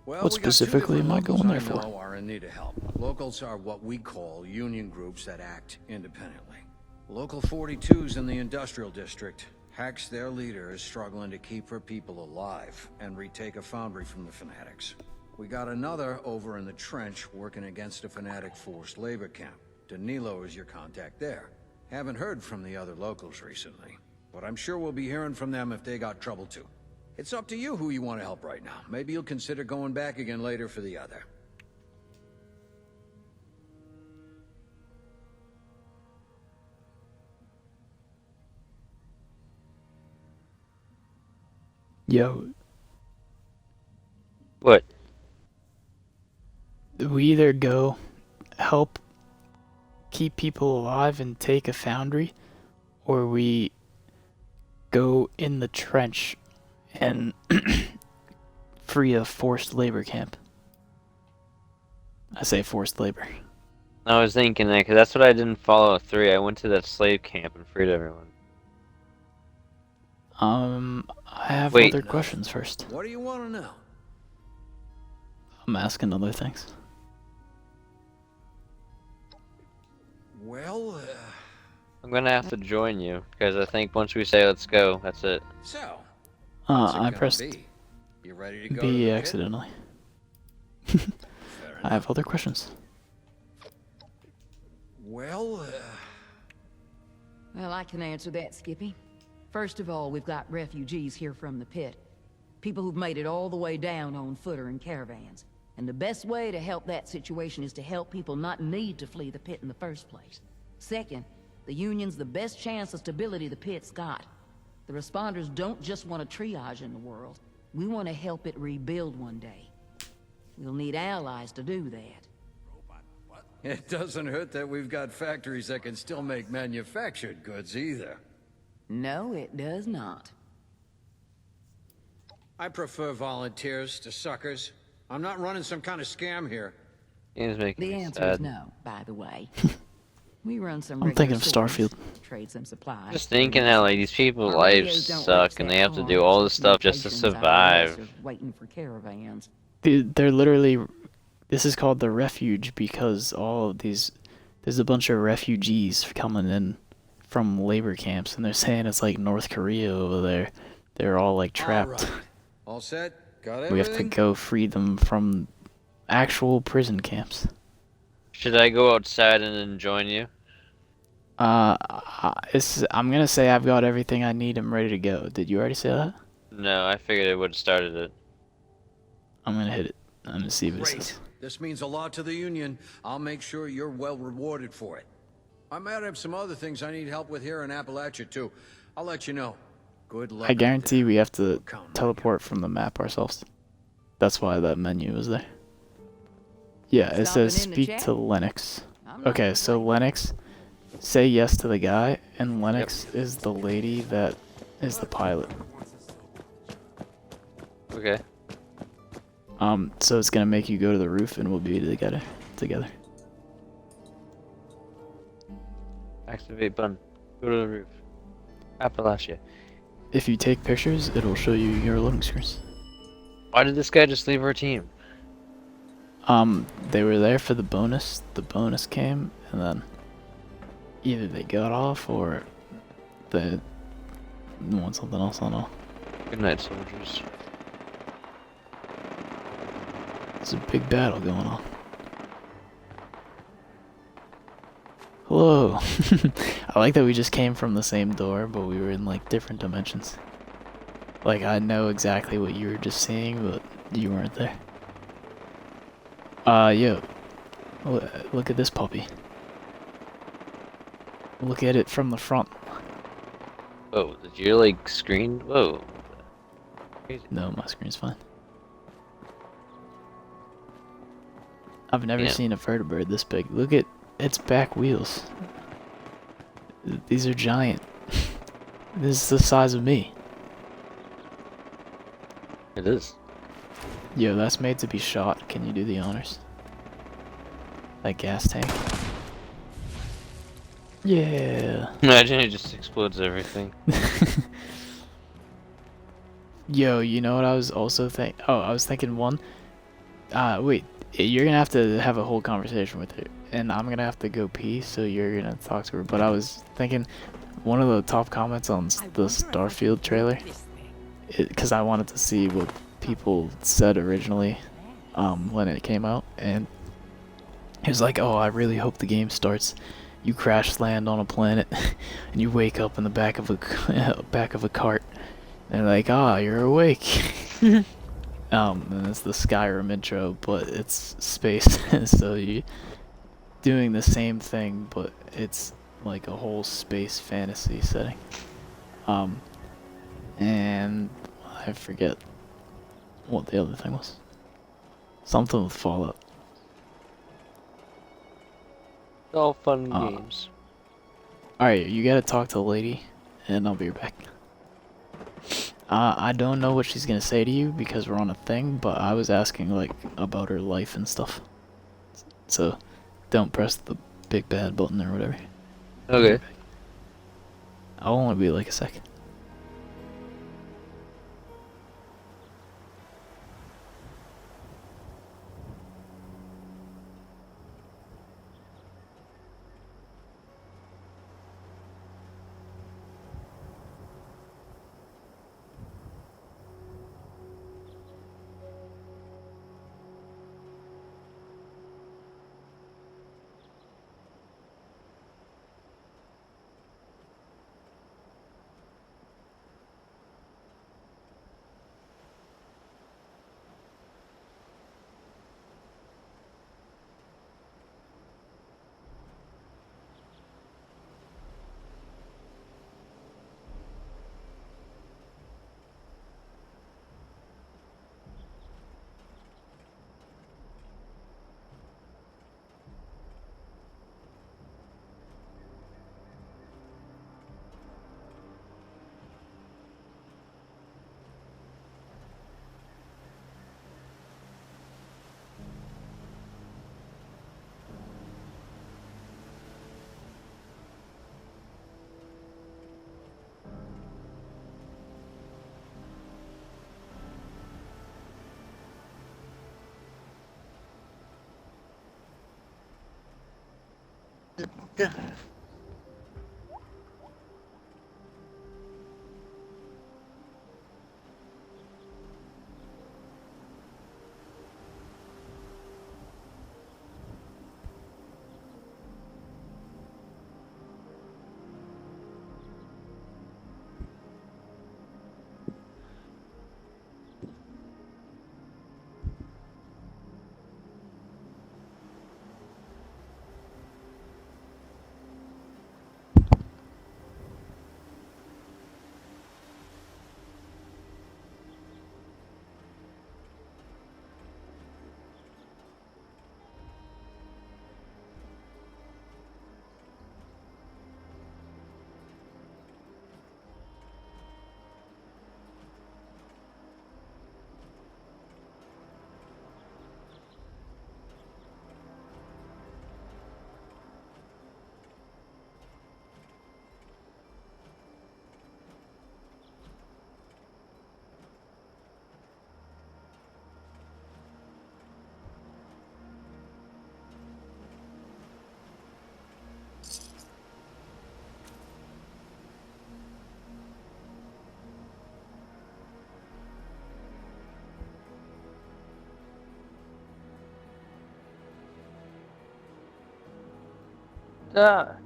Well, What we got two specifically am I different going there locals for? I know are in need of help. Locals are what we call union groups that act independently. Local 42's in the industrial district. Hex, their leader, is struggling to keep her people alive and retake a foundry from the fanatics. We got another over in the trench working against a fanatic forced labor camp. Danilo is your contact there. Haven't heard from the other locals recently, but I'm sure we'll be hearing from them if they got trouble too. It's up to you who you want to help right now. Maybe you'll consider going back again later for the other. Yo, What? we either go help keep people alive and take a foundry, or we go in the trench and free a forced labor camp. I say forced labor. I was thinking that because that's what I didn't follow at 3. I went to that slave camp and freed everyone. I have Wait. other questions first. What do you want to know? I'm asking other things. Well, I'm gonna have to join you because I think once we say let's go, that's it. so what's it I gonna pressed be? You ready to go to B the pit? accidentally. I have other questions. Well, Well, I can answer that, Skippy. First of all, we've got refugees here from the pit. People who've made it all the way down on foot or in caravans. And the best way to help that situation is to help people not need to flee the pit in the first place. Second, the Union's the best chance of stability the pit's got. The responders don't just want to triage in the world. We want to help it rebuild one day. We'll need allies to do that. it doesn't hurt that we've got factories that can still make manufactured goods either. No, it does not. I prefer volunteers to suckers. I'm not running some kind of scam here. Game's making The me answer sad. is no, by the way. We run some I'm thinking of regular Starfield. sorties, trade some supplies. Just thinking how like these people's Our lives radios don't suck reach and that they have to far, do all this so stuff just to communications are lost survive. or waiting for caravans. Dude, they're literally. This is called the refuge because all of these. There's a bunch of refugees coming in from labor camps, and they're saying it's like North Korea over there. They're all like trapped. All right. All set? Got everything? We have to go free them from actual prison camps. Should I go outside and then join you? I'm gonna say I've got everything I need. I'm ready to go. Did you already say that? No, I figured it would have started it. I'm gonna hit it. I'm gonna see if it Great. says. This means a lot to the Union. I'll make sure you're well rewarded for it. I might have some other things I need help with here in Appalachia, too. I'll let you know. Good luck. I guarantee we have to teleport from the map ourselves. That's why that menu is there. Yeah, it says speak to Lennox. Okay, so Lennox, say yes to the guy, and Lennox is the lady that is the pilot. Okay. So it's gonna make you go to the roof, and we'll be together. Activate button. Go to the roof. Appalachia. If you take pictures, it'll show you your loading screens. Why did this guy just leave our team? They were there for the bonus. The bonus came, and then either they got off or they want something else. I don't know. Good night, soldiers. There's a big battle going on. Hello. I like that we just came from the same door, but we were in like different dimensions. Like I know exactly what you were just seeing, but you weren't there. Yo. Look at this puppy. Look at it from the front. Oh, did your like screen? Whoa. Crazy. No, my screen's fine. I've never seen a vertebrate this big. Look at its back wheels. These are giant. This is the size of me. It is. Yo, that's made to be shot. Can you do the honors? That gas tank. Yeah. Imagine it just explodes everything. Yo, you know what I was also thinking? Oh, I was thinking one. Wait. You're gonna have to have a whole conversation with her, and I'm gonna have to go pee, so you're gonna talk to her. But I was thinking, one of the top comments on the Starfield trailer, because I wanted to see what people said originally, when it came out, and it was like, oh, I really hope the game starts. You crash land on a planet, and you wake up in the back of a cart, and they're like, ah, you're awake. And it's the Skyrim intro, but it's space, so you doing the same thing, but it's like a whole space fantasy setting. And I forget what the other thing was. Something with Fallout. All fun games. Alright, you gotta talk to the lady, and I'll be right back. I don't know what she's gonna say to you because we're on a thing, but I was asking like about her life and stuff. So don't press the big bad button or whatever. Okay. I'll only be like a second. Yeah. Ah.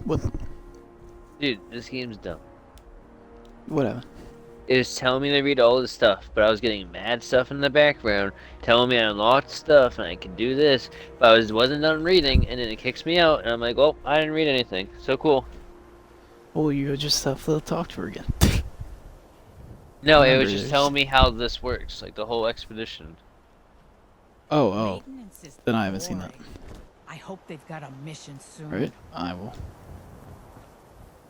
What? Dude, this game's dumb. Whatever. It was telling me to read all this stuff, but I was getting mad stuff in the background, telling me I unlocked stuff and I can do this, but wasn't done reading, and then it kicks me out, and I'm like, well, I didn't read anything. So cool. Well, you just have to talk to her again. No, it Remember, was just there's- telling me how this works, like the whole expedition. Oh. Then I haven't seen that. I hope they've got a mission soon. Right? I will.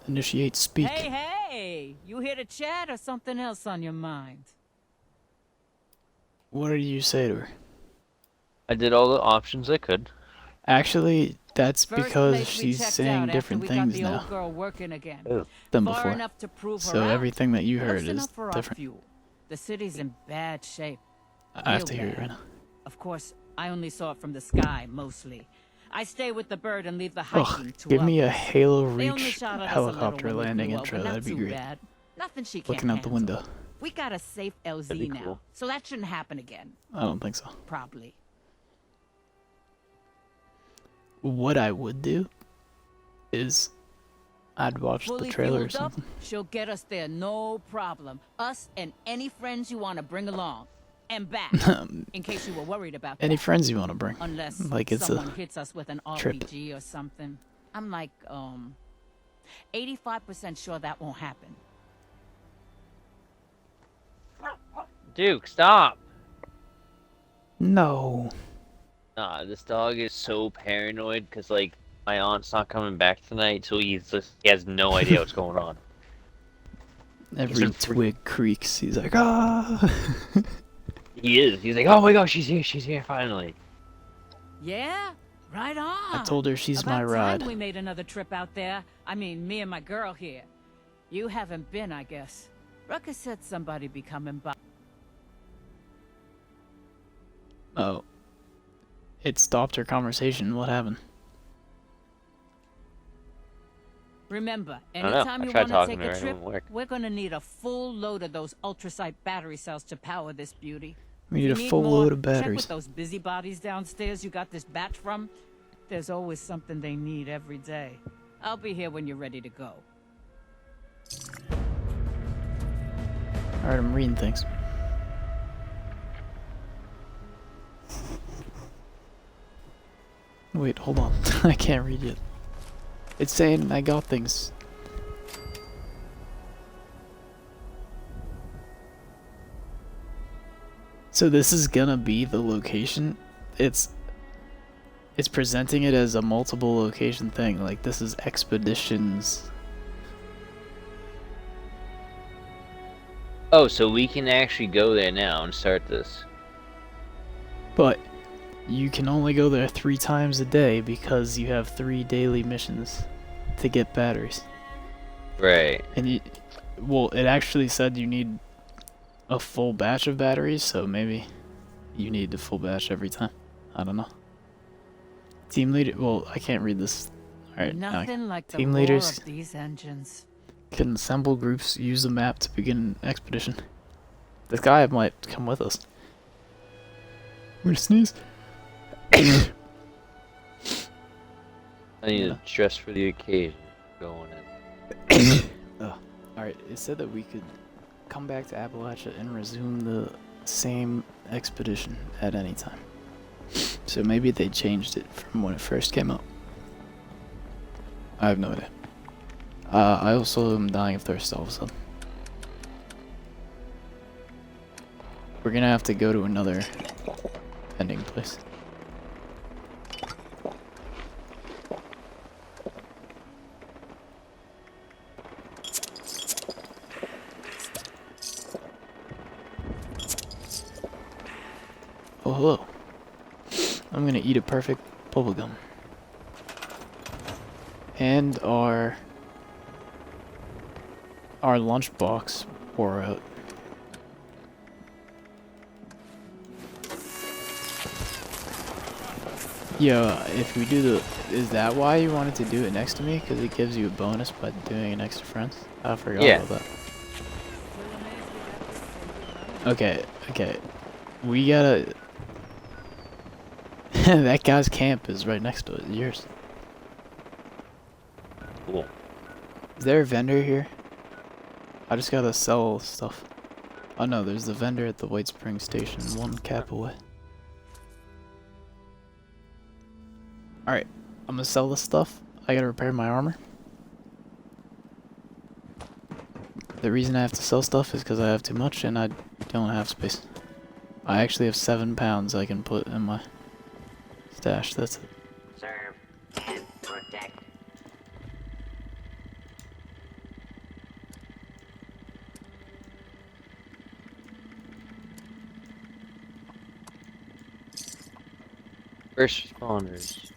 Initiate speak. Hey! You here to chat or something else on your mind? What did you say to her? I did all the options I could. Actually, that's First because place we she's checked saying out different after we got things the now old girl working again. than Far before. enough to prove her So out. everything that you heard Close is enough for our different. fuel. The city's in bad shape. I have Real to hear it bad. right now. Of course, I only saw it from the sky, mostly. I stay with the bird and leave the Ugh, hiking to give me a others. Halo They only Reach shot at us a helicopter little when we landing flew intro. over, not That'd be too great. bad. Nothing she can't Looking out the handle. window. We got a safe LZ That'd be now, cool. so that shouldn't happen again. I don't think so. Probably. What I would do is I'd watch the Fully trailer or fueled up, something. she'll get us there, no problem. Us and any friends you want to bring along. And back, in case you were worried about Any that. friends you want to bring. Unless Like it's someone a hits us with an trip. RPG or something. I'm like, 85% sure that won't happen. Duke, stop! No. Nah, this dog is so paranoid because, like, my aunt's not coming back tonight, so he has no idea what's going on. Every twig creaks. He's like, ah. He is. He's like, oh my gosh, she's here finally. Yeah, right on. I told her she's my About ride. time we made another trip out there. I mean, me and my girl here. You haven't been, I guess. Ruckus said somebody be coming by. Oh. It stopped her conversation. What happened? Remember, I don't know. anytime I you tried want to talking take to her, a it trip, wouldn't work. we're gonna need a full load of those ultrasite battery cells to power this beauty. We If need you a full more, load of check batteries. with those busybodies downstairs you got this batch from. There's always something they need every day. I'll be here when you're ready to go. Alright, I'm reading things. Wait, hold on. I can't read yet. It's saying I got things. So this is gonna be the location? It's presenting it as a multiple location thing. Like, this is expeditions. Oh, so we can actually go there now and start this. But you can only go there 3 times a day because you have 3 daily missions to get batteries. Right. And well, it actually said you need a full batch of batteries, so maybe you need the full batch every time. I don't know. Team leader, well, I can't read this. Alright, Nothing like the team roar leaders of these engines. can assemble groups, use the map to begin an expedition. This guy might come with us. I'm gonna sneeze. I need a dress for the occasion. Going in. Alright, it said that we could come back to Appalachia and resume the same expedition at any time. So maybe they changed it from when it first came out. I have no idea. I also am dying of thirst all of a sudden. We're gonna have to go to another vending place. Oh, hello. I'm gonna eat a perfect bubblegum. And our lunchbox wore out. Yo, if we do the... Is that why you wanted to do it next to me? Because it gives you a bonus by doing it next to friends? I forgot about that. Okay, okay. We gotta... That guy's camp is right next to it. Yours. Cool. Is there a vendor here? I just gotta sell stuff. Oh no, there's the vendor at the White Springs station, one cap away. Alright, I'm gonna sell this stuff. I gotta repair my armor. The reason I have to sell stuff is because I have too much and I don't have space. I actually have 7 pounds I can put in my stash, that's it. Serve and protect. First responders.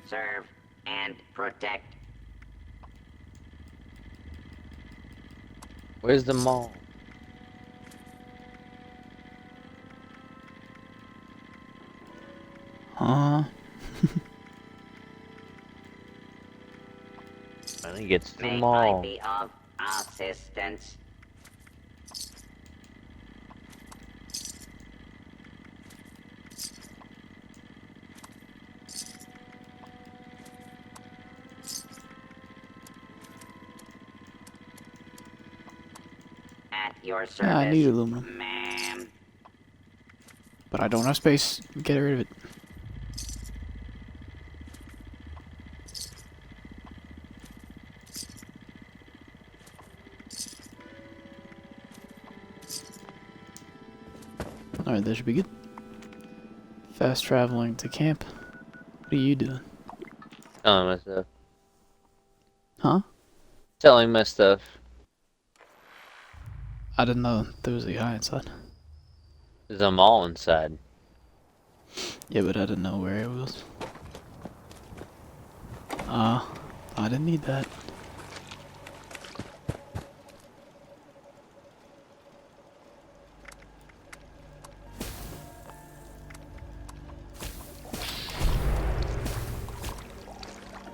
Serve and protect. Where's the mall? Huh? Finally gets to the May mall. I be of assistance? At your service, Yeah, I need aluminum. ma'am. But I don't have space. Get rid of it. Alright, that should be good. Fast traveling to camp. What are you doing? Selling my stuff. Huh? Selling my stuff. I didn't know there was a guy inside. There's a mall inside. Yeah, but I didn't know where it was. I didn't need that.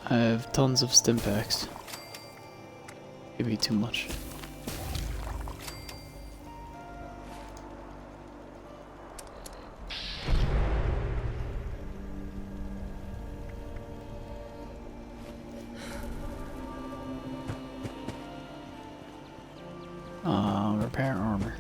I have tons of stim packs. Maybe too much. Repair armor.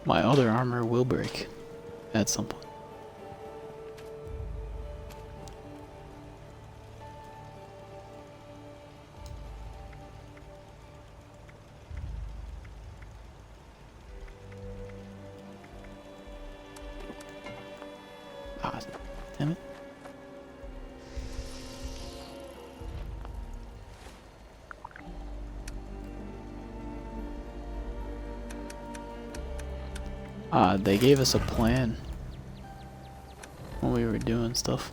My other armor will break at some point. Ah, damn it. They gave us a plan when we were doing stuff.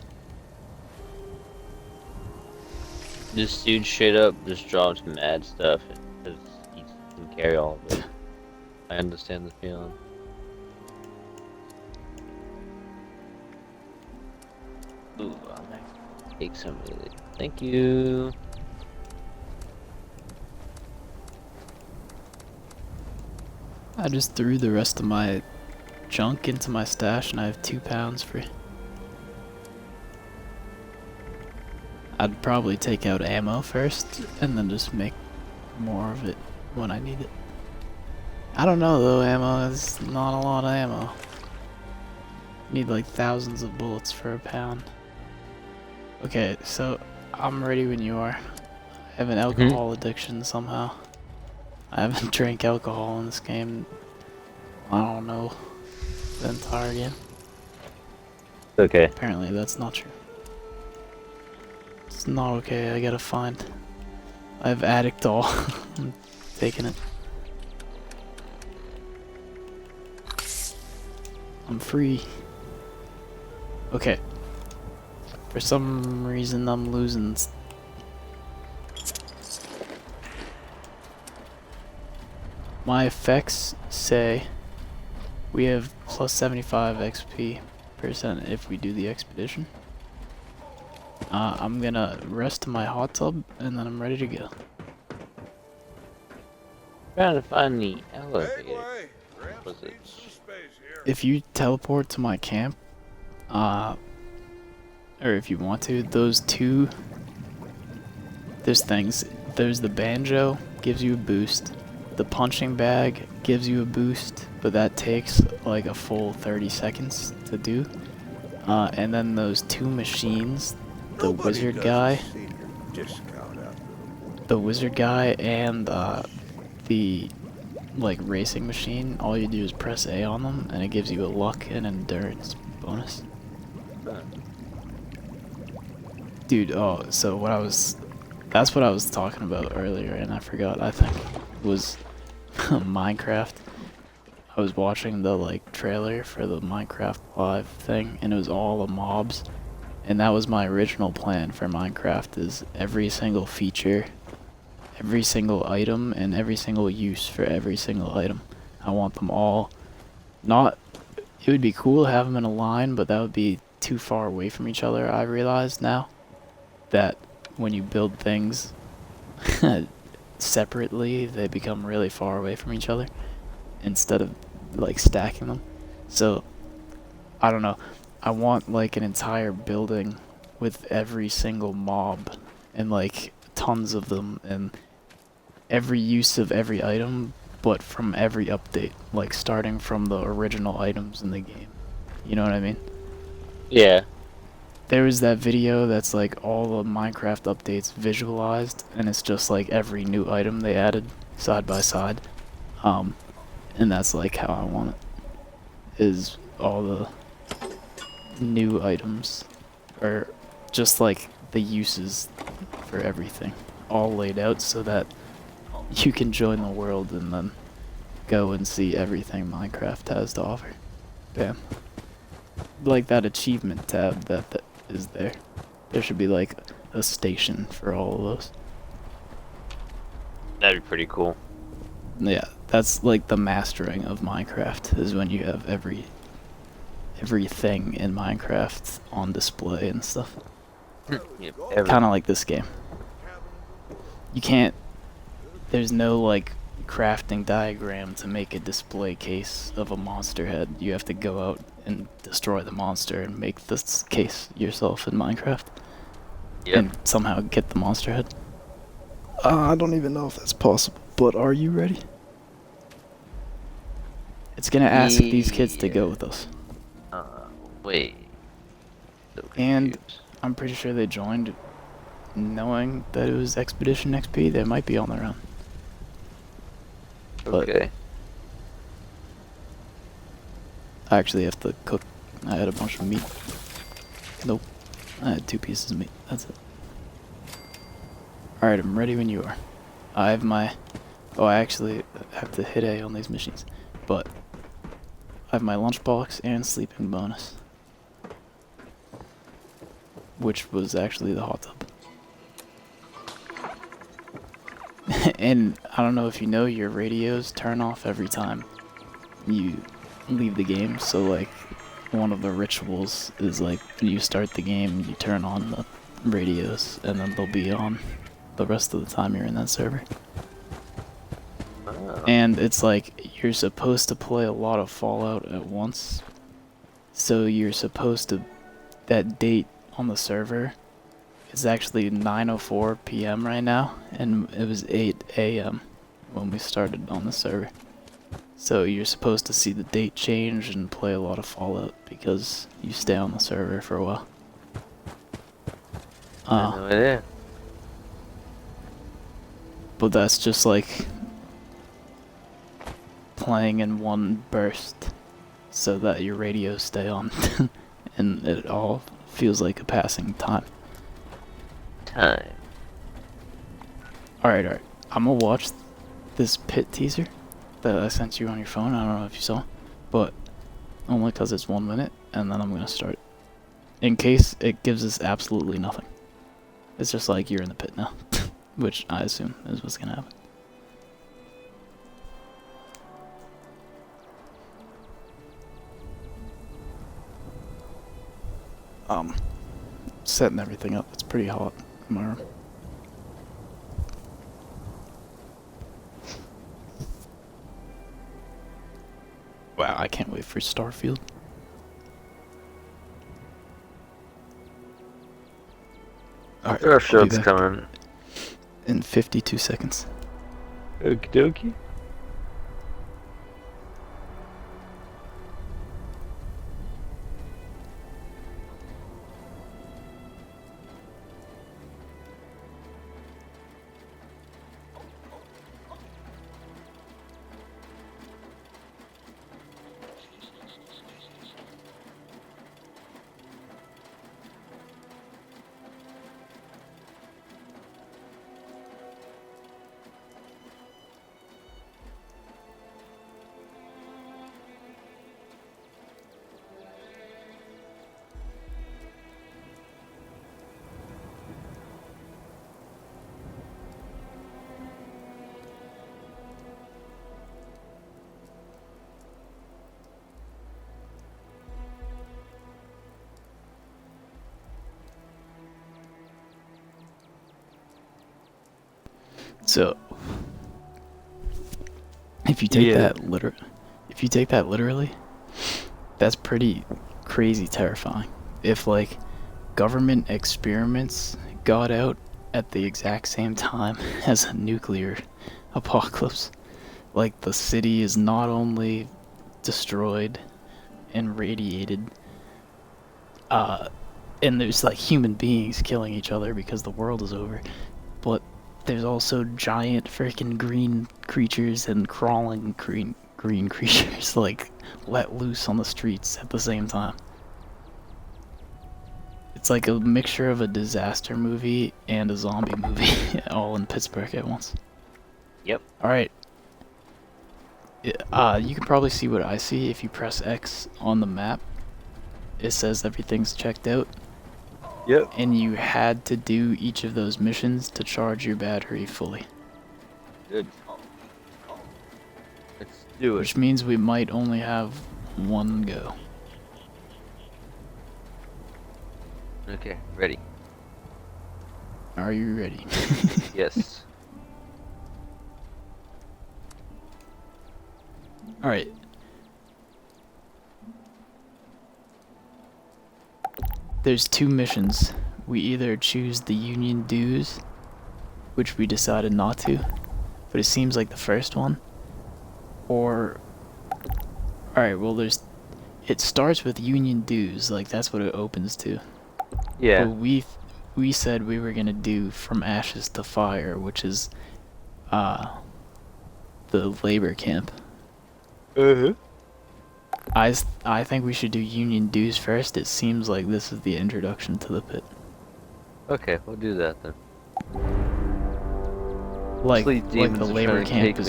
This dude straight up just drops mad stuff because he can carry all of it. I understand the feeling. Ooh, I'll take some of it. Thank you. I just threw the rest of my junk into my stash and I have 2 pounds free. I'd probably take out ammo first and then just make more of it when I need it. I don't know though, ammo is not a lot of ammo. Need like thousands of bullets for a pound. Okay, so I'm ready when you are. I have an alcohol addiction somehow. I haven't drank alcohol in this game, I don't know, the entire game. Okay. Apparently that's not true. It's not okay, I gotta find. I have addict all. I'm taking it. I'm free. Okay. For some reason I'm losing. My effects say we have plus 75 XP % if we do the expedition. I'm gonna rest in my hot tub and then I'm ready to go. Trying to find the elevator. Was it? If you teleport to my camp, or if you want to, there's things. There's the banjo, gives you a boost. The punching bag gives you a boost, but that takes like a full 30 seconds to do. And then those 2 machines, the wizard guy and the like racing machine, all you do is press A on them and it gives you a luck and endurance bonus. Dude, oh, so that's what I was talking about earlier and I forgot, I think, was Minecraft. I was watching the like trailer for the Minecraft Live thing and it was all the mobs, and that was my original plan for Minecraft, is every single feature, every single item, and every single use for every single item. I want them all, not, it would be cool to have them in a line, but that would be too far away from each other. I realize now that when you build things separately, they become really far away from each other instead of like stacking them. So I don't know, I want like an entire building with every single mob and like tons of them and every use of every item, but from every update, like starting from the original items in the game. You know what I mean? Yeah. There was that video that's like all the Minecraft updates visualized, and it's just like every new item they added side by side. And that's like how I want it, is all the new items, or just like the uses for everything, all laid out so that you can join the world and then go and see everything Minecraft has to offer. Bam. Like that achievement tab that is there. There should be like a station for all of those. That'd be pretty cool. Yeah, that's like the mastering of Minecraft, is when you have everything in Minecraft on display and stuff. Yep, Kind of like this game. You can't, there's no like crafting diagram to make a display case of a monster head. You have to go out and destroy the monster and make this case yourself in Minecraft. Yep. And somehow get the monster head. I don't even know if that's possible, but are you ready? It's gonna ask these kids to go with us. Wait. And I'm pretty sure they joined knowing that it was Expedition XP. They might be on their own. But Okay. I actually have to cook. I had a bunch of meat. Nope. I had 2 pieces of meat. That's it. Alright, I'm ready when you are. I have my... Oh, I actually have to hit A on these machines. But I have my lunchbox and sleeping bonus, which was actually the hot tub. And I don't know if you know, your radios turn off every time you leave the game. So like, one of the rituals is like, when you start the game, you turn on the radios, and then they'll be on the rest of the time you're in that server. And it's like, you're supposed to play a lot of Fallout at once. So you're supposed to, that date on the server, it's actually 9:04 p.m. right now, and it was 8 a.m. when we started on the server. So you're supposed to see the date change and play a lot of Fallout because you stay on the server for a while. No idea. But that's just like playing in one burst so that your radios stay on and it all feels like a passing time. Alright. I'm gonna watch this PITT teaser that I sent you on your phone. I don't know if you saw, but only because it's 1 minute, and then I'm gonna start. In case it gives us absolutely nothing. It's just like you're in the pit now, which I assume is what's gonna happen. Setting everything up. It's pretty hot in my room. Wow, I can't wait for Starfield. Alright, Starfield's coming. In 52 seconds. Okie dokie. So, if you take that literally, that's pretty crazy terrifying. If like government experiments got out at the exact same time as a nuclear apocalypse, like the city is not only destroyed and radiated, and there's like human beings killing each other because the world is over, but there's also giant freaking green creatures and crawling green creatures like let loose on the streets at the same time. It's like a mixture of a disaster movie and a zombie movie all in Pittsburgh at once. Yep. Alright. You can probably see what I see if you press X on the map. It says everything's checked out. Yep. And you had to do each of those missions to charge your battery fully. Good. Let's do it. Which means we might only have one go. Okay, ready. Are you ready? Yes. Alright. There's two missions. We either choose the Union Dues, which we decided not to, but it seems like the first one, or... Alright, well it starts with Union Dues, like that's what it opens to. Yeah. But we said we were gonna do From Ashes to Fire, which is, the labor camp. I think we should do Union Dues first. It seems like this is the introduction to the pit. Okay, we'll do that then. Like the labor camp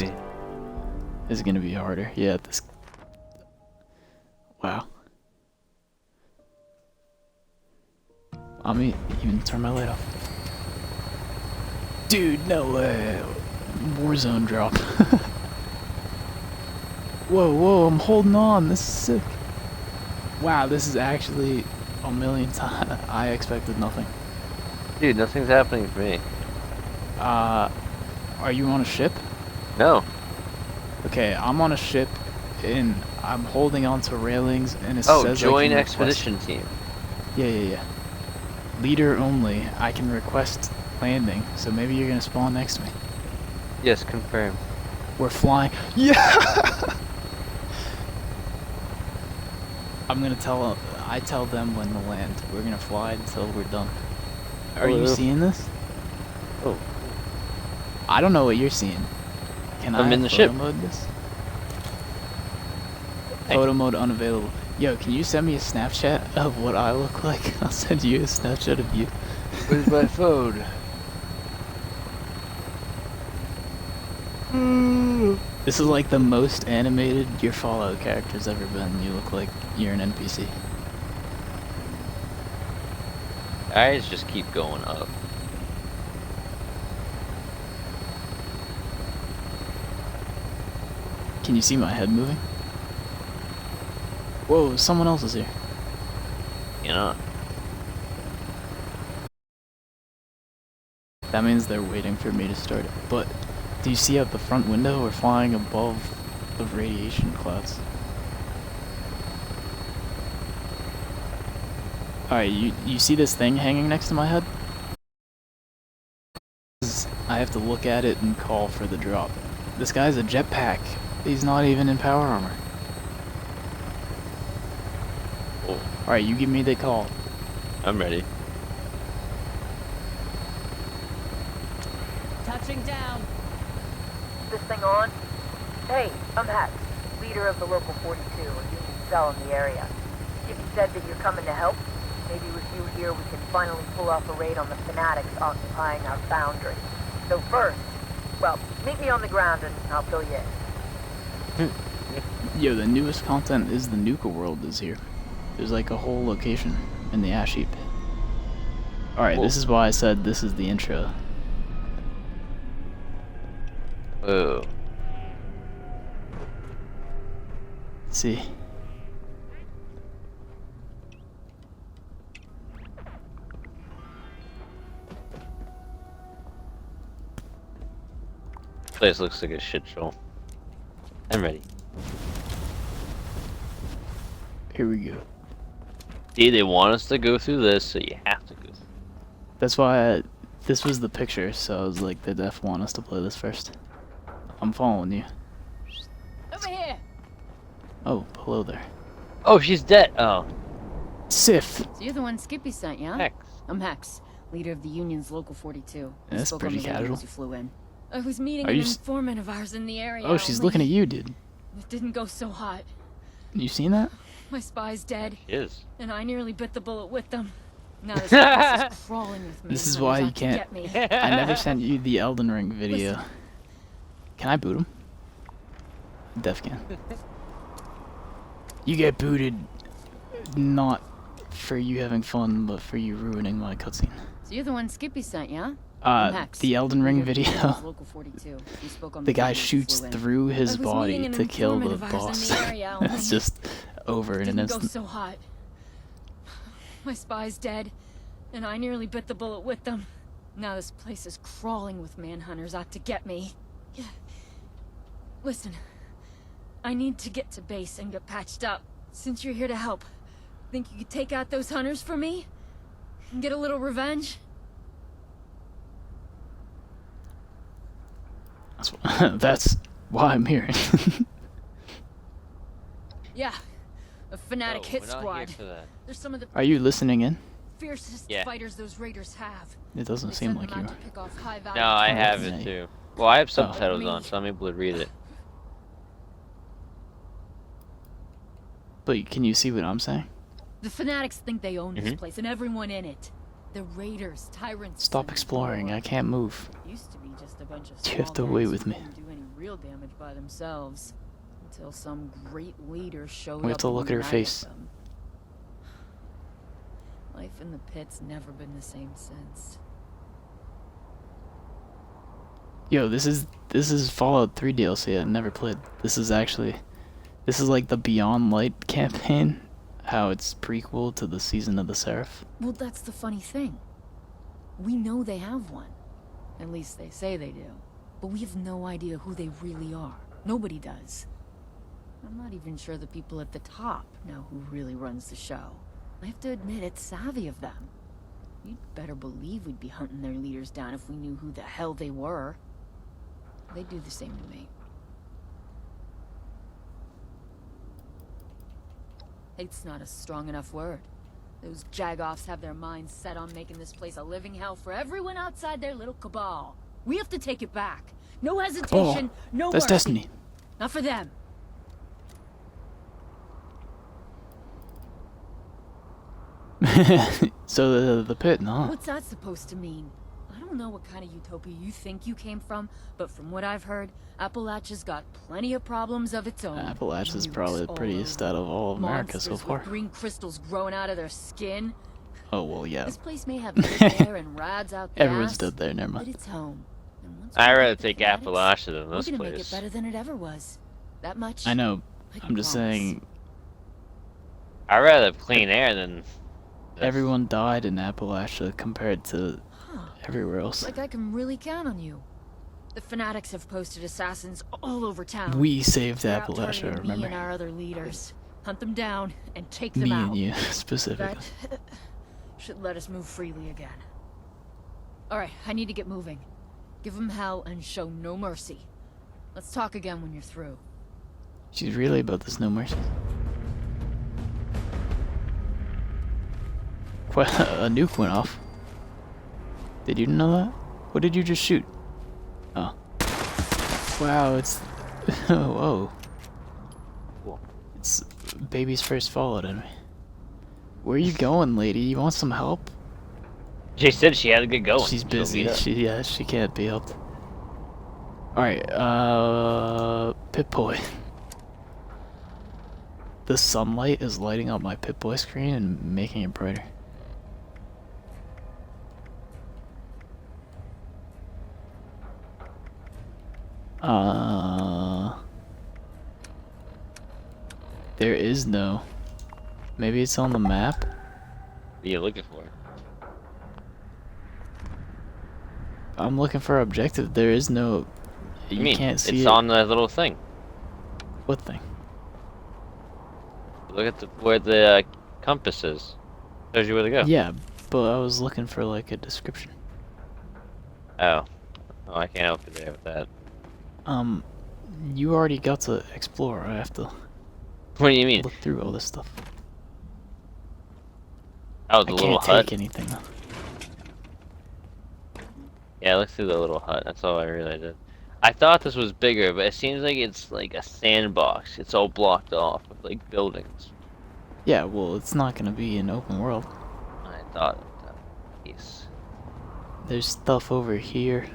is gonna be harder. Yeah, this... Wow. Let me even turn my light off. Dude, no way. Warzone drop. Whoa, I'm holding on. This is sick. Wow, this is actually a million times. I expected nothing. Dude, nothing's happening for me. Are you on a ship? No. Okay, I'm on a ship, and I'm holding on to railings, and it says I join can expedition team. Yeah. Leader only. I can request landing, so maybe you're gonna spawn next to me. Yes, confirm. We're flying. Yeah! I'm gonna tell. I tell them when to land. We're gonna fly until we're done. Are you yeah. seeing this? Oh. I don't know what you're seeing. Can I'm I in the photo ship. mode this? Hey. Photo mode unavailable. Yo, can you send me a Snapchat of what I look like? I'll send you a Snapchat of you. Where's my phone? This is like the most animated your Fallout character's ever been. You look like you're an NPC. Eyes just keep going up. Can you see my head moving? Whoa, someone else is here. You know. That means they're waiting for me to start it. But do you see out the front window we're flying above the radiation clouds? Alright, you see this thing hanging next to my head? I have to look at it and call for the drop. This guy's a jetpack. He's not even in power armor. Oh. Alright, you give me the call. I'm ready. Touching down. This thing on? Hey, I'm Hax, leader of the local 42, a union cell in the area. If you said that you're coming to help, maybe with you here we can finally pull off a raid on the fanatics occupying our foundry. So first, well, meet me on the ground and I'll fill you in. Yo, the newest content is the Nuka world is here. There's like a whole location in the ash heap. Alright, this is why I said this is the intro. Oh. See. Place looks like a shit show. I'm ready. Here we go. See, they want us to go through this, so you have to go through. That's why this was the picture, so I was like, they def want us to play this first. I'm following you. Over here. Oh, hello there. Oh, she's dead. Oh. Sif. So you're the one Skippy sent, yeah? Hex. I'm Hex, leader of the Union's Local 42. Yeah, You that's spoke pretty on the radio casual. as you flew in. I was meeting Are an you informant of ours in the area. Oh, she's only looking at you, dude. It didn't go so hot. You seen that? My spy's dead. She is. And I nearly bit the bullet with them. Now this place is crawling with me. This is why you can't. I never sent you the Elden Ring video. Listen. Can I boot him? Def can. You get booted, not for you having fun, but for you ruining my cutscene. So you're the one Skippy sent, yeah? I'm Hex, The Elden Ring leader of the video. Union's Local 42. You spoke on The guy radio as you shoots flew in. through his I was body meeting an to kill the informant of ours boss. in the area, That's only just over in an didn't go instant. so hot. My spy's dead, and I nearly bit the bullet with them. Now this place is crawling with manhunters out to get me. Listen, I need to get to base and get patched up. Since you're here to help, think you could take out those hunters for me? And get a little revenge? That's why I'm here. Yeah, a fanatic No, hit we're not here squad. for that. They're some of the Are you listening in? fiercest Yeah. fighters those raiders have. It doesn't They seem send like them you out are. to pick off high-value No, I targets. have it too. Well, I have subtitles Me. on, so I'm able to read it. But can you see what I'm saying? The fanatics think they own this Mhm. place and everyone in it. The raiders, tyrants. Stop exploring. I can't move. Used to be just a bunch of You have small to wait guys with who me. couldn't do any real damage by themselves. Until some great leader showed We have up to and look at her united face. them. Life in the pit's never been the same since. Yo, this is Fallout 3 DLC I never played. This is like the Beyond Light campaign. How it's prequel to the Season of the Seraph. Well, that's the funny thing. We know they have one. At least they say they do. But we have no idea who they really are. Nobody does. I'm not even sure the people at the top know who really runs the show. I have to admit, it's savvy of them. You'd better believe we'd be hunting their leaders down if we knew who the hell they were. They'd do the same to me. Hate's not a strong enough word. Those jagoffs have their minds set on making this place a living hell for everyone outside their little cabal. We have to take it back. No hesitation, no that's mercy. Destiny. Not for them. So the pit, no? What's that supposed to mean? I don't know what kind of utopia you think you came from, but from what I've heard, Appalachia's got plenty of problems of its own. Appalachia's Nukes probably the all prettiest over. out of all of America so Monsters far. with green crystals growing out of their skin. Oh, well, yeah. This place may have good air and rads out gas, Everyone's dead there, never but mind. it's home. And once I'd we rather get the take fanatics, Appalachia than we're this gonna make it place. better than it ever was. That much. I know. I can I'm just promise. saying, I'd rather have clean air than... everyone died in Appalachia compared to everywhere else. Like I can really count on you. The fanatics have posted assassins all over town. We saved They're out Appalachia, targeting me remember? and our other leaders. Hunt them down and take them Me out. and you, specifically. That should let us move freely again. Alright, I need to get moving. Give them hell and show no mercy. Let's talk again when you're through. She's really about this no mercy. Quite a nuke went off. Did you know that? What did you just shoot? Oh. Wow, it's... Whoa. It's baby's first Fallout enemy. Where are you going, lady? You want some help? She said she had to get going. She's She'll busy. meet up. She can't be helped. Alright, Pip-Boy. The sunlight is lighting up my Pip-Boy screen and making it brighter. There is no... Maybe it's on the map? What are you looking for? I'm looking for objective. There is no... You mean? can't see It's it. on the little thing. What thing? Look at where the compass is. Shows you where to go. Yeah, but I was looking for like a description. Oh. Oh, I can't help you there with that. You already got to explore. I have to... What do you mean? Look through all this stuff. Oh, the I little can't hut. take anything though. Yeah, look through the little hut. That's all I really did. I thought this was bigger, but it seems like it's like a sandbox. It's all blocked off with like buildings. Yeah, well, it's not gonna be an open world. I thought that. Yes. There's stuff over here.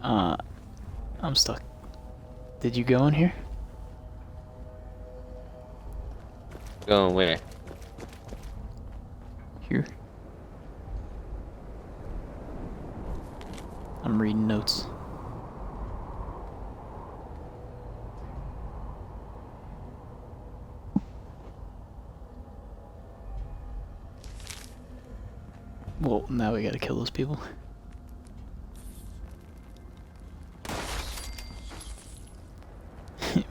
I'm stuck. Did you go in here? Going where? Here. I'm reading notes. Well, now we gotta kill those people.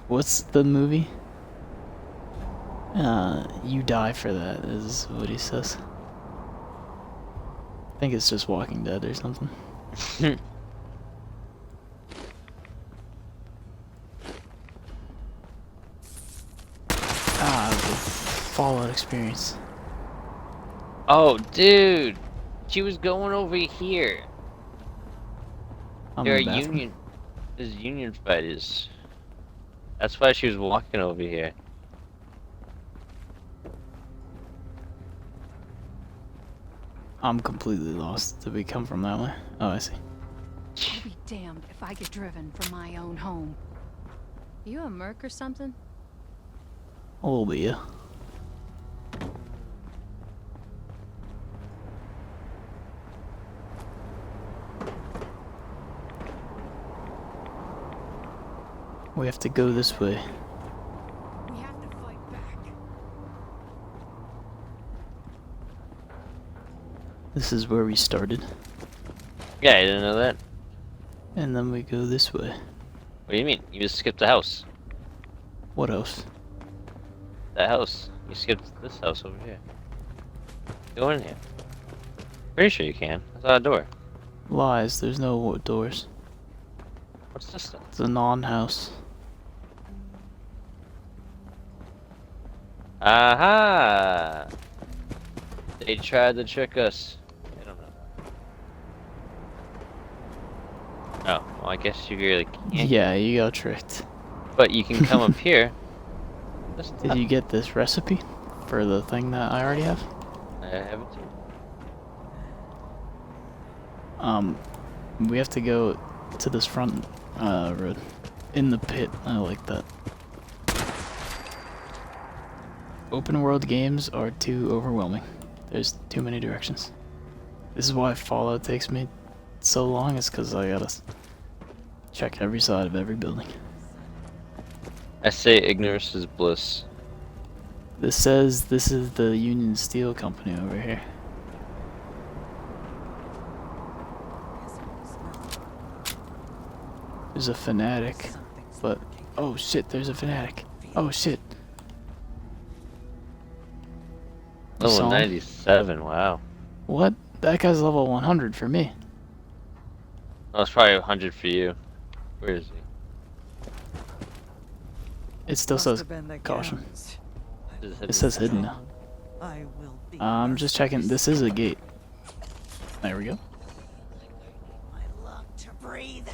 What's the movie? You die for that, is what he says. I think it's just Walking Dead or something. The Fallout experience. Oh, dude! She was going over here. I'm There are in the bathroom. union. There's union fighters. That's why she was walking over here. I'm completely lost. Did we come from that way? Oh, I see. I'll be damned if I get driven from my own home. You a merc or something? A little bit, yeah. We have to go this way. We have to fight back. This is where we started. Yeah, you didn't know that? And then we go this way. What do you mean? You just skipped the house. What else? That house. You skipped this house over here. Go in here. Pretty sure you can. I saw a door. Lies, there's no doors. What's this then? It's a non-house. Aha! They tried to trick us. I don't know. Oh, well, I guess you really can't. Yeah, you got tricked. But you can come up here. Did you get this recipe for the thing that I already have? I haven't seen. We have to go to this front road in the pit. I like that. Open world games are too overwhelming. There's too many directions. This is why Fallout takes me so long, is because I gotta check every side of every building. I say ignorance is bliss. This says this is the Union Steel Company over here. There's a fanatic, but oh shit, there's a fanatic. Oh shit. You saw Level him? 97, wow. What? That guy's level 100 for me. Oh, it's probably 100 for you. Where is he? It still says caution. It says hidden now. I'm just checking. This is a gate. There we go. To breathe,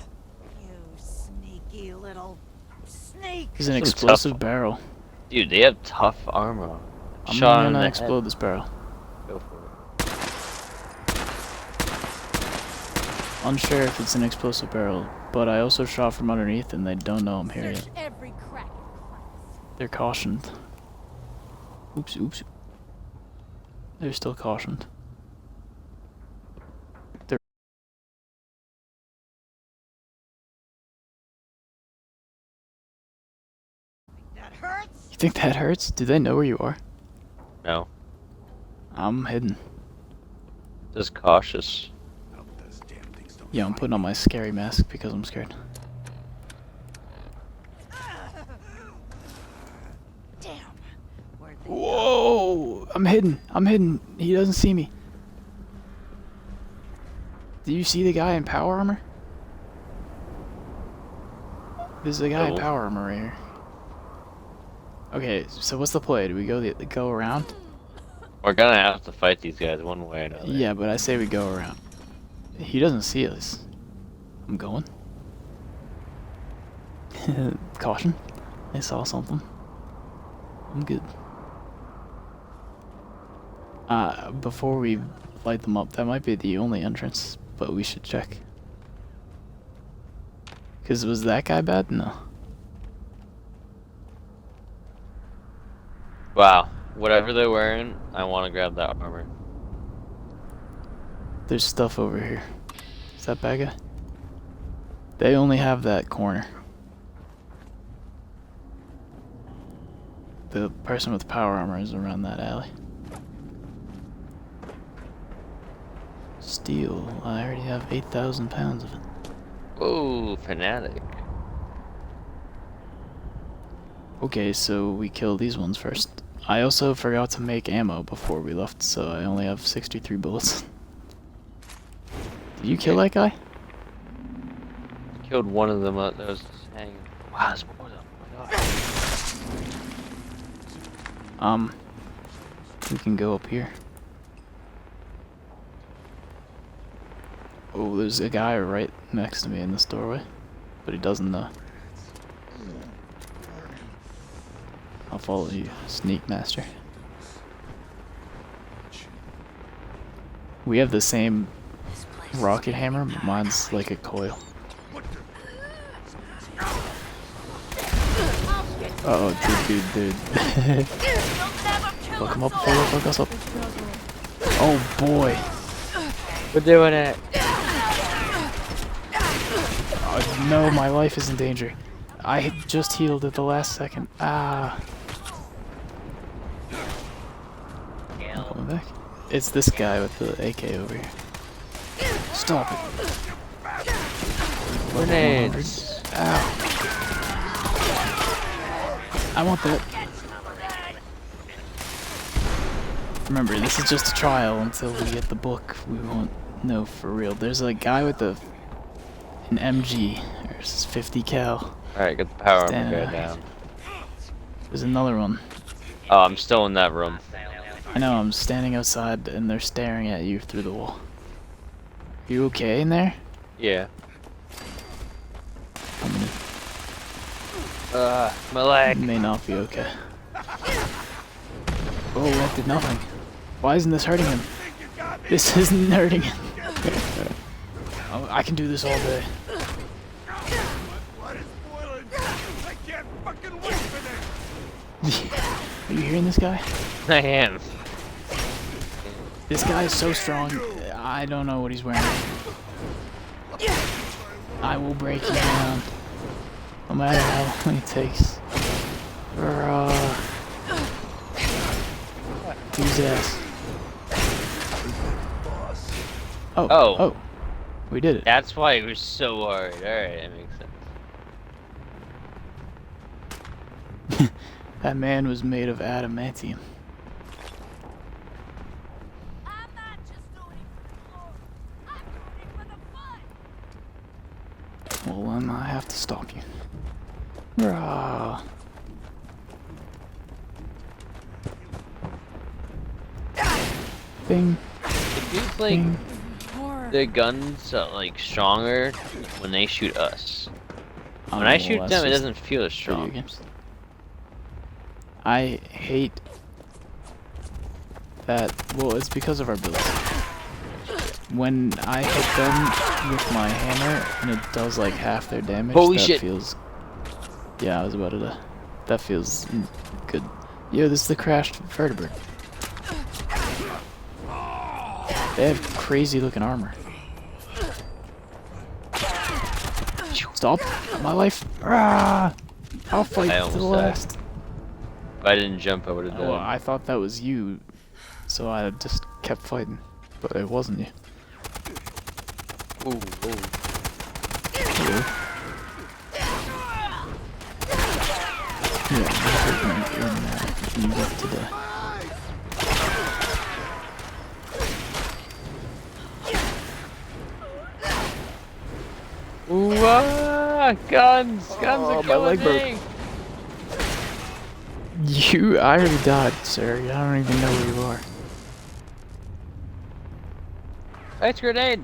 you sneaky little snake. There's an explosive barrel. Dude, they have tough armor. I'm Shot him in gonna the explode head. this barrel. Go for it. Unsure if it's an explosive barrel, but I also shot from underneath and they don't know I'm here yet. Every crack. They're cautioned. Oops, oops. They're still cautioned. They're That hurts. You think that hurts? Do they know where you are? No. I'm hidden. Just cautious. Yeah, I'm putting on my scary mask because I'm scared. Whoa! I'm hidden. I'm hidden. He doesn't see me. Do you see the guy in power armor? There's a guy in power armor right here. Okay, so what's the play? Do we go around? We're gonna have to fight these guys one way or another. Yeah, but I say we go around. He doesn't see us. I'm going. Caution. I saw something. I'm good. Before we light them up, that might be the only entrance, but we should check. Cause was that guy bad? No. Wow. Whatever they're wearing, I want to grab that armor. There's stuff over here. Is that bad guy? They only have that corner. The person with power armor is around that alley. Steel. I already have 8,000 pounds of it. Whoa, fanatic. Okay, so we kill these ones first. I also forgot to make ammo before we left, so I only have 63 bullets. Did you kill that guy? Killed one of them that was just hanging. Wow, there's more of them. Oh my god. We can go up here. Oh, there's a guy right next to me in this doorway, but he doesn't know. I'll follow you, Sneak Master. We have the same rocket hammer, but mine's like a coil. Uh-oh, dude. Fuck him up before they fuck us up. Oh boy. We're doing it. Oh, no, my life is in danger. I just healed at the last second. Ah. I'm coming back. It's this guy with the AK over here. Stop it. Grenades. Ow. I want that. Remember, this is just a trial until we get the book. We won't know for real. There's a guy with an MG. There's 50 cal. Alright, get the power armor Standing guy out. down. There's another one. Oh, I'm still in that room. I know, I'm standing outside and they're staring at you through the wall. You okay in there? Yeah. I'm gonna... My leg. May not be okay. Oh, that did nothing. Why isn't this hurting him? This isn't hurting him. Oh, I can do this all day. Are you hearing this guy? I am. This guy is so strong. I don't know what he's wearing. I will break him down. No matter how long it takes. Who's ass? Oh. We did it. That's why it was so hard. Alright, that makes sense. That man was made of adamantium. Well, then I have to stop you. Rah. Bing. It feels like the guns are like stronger when they shoot us. When I shoot them, it doesn't feel as strong. I hate that. Well, it's because of our builds. When I hit them with my hammer and it does like half their damage, Holy that shit. feels... Yeah, I was about to... That feels good. Yo, this is the crashed vertebrate. They have crazy looking armor. Stop! My life! Ah! I'll fight to the last. If I didn't jump, I would have Well, died. I thought that was you, so I just kept fighting, but it wasn't you. Ooh. Yeah. You get to die. Ooh, guns! Guns are my leg killing me! I already died, sir. I don't even know where you are. Ice grenade!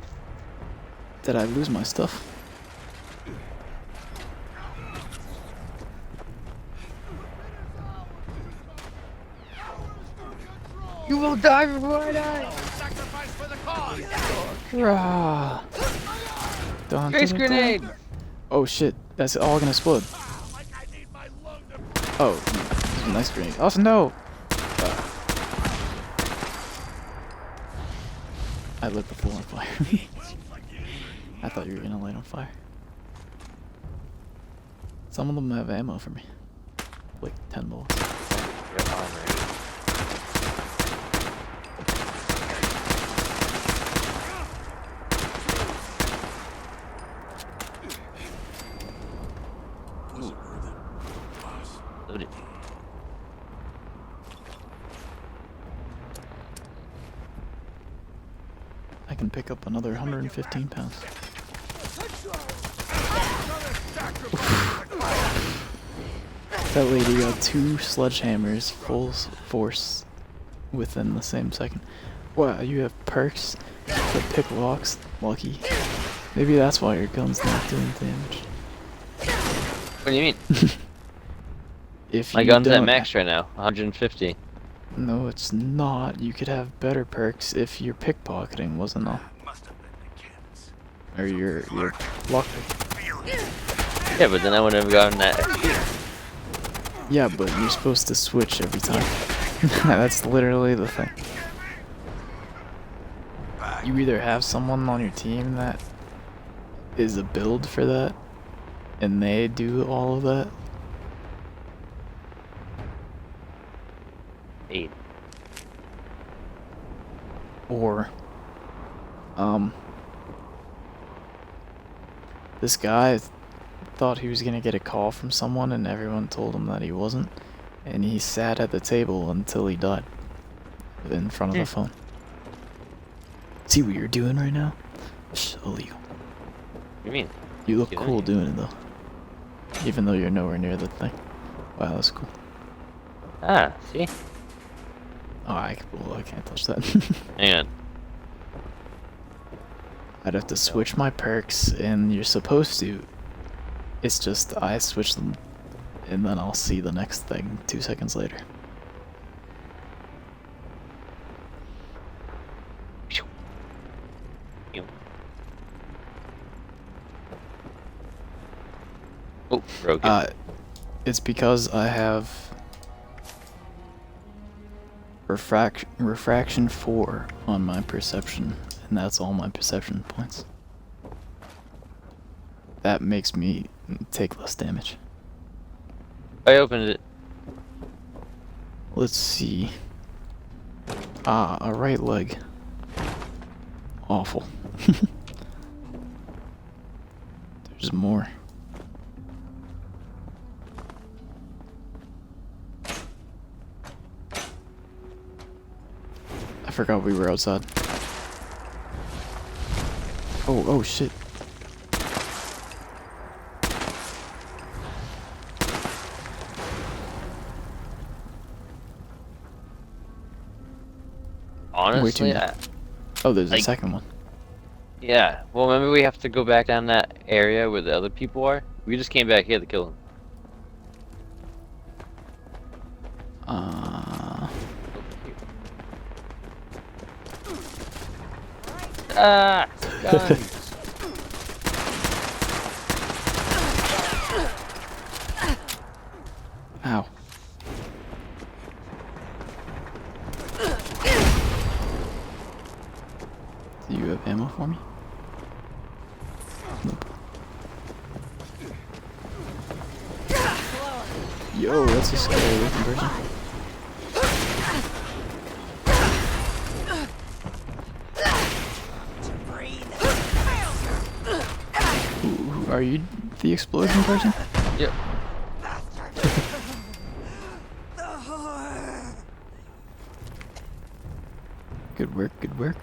Did I lose my stuff? You will die before I die! Rah. Ice grenade! Oh shit, that's all gonna explode. Oh, nice grenade. Oh no! I lit the floor on fire. I thought you were gonna light on fire. Some of them have ammo for me. Like 10 bullets. Loaded. I can pick up another 115 pounds. That lady got 2 sledgehammers full force within the same second. Wow, you have perks for pick locks. Lucky. Maybe that's why your gun's not doing damage. What do you mean? If My you gun's at don't- max right now, 150. No, it's not. You could have better perks if your pickpocketing wasn't on. Or your lockpick. Yeah, but then I wouldn't have gotten that XP. Yeah, but you're supposed to switch every time. That's literally the thing. You either have someone on your team that is a build for that, and they do all of that. 8. Or, this guy thought he was gonna get a call from someone and everyone told him that he wasn't, and he sat at the table until he died in front of the phone. See what you're doing right now? It's illegal. What do you mean? You look Get cool in. doing it though, even though you're nowhere near the thing. Wow, that's cool. Ah, see? Oh, I can't touch that. Hang on. I'd have to switch my perks, and you're supposed to. It's just I switch them, and then I'll see the next thing 2 seconds later. Oh, broken. It's because I have refraction 4 on my perception, and that's all my perception points. That makes me take less damage. I opened it. Let's see. Ah, a right leg. Awful. There's more. I forgot we were outside. Oh shit. Honestly, oh, there's a second one. Yeah. Well, remember we have to go back down that area where the other people are? We just came back here to kill them. Ah! Guns! Ow. Do you have ammo for me? Nope. Yo, that's a scary looking person. Ooh, are you the explosion person? Yep. Good work, good work.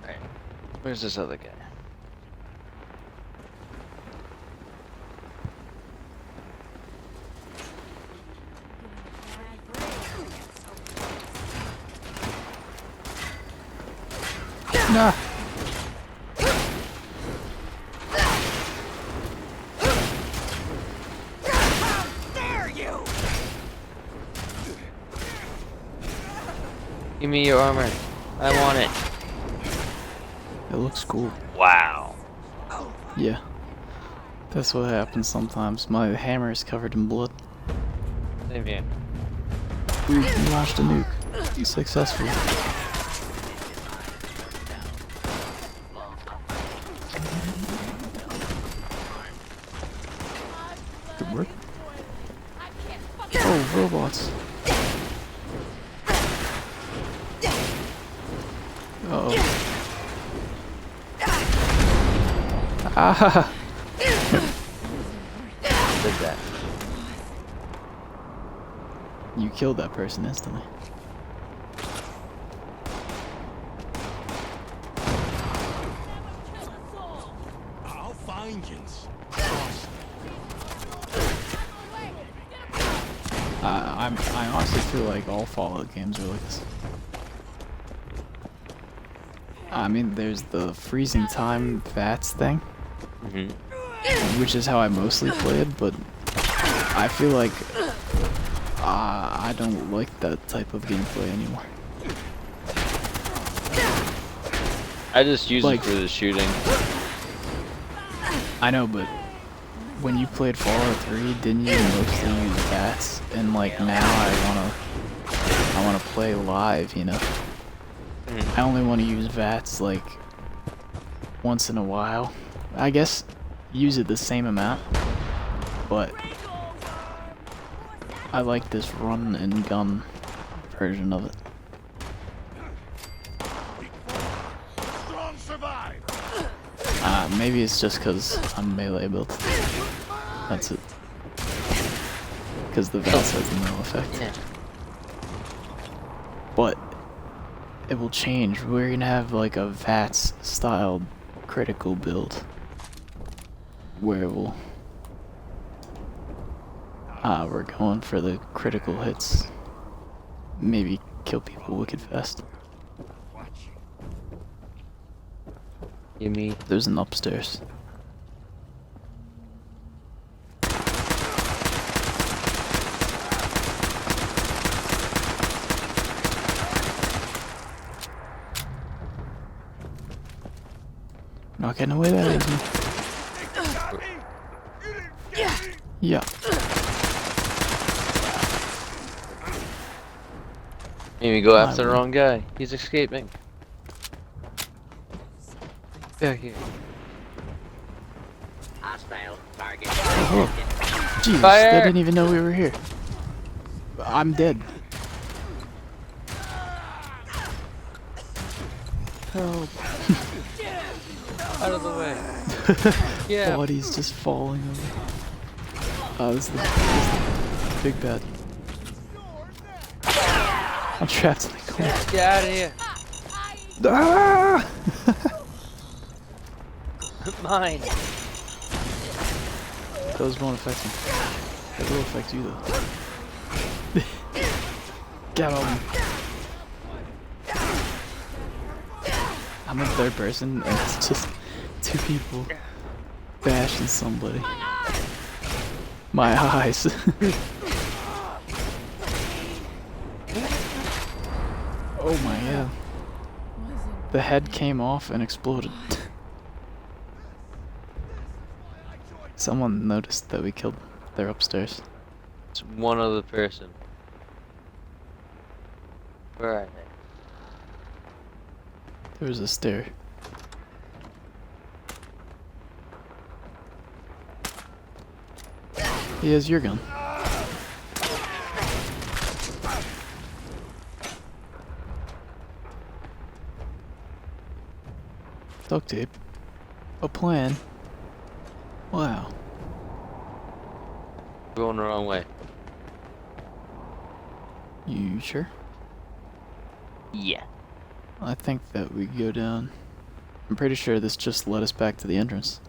Alright. Where's this other guy? Nah. Give me your armor. I want it. It looks cool. Wow. Yeah. That's what happens sometimes. My hammer is covered in blood. Same here. We launched a nuke. Successfully. Good work. Oh, robots. Uh-oh. Ah! Did that. You killed that person instantly. I'll find you. I honestly feel like all Fallout games are like this. I mean, there's the freezing time VATS thing, which is how I mostly played, but I feel like I don't like that type of gameplay anymore. I just use it for the shooting. I know, but when you played Fallout 3, didn't you mostly use VATS? And like now I wanna play live, you know. I only want to use VATS like once in a while. I guess use it the same amount, but I like this run and gun version of it. Maybe it's just because I'm melee built. That's it. Because the VATS has no effect. But it will change. We're gonna have like a VATS styled critical build where we're going for the critical hits. Maybe kill people wicked fast. You mean? There's an upstairs. Not getting away that easy. Yeah. Maybe go after the wrong guy. He's escaping. Back here. Hostile target. Oh, jeez, Fire! they didn't even know we were here. I'm dead. Help. Out of the way. Yeah. Bodies just falling over. Oh, this is the big bad. I'm trapped in the corner. Get out of here. Ah! Mine. Those won't affect me. They will affect you though. Get on me. I'm in third person and it's just two people bashing somebody. My eyes. Oh my god. The head came off and exploded. Someone noticed that we killed them. They're upstairs. It's one other person. Where are they? There was a stair. He has your gun. Duct tape. A plan. Wow. Going the wrong way. You sure? Yeah. I think that we go down. I'm pretty sure this just led us back to the entrance.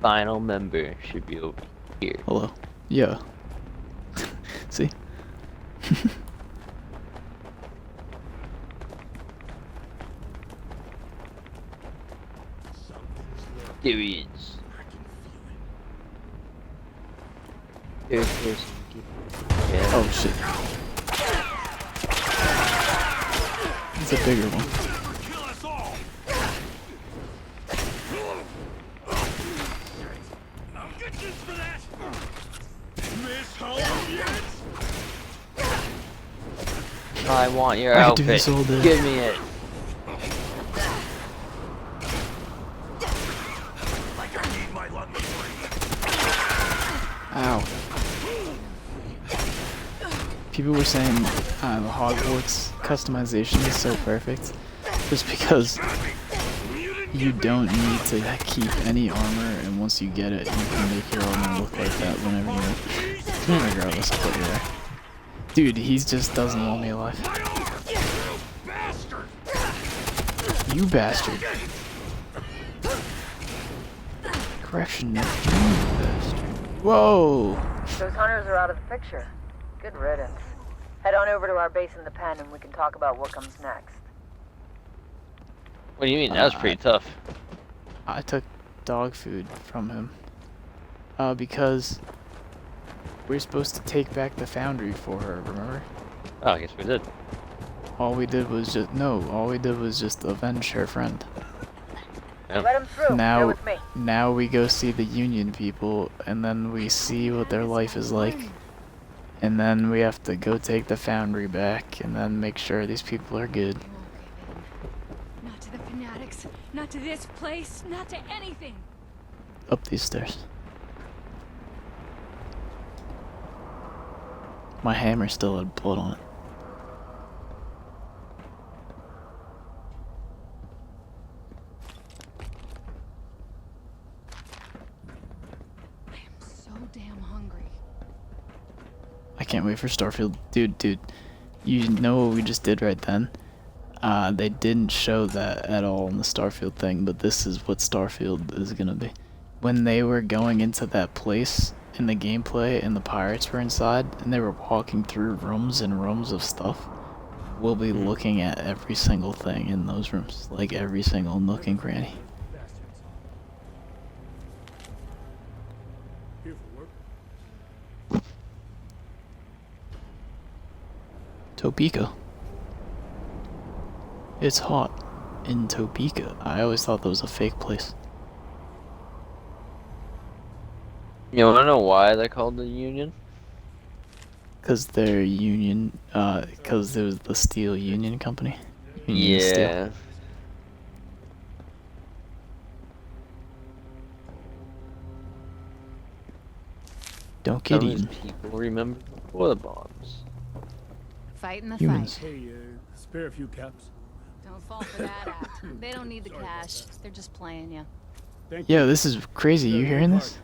Final member should be over here. Hello. Yeah. See? There he is. There's person. Yeah. Oh shit. It's a bigger one. I want your I could do outfit. this all day. Give me it. Ow. People were saying Hogwarts customization is so perfect just because you don't need to keep any armor, and once you get it, you can make your armor look like that whenever you regardless of what you are. Dude, he just doesn't want me alive. You bastard. Correction, Nick. You bastard. Whoa! Those hunters are out of the picture. Good riddance. Head on over to our base in the pen and we can talk about what comes next. What do you mean? That was pretty tough. I took dog food from him. Because we're supposed to take back the foundry for her, remember? Oh, I guess we did. All we did was just avenge her friend. Yep. Let him through. They're Now, with me. now we go see the Union people, and then we see what their life is like. And then we have to go take the foundry back, and then make sure these people are good. Not to the fanatics, not to this place, not to anything. Up these stairs. My hammer still had blood on it. I am so damn hungry. I I can't wait for Starfield. Dude, you know what we just did right then? They didn't show that at all in the Starfield thing, but this is what Starfield is gonna be. When they were going into that place in the gameplay and the pirates were inside and they were walking through rooms and rooms of stuff, we'll be looking at every single thing in those rooms, like every single nook and cranny. Topeka. It's hot in Topeka. I always thought that was a fake place. You wanna know why they're called the Union? Cause they're union, cause it was the Steel Union Company. Union Steel. Yeah. Don't get Some of eaten. these people remember before the bombs. Fighting the Humans. fight. Hey, spare a few caps. Don't fall for that act. They don't need the cash. They're just playing you. Yeah, this is crazy. You hearing this?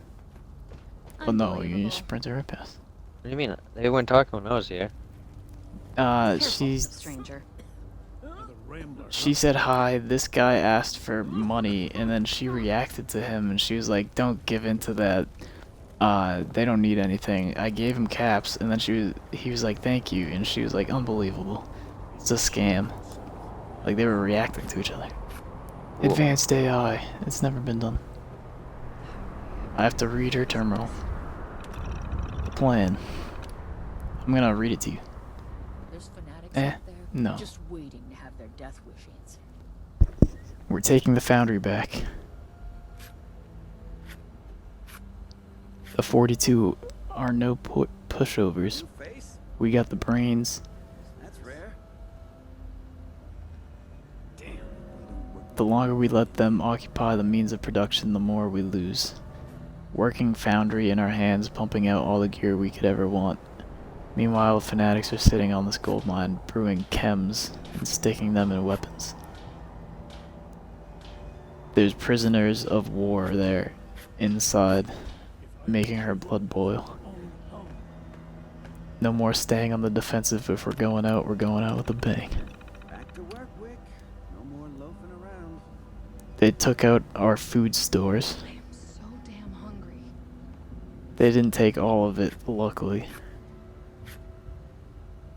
Oh no, you just sprinted right past. What do you mean? They weren't talking when I was here. Stranger. She said hi, this guy asked for money, and then she reacted to him, and she was like, don't give in to that, they don't need anything. I gave him caps, and then he was like, thank you, and she was like, unbelievable. It's a scam. Like, they were reacting to each other. Cool. Advanced AI. It's never been done. I have to read her terminal. The plan. I'm gonna read it to you. There's fanatics Eh, out there no. just waiting to have their death wish answered. We're taking the foundry back. The 42 are no pushovers. We got the brains. That's rare. The longer we let them occupy the means of production, the more we lose. Working foundry in our hands, pumping out all the gear we could ever want. Meanwhile, the fanatics are sitting on this gold mine, brewing chems and sticking them in weapons. There's prisoners of war there, inside, making her blood boil. No more staying on the defensive. If we're going out with a bang. Back to work, Wick. No more loafing around. They took out our food stores. So damn hungry. They didn't take all of it, luckily.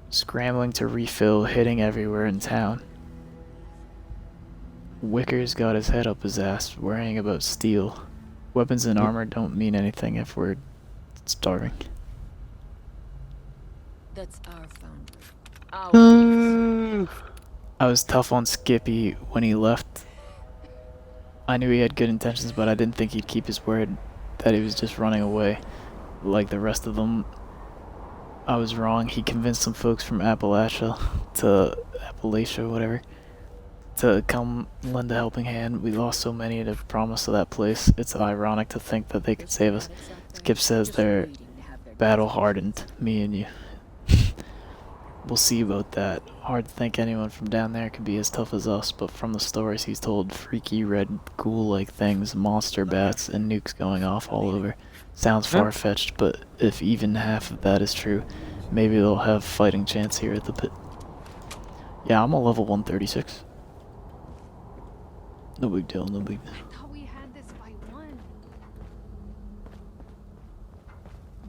Scrambling to refill, hitting everywhere in town. Wicker's got his head up his ass, worrying about steel. Weapons and armor don't mean anything if we're starving. That's our foundry. I was tough on Skippy when he left. I knew he had good intentions, but I didn't think he'd keep his word, that he was just running away like the rest of them. I was wrong. He convinced some folks from Appalachia, whatever, to come lend a helping hand. We lost so many to promise of that place. It's ironic to think that they could save us. Skip says they're battle hardened, me and you. We'll see about that. Hard to think anyone from down there could be as tough as us, but from the stories he's told, freaky red ghoul-like things, monster bats, and nukes going off all over. Sounds far-fetched, but if even half of that is true, maybe they'll have fighting chance here at the pit. Yeah, I'm a level 136. No big deal, no big deal. I thought we had this by one.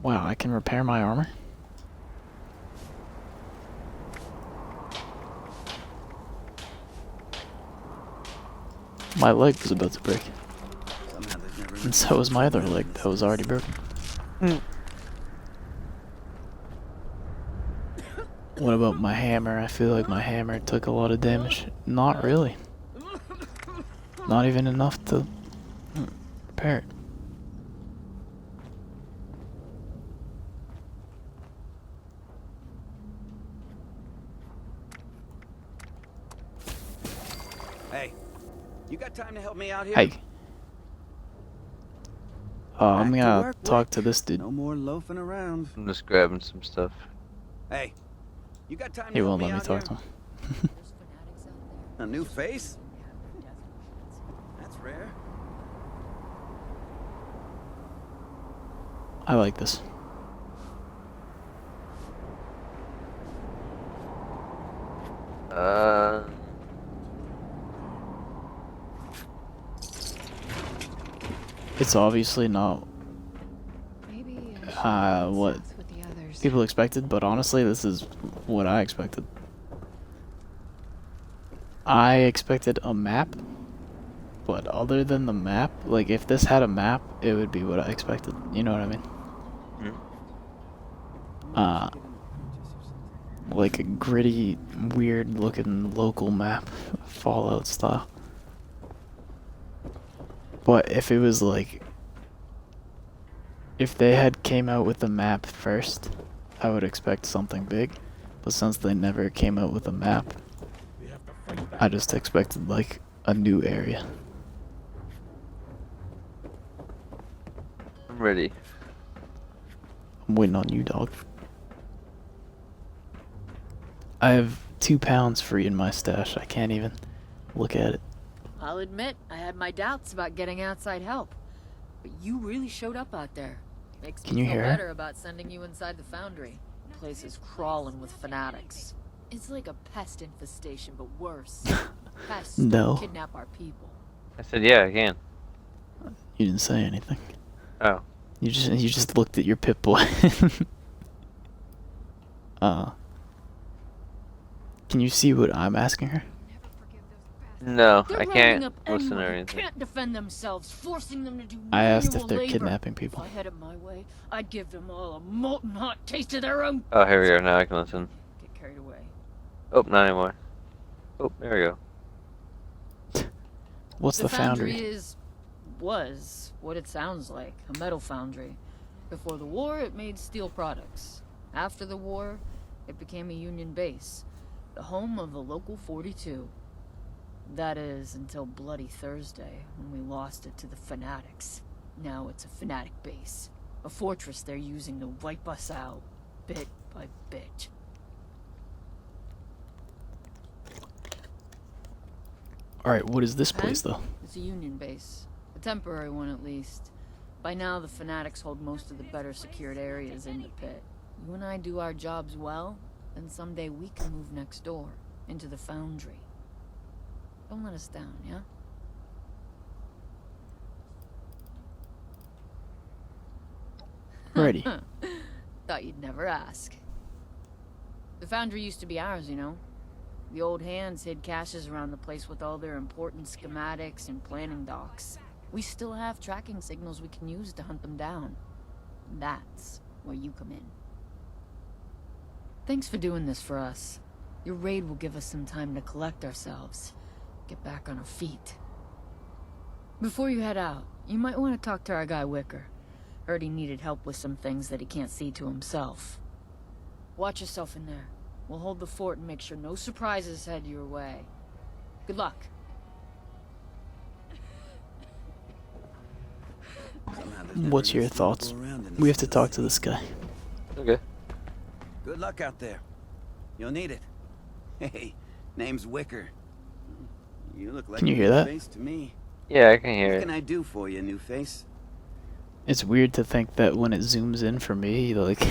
Wow, I can repair my armor? My leg was about to break. And so was my other leg that was already broken. What about my hammer? I feel like my hammer took a lot of damage. Not really. Not even enough to repair it. Hey, you got time to help me out here? Hey. I'm Back to gonna work, talk Wick. to this dude. No more loafing around. I'm just grabbing some stuff. Hey, you got time He to help won't me let me out talk here? to him. A new face? That's rare. I like this. It's obviously not what people expected, but honestly, this is what I expected. I expected a map, but other than the map, like if this had a map, it would be what I expected. You know what I mean? Like a gritty, weird-looking local map, Fallout style. But if it was like, if they had came out with the map first, I would expect something big. But since they never came out with a map, I just expected like a new area. I'm ready. I'm waiting on you, dog. I have 2 pounds free in my stash. I can't even look at it. I'll admit, I had my doubts about getting outside help. But you really showed up out there. Makes Can me you feel hear her? better about sending you inside the foundry. The place is crawling with fanatics. It's like a pest infestation, but worse. Pests No. kidnap our people. I said, yeah, I can. You didn't say anything. Oh. You just looked at your Pip Boy. Can you see what I'm asking her? No, They're I rounding can't up listen anyone or who anything. can't defend themselves, forcing them to do I asked if manual they're labor. kidnapping people. If I had it my way, I'd give them all a molten hot taste of their own. Oh, here we are. Now I can listen. Get carried away. Oh, not anymore. Oh, there we go. What's the foundry? Was what it sounds like, a metal foundry. Before the war, it made steel products. After the war, it became a Union base, the home of the local 42. That is, until Bloody Thursday, when we lost it to the fanatics. Now it's a fanatic base, a fortress they're using to wipe us out, bit by bit. Alright, what is this place, Huh? though? It's a Union base. A temporary one, at least. By now, the fanatics hold most of the better secured areas in the pit. You and I do our jobs well, then someday we can move next door, into the foundry. Don't let us down, yeah? Ready. Thought you'd never ask. The foundry used to be ours, you know. The old hands hid caches around the place with all their important schematics and planning docs. We still have tracking signals we can use to hunt them down. That's where you come in. Thanks for doing this for us. Your raid will give us some time to collect ourselves. Get back on our feet. Before you head out, you might want to talk to our guy Wicker. Heard he needed help with some things that he can't see to himself. Watch yourself in there. We'll hold the fort and make sure no surprises head your way. Good luck. What's your thoughts? We have to talk to this guy. Okay. Good luck out there. You'll need it. Hey, name's Wicker. You look like Can you a hear new that? face to me. Yeah, I can hear What it. can I do for you, new face? It's weird to think that when it zooms in for me, like,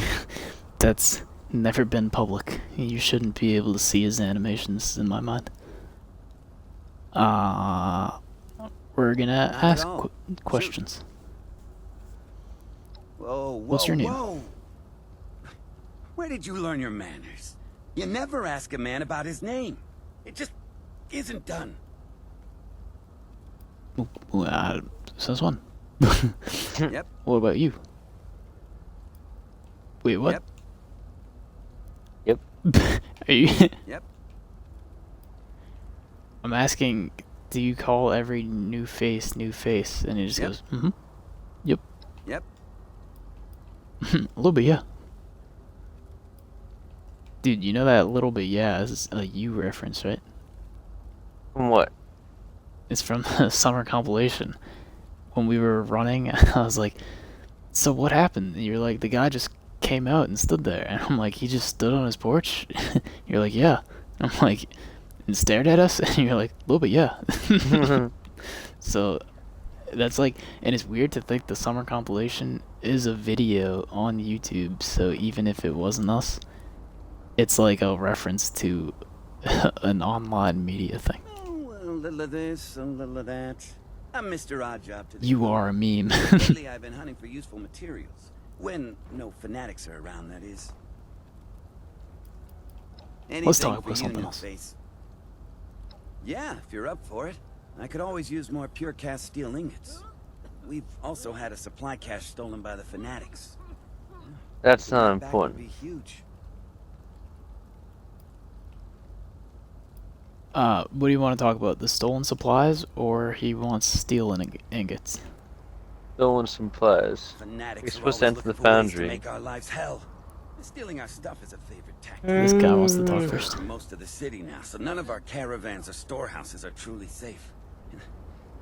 that's never been public. You shouldn't be able to see his animations in my mind. We're gonna ask questions. Whoa, What's your name? Whoa. Where did you learn your manners? You never ask a man about his name. It just isn't done. Since when? Yep. What about you? Wait, what? Yep. Are you? Yep. I'm asking, do you call every new face? And he just Yep. goes, mm-hmm. Yep. Yep. A little bit, yeah. Dude, you know that little bit, yeah, is a you reference, right? From what? It's from the summer compilation. When we were running, I was like, so what happened? And you're like, the guy just came out and stood there. And I'm like, he just stood on his porch? You're like, yeah. I'm like, and stared at us? And you're like, a little bit, yeah. So, that's like, and it's weird to think the summer compilation is a video on YouTube, so even if it wasn't us, it's like a reference to an online media thing. Oh, a little of this, a little of that. I'm Mr. Oddjob to the You are a meme. Lately, I've been hunting for useful materials. When no fanatics are around, that is. Let's Anything talk for about something Union else. space. Yeah, if you're up for it. I could always use more pure cast steel ingots. We've also had a supply cache stolen by the fanatics. That's The not net back would important. be huge. What do you want to talk about? The stolen supplies, or he wants steel and ingots? Stolen supplies. We're Fanatics are supposed to always enter the looking for ways to foundry. make our lives hell. Stealing our stuff is a favorite tactic. This guy wants to talk We're first. for most of the city now, so none of our caravans or storehouses are truly safe.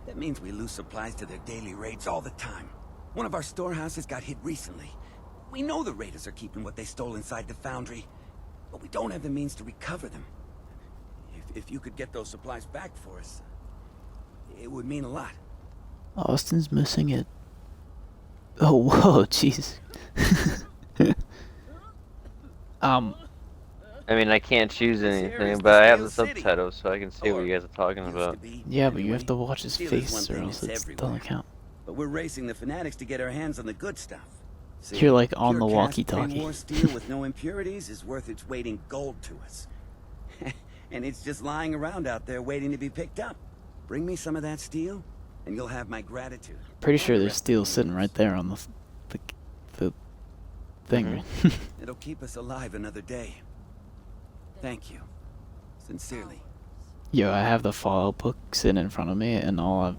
That means we lose supplies to their daily raids all the time. One of our storehouses got hit recently. We know the raiders are keeping what they stole inside the foundry, but we don't have the means to recover them. If you could get those supplies back for us, it would mean a lot. Austin's missing it. Oh, whoa, jeez. I mean, I can't choose anything, but I have the subtitles, so I can see what you guys are talking about. Yeah, but you have to watch his Steel is face, one or thing else that's it doesn't count. But we're racing the fanatics to get our hands on the good stuff. See, You're like on the pure cast walkie-talkie. pre-war steel with no impurities is worth its weight in gold to us. And it's just lying around out there waiting to be picked up. Bring me some of that steel, and you'll have my gratitude. Pretty sure there's steel sitting right there on the thing. It'll keep us alive another day. Thank you. Sincerely. Yo, I have the Fallout book sitting in front of me, and it's all I've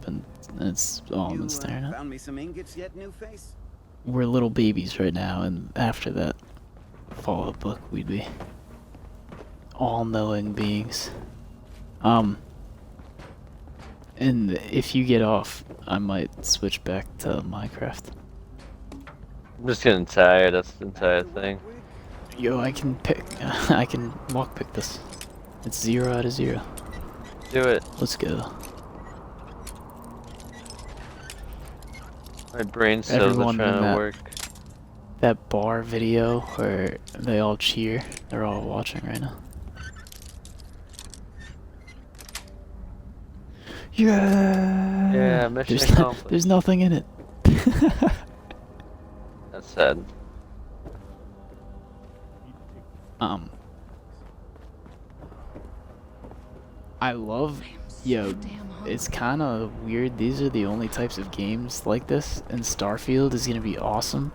been staring at. Found me some ingots yet, New Face? We're little babies right now, and after that Fallout book, we'd be all-knowing beings. And if you get off, I might switch back to Minecraft. I'm just getting tired, that's the entire thing. Yo, I can lockpick this. It's 0 out of 0. Do it. Let's go. My brain cells are Everyone in trying to work. that bar video where they all cheer, they're all watching right now. Yeah. Yeah, mission accomplished. There's nothing in it. That's sad. I love, yo, it's kind of weird. These are the only types of games like this, and Starfield is gonna be awesome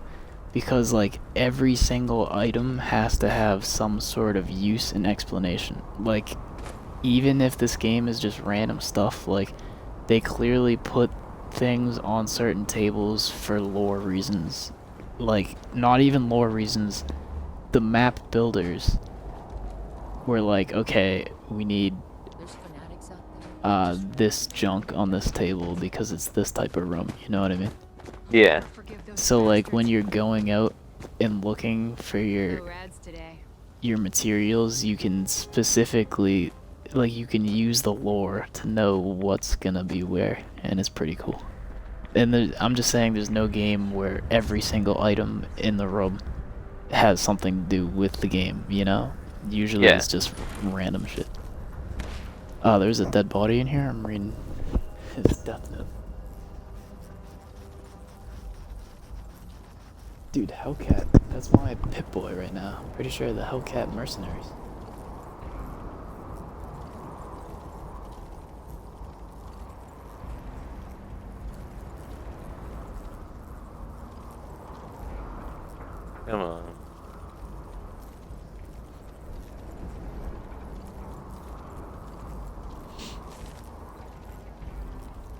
because like every single item has to have some sort of use and explanation. Like, even if this game is just random stuff, like they clearly put things on certain tables for lore reasons. Like, not even lore reasons, the map builders were like, okay, we need this junk on this table because it's this type of room, you know what I mean? Yeah. So like when you're going out and looking for your materials, you can specifically, like, you can use the lore to know what's gonna be where, and it's pretty cool. And I'm just saying, there's no game where every single item in the room has something to do with the game, you know? Usually it's just random shit. Oh, there's a dead body in here. I'm reading his death note. Dude, Hellcat. That's my Pip-Boy right now. Pretty sure the Hellcat mercenaries. Come on.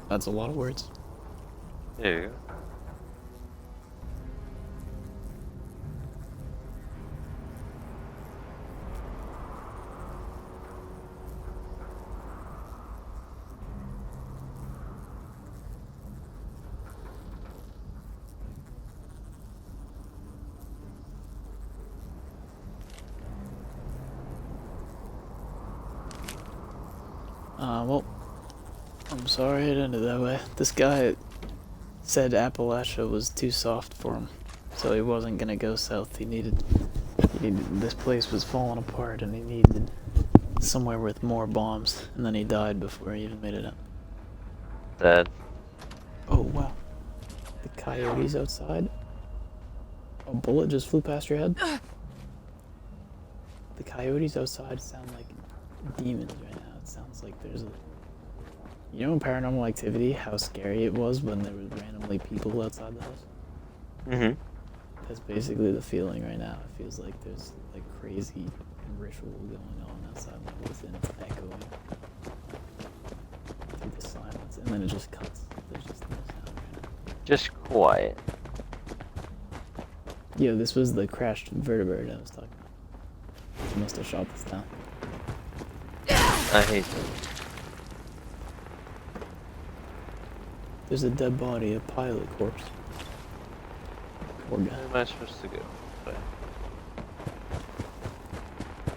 That's a lot of words. There you go. Well, I'm sorry it ended that way. This guy said Appalachia was too soft for him, so he wasn't gonna go south. He needed this place was falling apart, and he needed somewhere with more bombs, and then he died before he even made it up. Sad. Oh wow. The coyotes outside. A bullet just flew past your head. The coyotes outside sound like demons right now. It sounds like there's a... You know in Paranormal Activity how scary it was when there was randomly people outside the house? Mm-hmm. That's basically the feeling right now. It feels like there's like crazy ritual going on outside my house and it's echoing through the silence, and then it just cuts. There's just no sound right now. Just quiet. Yeah, this was the crashed vertebrate I was talking about. You must have shot this down. I hate them. There's a dead body, a pilot corpse. Poor guy. Where am I supposed to go?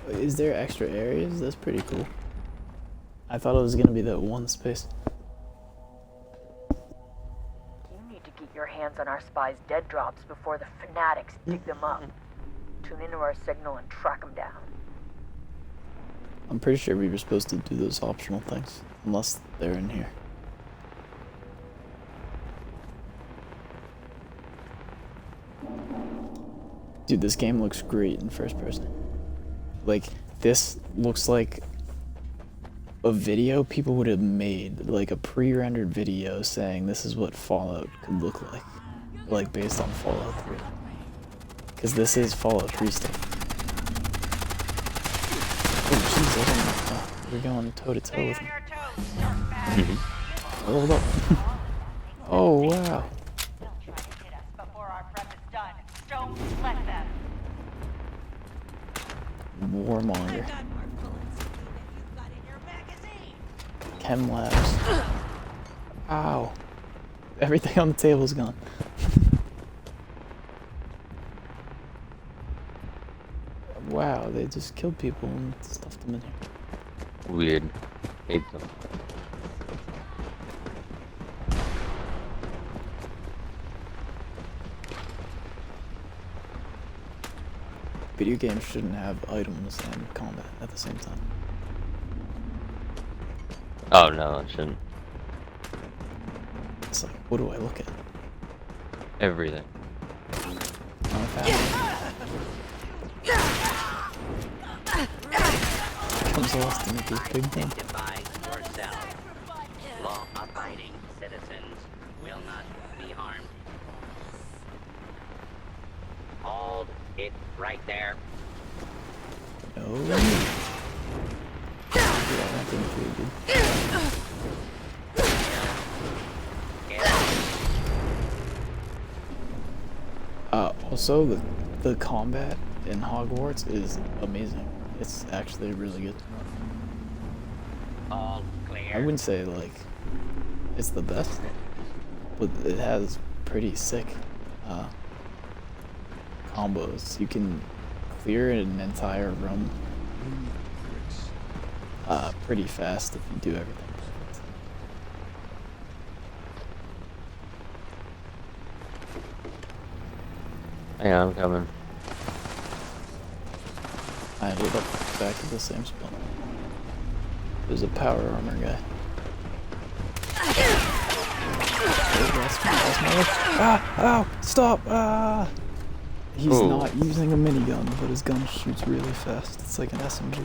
Is there extra areas? That's pretty cool. I thought it was gonna be that one space. You need to get your hands on our spies' dead drops before the fanatics dig them up. Tune into our signal and track them down. I'm pretty sure we were supposed to do those optional things, unless they're in here. Dude, this game looks great in first person. Like, this looks like a video people would have made, like a pre-rendered video saying this is what Fallout could look like based on Fallout 3. Because this is Fallout 3 stuff. Oh jeez, we're going toe-to-toe with him. Hold up. Oh wow. Warmonger. Chem labs. Ow. Everything on the table is gone. Wow, they just killed people and stuffed them in here. Weird. Hate them. Video games shouldn't have items and combat at the same time. Oh no, it shouldn't. It's like, what do I look at? Everything. Comes lost in the big gun. Law-abiding citizens will not be harmed. Hold it right there. No. Yeah, that didn't feel good. Also, the combat in Hogwarts is amazing. It's actually really good. All clear. I wouldn't say like it's the best, but it has pretty sick combos. You can clear an entire room pretty fast if you do everything perfect. Hang on, I'm coming. I ended up back at the same spot. There's a power armor guy. Ah! Ow! Stop! Ah! He's not using a minigun, but his gun shoots really fast. It's like an SMG.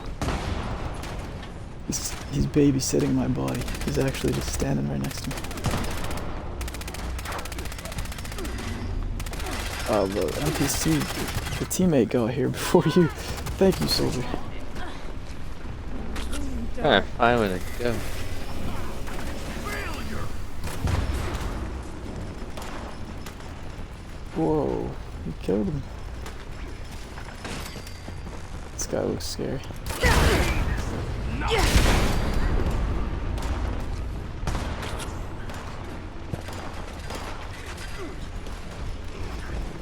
He's babysitting my body. He's actually just standing right next to me. The NPC, the teammate got here before you. Thank you, soldier. Alright, fine with it. Go. Whoa, you killed him. This guy looks scary.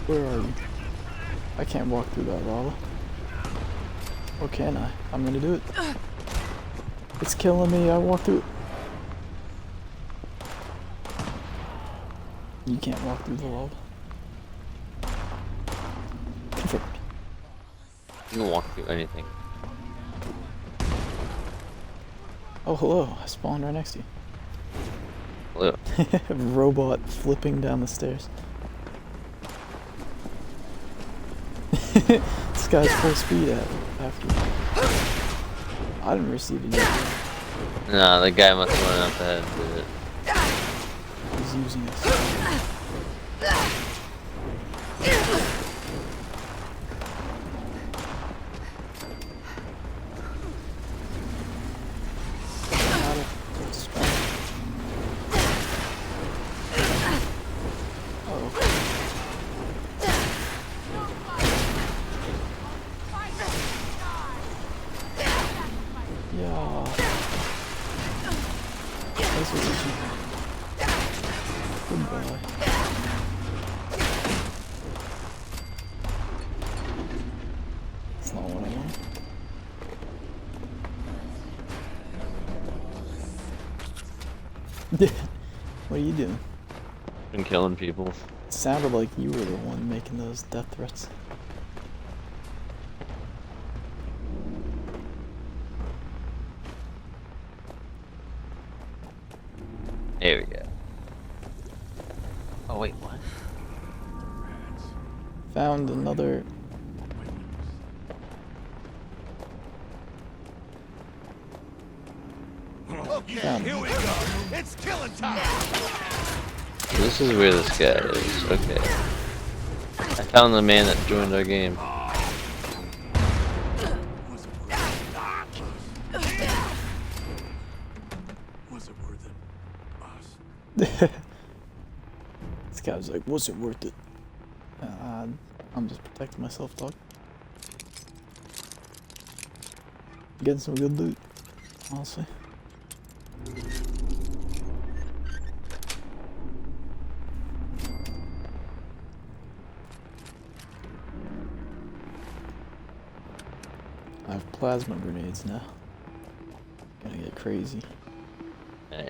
Where are you? I can't walk through that lava. Or can I? I'm gonna do it. It's killing me, I walk through it. You can't walk through the lava. Confirmed. You can walk through anything. Oh, hello. I spawned right next to you. Blue. Robot flipping down the stairs. This guy's full speed after. I didn't receive it yet. Nah, the guy must have went up ahead and did it. He's using us. Goodbye. That's not what I want. What are you doing? Been killing people. It sounded like you were the one making those death threats. There we go. Oh wait, what? Found another. Okay, here we go. It's killing time. This is where this guy is. Okay. I found the man that joined our game. Was it worth it? Us? This guy was like, was it worth it? I'm just protecting myself, dog. Getting some good loot, honestly. I have plasma grenades now. Gonna get crazy. Nice.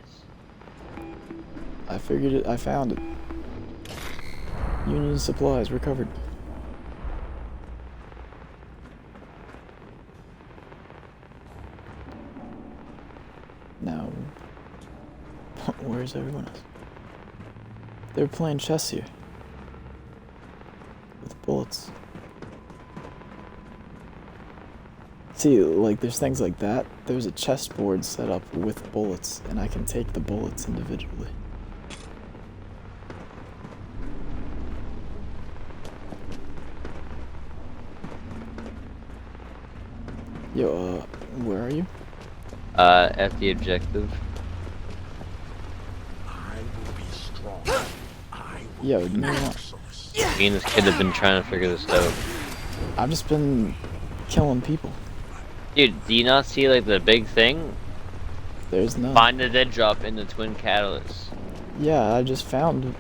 I figured it. I found it. Union supplies recovered. Now, where's everyone else? They're playing chess here. With bullets. See, like, there's things like that. There's a chessboard set up with bullets, and I can take the bullets individually. Yo, where are you? At the objective. I will be strong. Yo, no, Me and this kid have been trying to figure this out. I've just been killing people. Dude, do you not see like the big thing? There's none. Find the dead drop in the twin catalyst. Yeah, I just found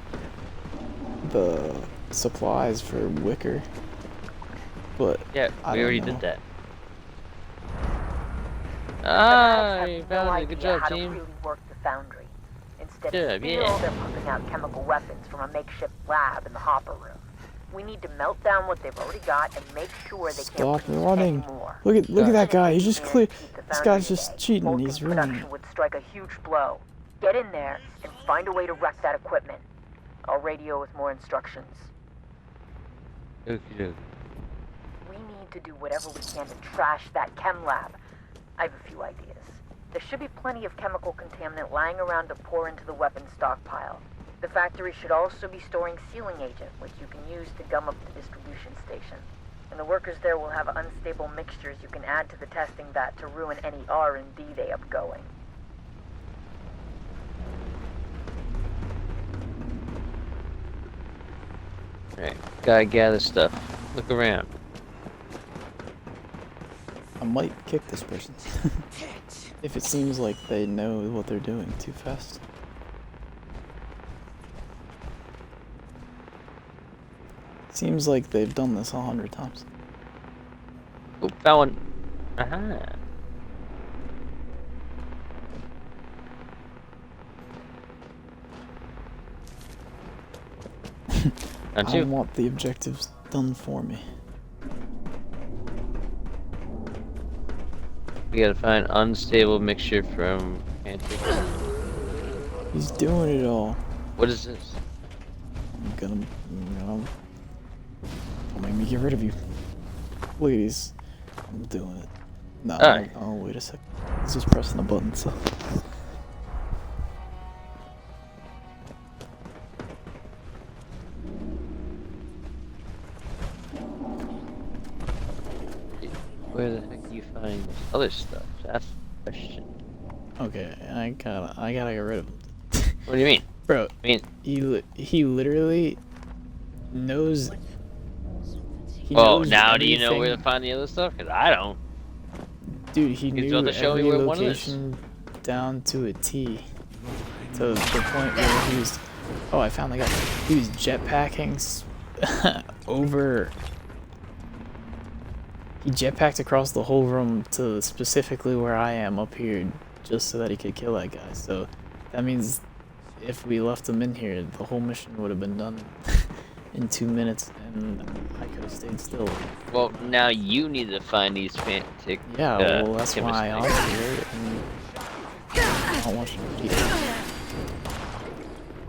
the supplies for Wicker. But yeah, I we don't already know. did that. I You have found no it. Good idea job, how team. to really work the foundry. Instead Good, of steel, yeah. they're pumping out chemical weapons from a makeshift lab in the hopper room. We need to melt down what they've already got and make sure they can't Stop produce running. any more. Look at that guy. He's just clear. The This foundry guy's just today, cheating. bulking He's ruining production it. would strike a huge blow. Get in there and find a way to wreck that equipment. I'll radio with more instructions. Okie dokie. We need to do whatever we can to trash that chem lab. I have a few ideas. There should be plenty of chemical contaminant lying around to pour into the weapons stockpile. The factory should also be storing sealing agent, which you can use to gum up the distribution station. And the workers there will have unstable mixtures you can add to the testing vat to ruin any R&D they have going. Alright, gotta gather stuff. Look around. I might kick this person. If it seems like they know what they're doing too fast. Seems like they've done this 100 times. Oh, found one. Aha. Found I two. want the objectives done for me. We gotta find unstable mixture from antique. He's doing it all. What is this? Don't make me get rid of you. Please. I'm doing it. No, Alright. oh, wait a second. It's just pressing the button, so. Where the heck do you find this other stuff? That's the question. Okay, I gotta get rid of him. What do you mean? Bro, I mean, he literally knows. well, now do you know where to find the other stuff? Because I don't. Dude, he knew to show me every where one is. location down to a T. To the point where he was. Oh, I found the guy. He was jetpacking over. He jetpacked across the whole room to specifically where I am up here, just so that he could kill that guy. So that means if we left him in here, the whole mission would have been done in 2 minutes, and I could have stayed still. Well, now you need to find these fantastic. Yeah, well, that's why I'm here, and I don't want you to do that.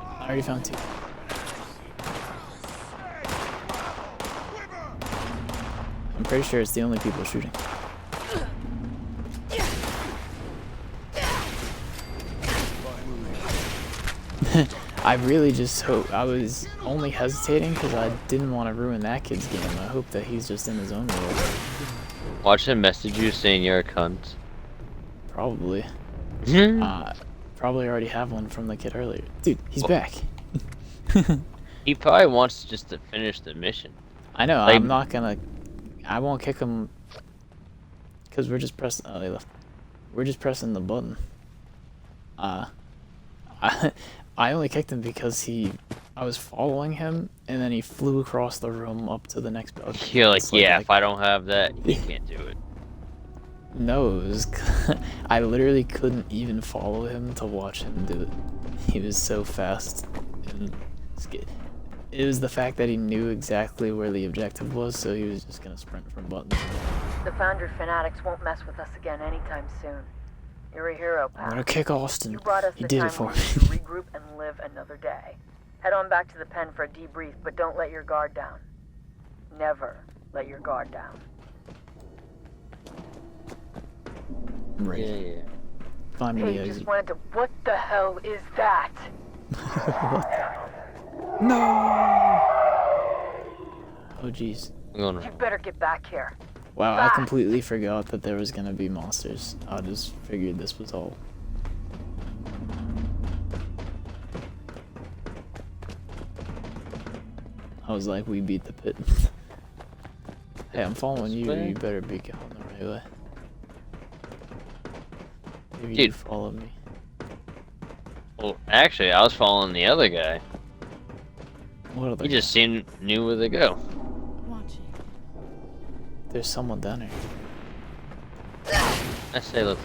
I already found 2. I'm pretty sure it's the only people shooting. I really just hope. I was only hesitating because I didn't want to ruin that kid's game. I hope that he's just in his own world. Watch him message you saying you're a cunt. Probably. Probably already have one from the kid earlier. Dude, he's back. He probably wants just to finish the mission. I know. Like, I'm not gonna. I won't kick him. Cause we're just pressing. Oh, they left. We're just pressing the button. I only kicked him because I was following him, and then he flew across the room up to the next building. You're like, yeah, if I don't have that, you can't do it. No, it was. I literally couldn't even follow him to watch him do it. He was so fast. And it was the fact that he knew exactly where the objective was, so he was just gonna sprint from buttons. The Foundry fanatics won't mess with us again anytime soon. You're a hero, pal. I'm gonna kick Austin. You brought us He the did time it for we me. need to regroup and live another day. Head on back to the pen for a debrief, but don't let your guard down. Never let your guard down. Right. Yeah. Find me Hey, the just exit. wanted to. What the hell is that? No! Oh jeez. You better get back here. Wow, I Fast. completely forgot that there was gonna be monsters. I just figured this was all. I was like, we beat the pit. Hey, I'm following you. You better be going the right way. Maybe you follow me. Well, actually, I was following the other guy. What other He just knew where to go. There's someone down here. I say, listen.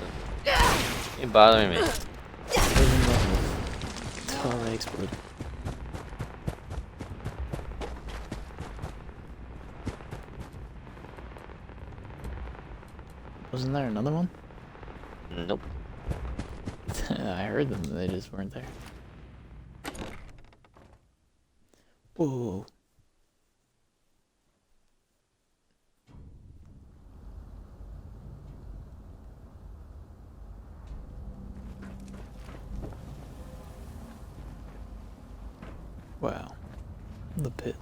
You're bothering me. Until they explode. Wasn't there another one? Nope. I heard them, they just weren't there. Whoa. Wow. The pit.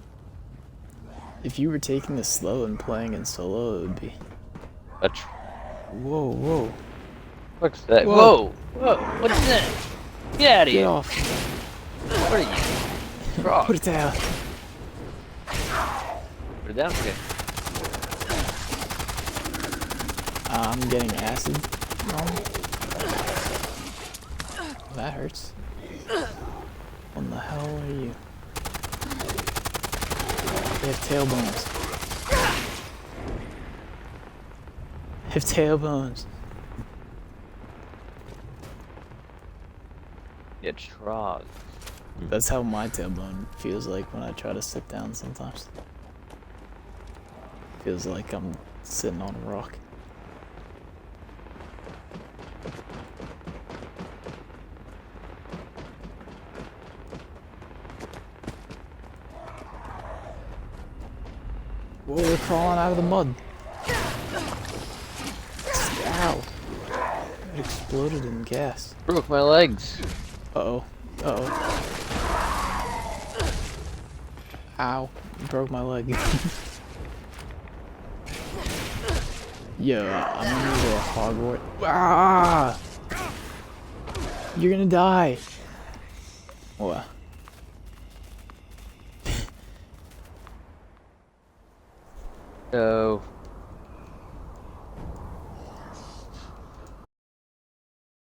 If you were taking this slow and playing in solo, it would be. Whoa, whoa. What's that? Whoa! Whoa! What's that? Get out of here! Get off. What are you? Frog. Put it down. Put it down? Okay. I'm getting acid. That hurts. What the hell are you? They have tailbones. They have tailbones. Yeah, trog. That's how my tailbone feels like when I try to sit down sometimes. Feels like I'm sitting on a rock. Whoa, they're crawling out of the mud. Ow. It exploded in gas. Broke my legs. Uh-oh. Uh-oh. Ow. Broke my leg. Yo, I'm gonna go Hogwarts. Ah! You're gonna die. What? So